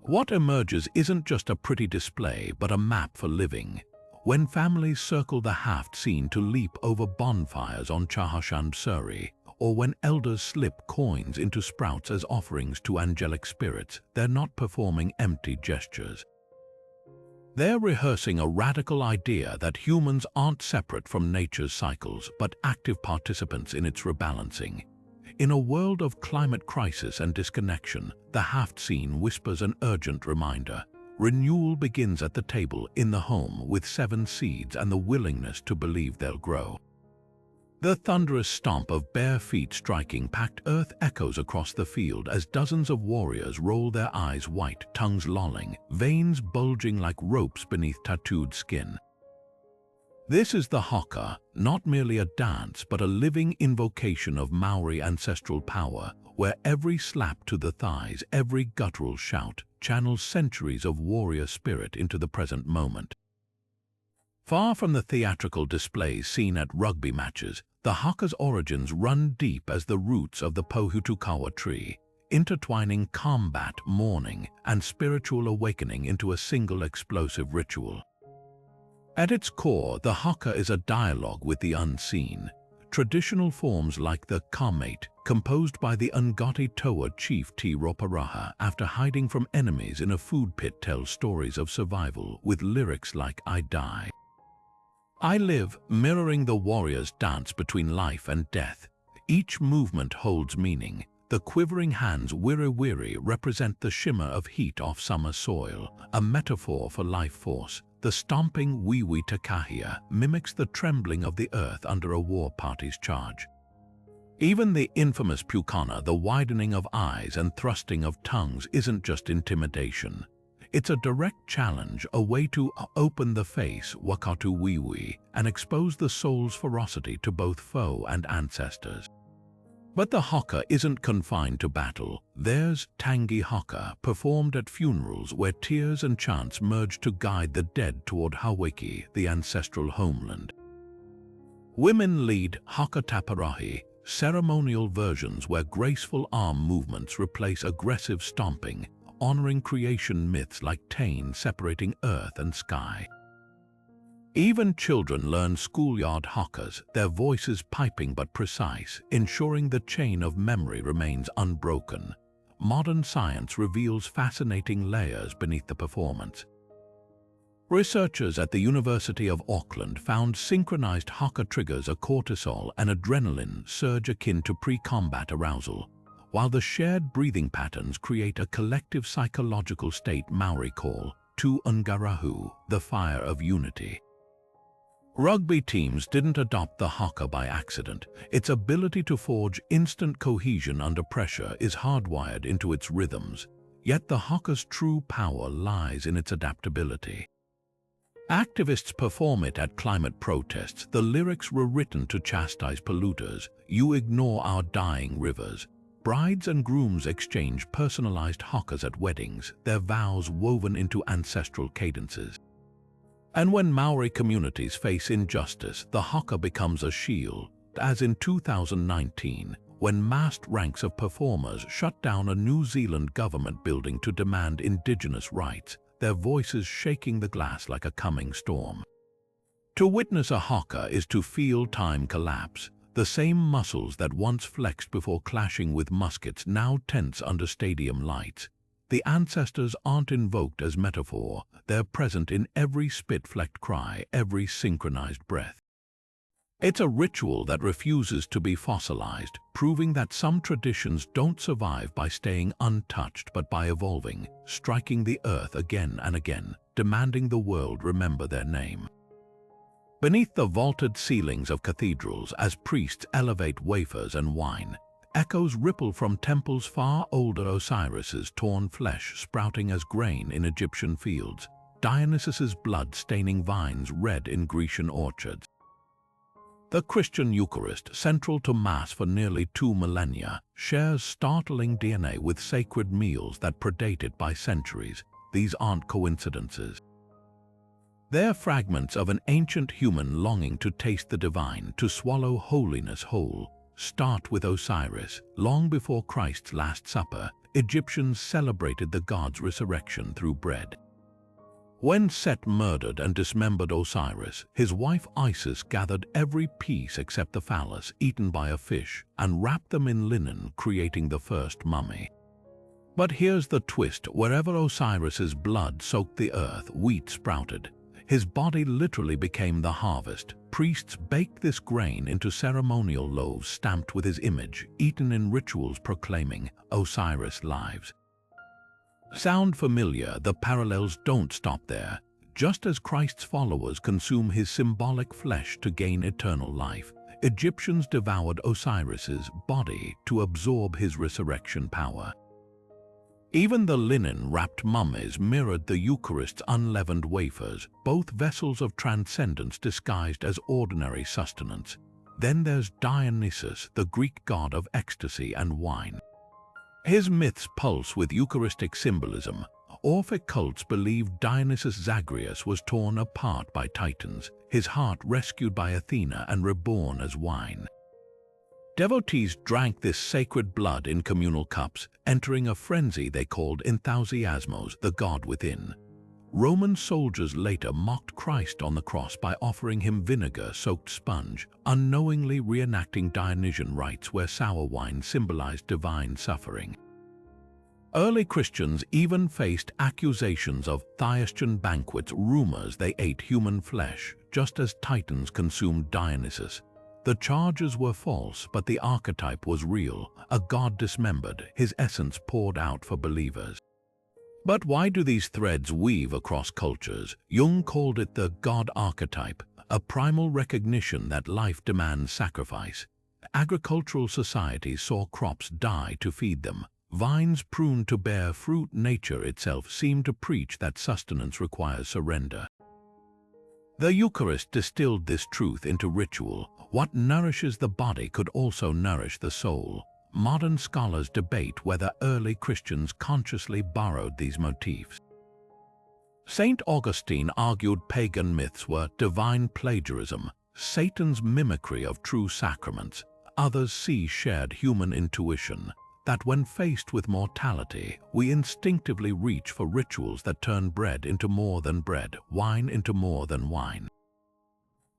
What emerges isn't just a pretty display, but a map for living. When families circle the haft scene to leap over bonfires on Chahashand Suri, or when elders slip coins into sprouts as offerings to angelic spirits, they're not performing empty gestures. They're rehearsing a radical idea that humans aren't separate from nature's cycles, but active participants in its rebalancing. In a world of climate crisis and disconnection, the haft scene whispers an urgent reminder. Renewal begins at the table, in the home, with 7 seeds and the willingness to believe they'll grow. The thunderous stomp of bare feet striking packed earth echoes across the field as dozens of warriors roll their eyes white, tongues lolling, veins bulging like ropes beneath tattooed skin. This is the haka, not merely a dance but a living invocation of Maori ancestral power, where every slap to the thighs, every guttural shout, channels centuries of warrior spirit into the present moment. Far from the theatrical displays seen at rugby matches, the haka's origins run deep as the roots of the Pohutukawa tree, intertwining combat, mourning, and spiritual awakening into a single explosive ritual. At its core, the haka is a dialogue with the unseen. Traditional forms like the kamate, composed by the Ngati Toa chief Te Roparaha after hiding from enemies in a food pit, tell stories of survival with lyrics like I die, I live, mirroring the warrior's dance between life and death. Each movement holds meaning. The quivering hands wiri-wiri represent the shimmer of heat off summer soil, a metaphor for life force. The stomping wiwi takahia mimics the trembling of the earth under a war party's charge. Even the infamous pukana, the widening of eyes and thrusting of tongues, isn't just intimidation. It's a direct challenge, a way to open the face, wakatu wiwi, and expose the soul's ferocity to both foe and ancestors. But the haka isn't confined to battle. There's tangi haka, performed at funerals where tears and chants merge to guide the dead toward Hawaiki, the ancestral homeland. Women lead haka taparahi, ceremonial versions where graceful arm movements replace aggressive stomping, honoring creation myths like Tain separating earth and sky. Even children learn schoolyard hakas, their voices piping but precise, ensuring the chain of memory remains unbroken. modern science reveals fascinating layers beneath the performance. Researchers at the University of Auckland found synchronized haka triggers a cortisol and adrenaline surge akin to pre-combat arousal, while the shared breathing patterns create a collective psychological state Maori call Tu Ungarahu, the fire of unity. Rugby teams didn't adopt the haka by accident. Its ability to forge instant cohesion under pressure is hardwired into its rhythms, yet the haka's true power lies in its adaptability. Activists perform it at climate protests. The lyrics were written to chastise polluters. You ignore our dying rivers. Brides and grooms exchange personalized hakas at weddings, their vows woven into ancestral cadences. And when Maori communities face injustice, the haka becomes a shield, as in 2019, when massed ranks of performers shut down a New Zealand government building to demand indigenous rights, their voices shaking the glass like a coming storm. To witness a haka is to feel time collapse. The same muscles that once flexed before clashing with muskets now tense under stadium lights. The ancestors aren't invoked as metaphor, they're present in every spit-flecked cry, every synchronized breath. It's a ritual that refuses to be fossilized, proving that some traditions don't survive by staying untouched but by evolving, striking the earth again and again, demanding the world remember their name. Beneath the vaulted ceilings of cathedrals, as priests elevate wafers and wine, echoes ripple from temples far older. Osiris's torn flesh sprouting as grain in Egyptian fields, Dionysus's blood staining vines red in Grecian orchards. The Christian Eucharist, central to Mass for nearly 2 millennia, shares startling DNA with sacred meals that predate it by centuries. These aren't coincidences. They're fragments of an ancient human longing to taste the divine, to swallow holiness whole. Start with Osiris. Long before Christ's Last Supper, Egyptians celebrated the god's resurrection through bread. When Set murdered and dismembered Osiris, his wife Isis gathered every piece except the phallus, eaten by a fish, and wrapped them in linen, creating the first mummy. But here's the twist: wherever Osiris's blood soaked the earth, wheat sprouted. His body literally became the harvest. Priests baked this grain into ceremonial loaves stamped with his image, eaten in rituals proclaiming Osiris lives. Sound familiar? The parallels don't stop there. Just as Christ's followers consume his symbolic flesh to gain eternal life, Egyptians devoured Osiris's body to absorb his resurrection power. Even the linen-wrapped mummies mirrored the Eucharist's unleavened wafers, both vessels of transcendence disguised as ordinary sustenance. Then there's Dionysus, the Greek god of ecstasy and wine. His myths pulse with Eucharistic symbolism. Orphic cults believed Dionysus Zagreus was torn apart by Titans, his heart rescued by Athena and reborn as wine. Devotees drank this sacred blood in communal cups, entering a frenzy they called enthusiasmos, the god within. Roman soldiers later mocked Christ on the cross by offering him vinegar-soaked sponge, unknowingly reenacting Dionysian rites where sour wine symbolized divine suffering. Early Christians even faced accusations of Theastian banquets, rumors they ate human flesh, just as Titans consumed Dionysus. The charges were false, but the archetype was real, a god dismembered, his essence poured out for believers. But why do these threads weave across cultures? Jung called it the god archetype, a primal recognition that life demands sacrifice. Agricultural societies saw crops die to feed them. Vines pruned to bear fruit. Nature itself seemed to preach that sustenance requires surrender. The Eucharist distilled this truth into ritual. What nourishes the body could also nourish the soul. Modern scholars debate whether early Christians consciously borrowed these motifs. St. Augustine argued pagan myths were divine plagiarism, Satan's mimicry of true sacraments. Others see shared human intuition, that when faced with mortality, we instinctively reach for rituals that turn bread into more than bread, wine into more than wine.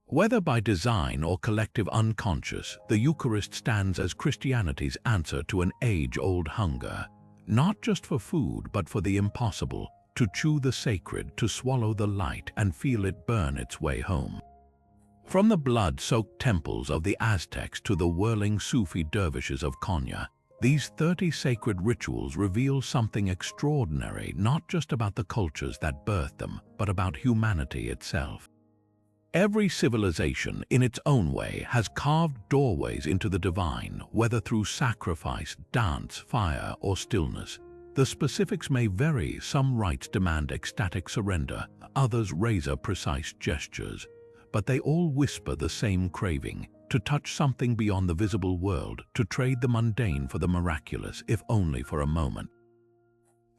Whether by design or collective unconscious, the Eucharist stands as Christianity's answer to an age-old hunger. not just for food but for the impossible, to chew the sacred, to swallow the light and feel it burn its way home. From the blood-soaked temples of the Aztecs to the whirling Sufi dervishes of Konya, these 30 sacred rituals reveal something extraordinary, not just about the cultures that birthed them, but about humanity itself. Every civilization, in its own way, has carved doorways into the divine, whether through sacrifice, dance, fire, or stillness. The specifics may vary. Some rites demand ecstatic surrender, others razor-precise gestures, but they all whisper the same craving: to touch something beyond the visible world, to trade the mundane for the miraculous, if only for a moment.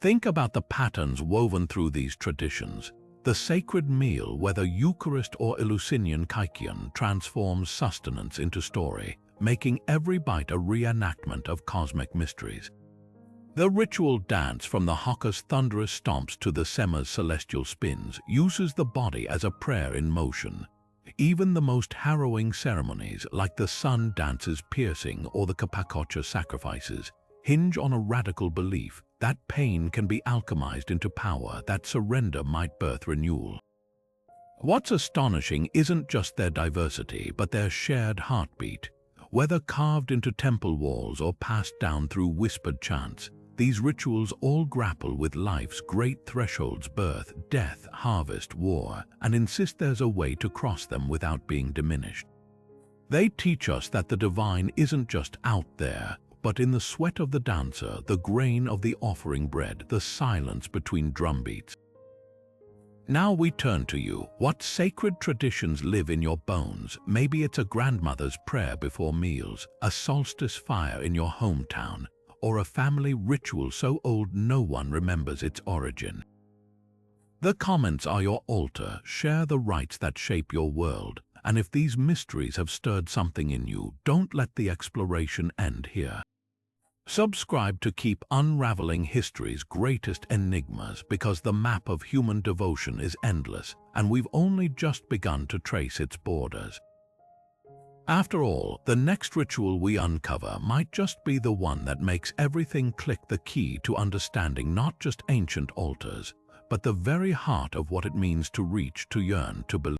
Think about the patterns woven through these traditions. The sacred meal, whether Eucharist or Eleusinian Kaikion, transforms sustenance into story, making every bite a reenactment of cosmic mysteries. The ritual dance, from the haka's thunderous stomps to the sema's celestial spins, uses the body as a prayer in motion. Even the most harrowing ceremonies, like the sun dance's piercing or the Capacocha sacrifices, hinge on a radical belief that pain can be alchemized into power, that surrender might birth renewal. What's astonishing isn't just their diversity, but their shared heartbeat. Whether carved into temple walls or passed down through whispered chants, these rituals all grapple with life's great thresholds: birth, death, harvest, war, and insist there's a way to cross them without being diminished. They teach us that the divine isn't just out there, but in the sweat of the dancer, the grain of the offering bread, the silence between drumbeats. Now we turn to you. What sacred traditions live in your bones? Maybe it's a grandmother's prayer before meals, a solstice fire in your hometown, or a family ritual so old no one remembers its origin. The comments are your altar. Share the rites that shape your world, and if these mysteries have stirred something in you, don't let the exploration end here. Subscribe to keep unraveling history's greatest enigmas, because the map of human devotion is endless, and we've only just begun to trace its borders. After all, the next ritual we uncover might just be the one that makes everything click, the key to understanding not just ancient altars, but the very heart of what it means to reach, to yearn, to believe.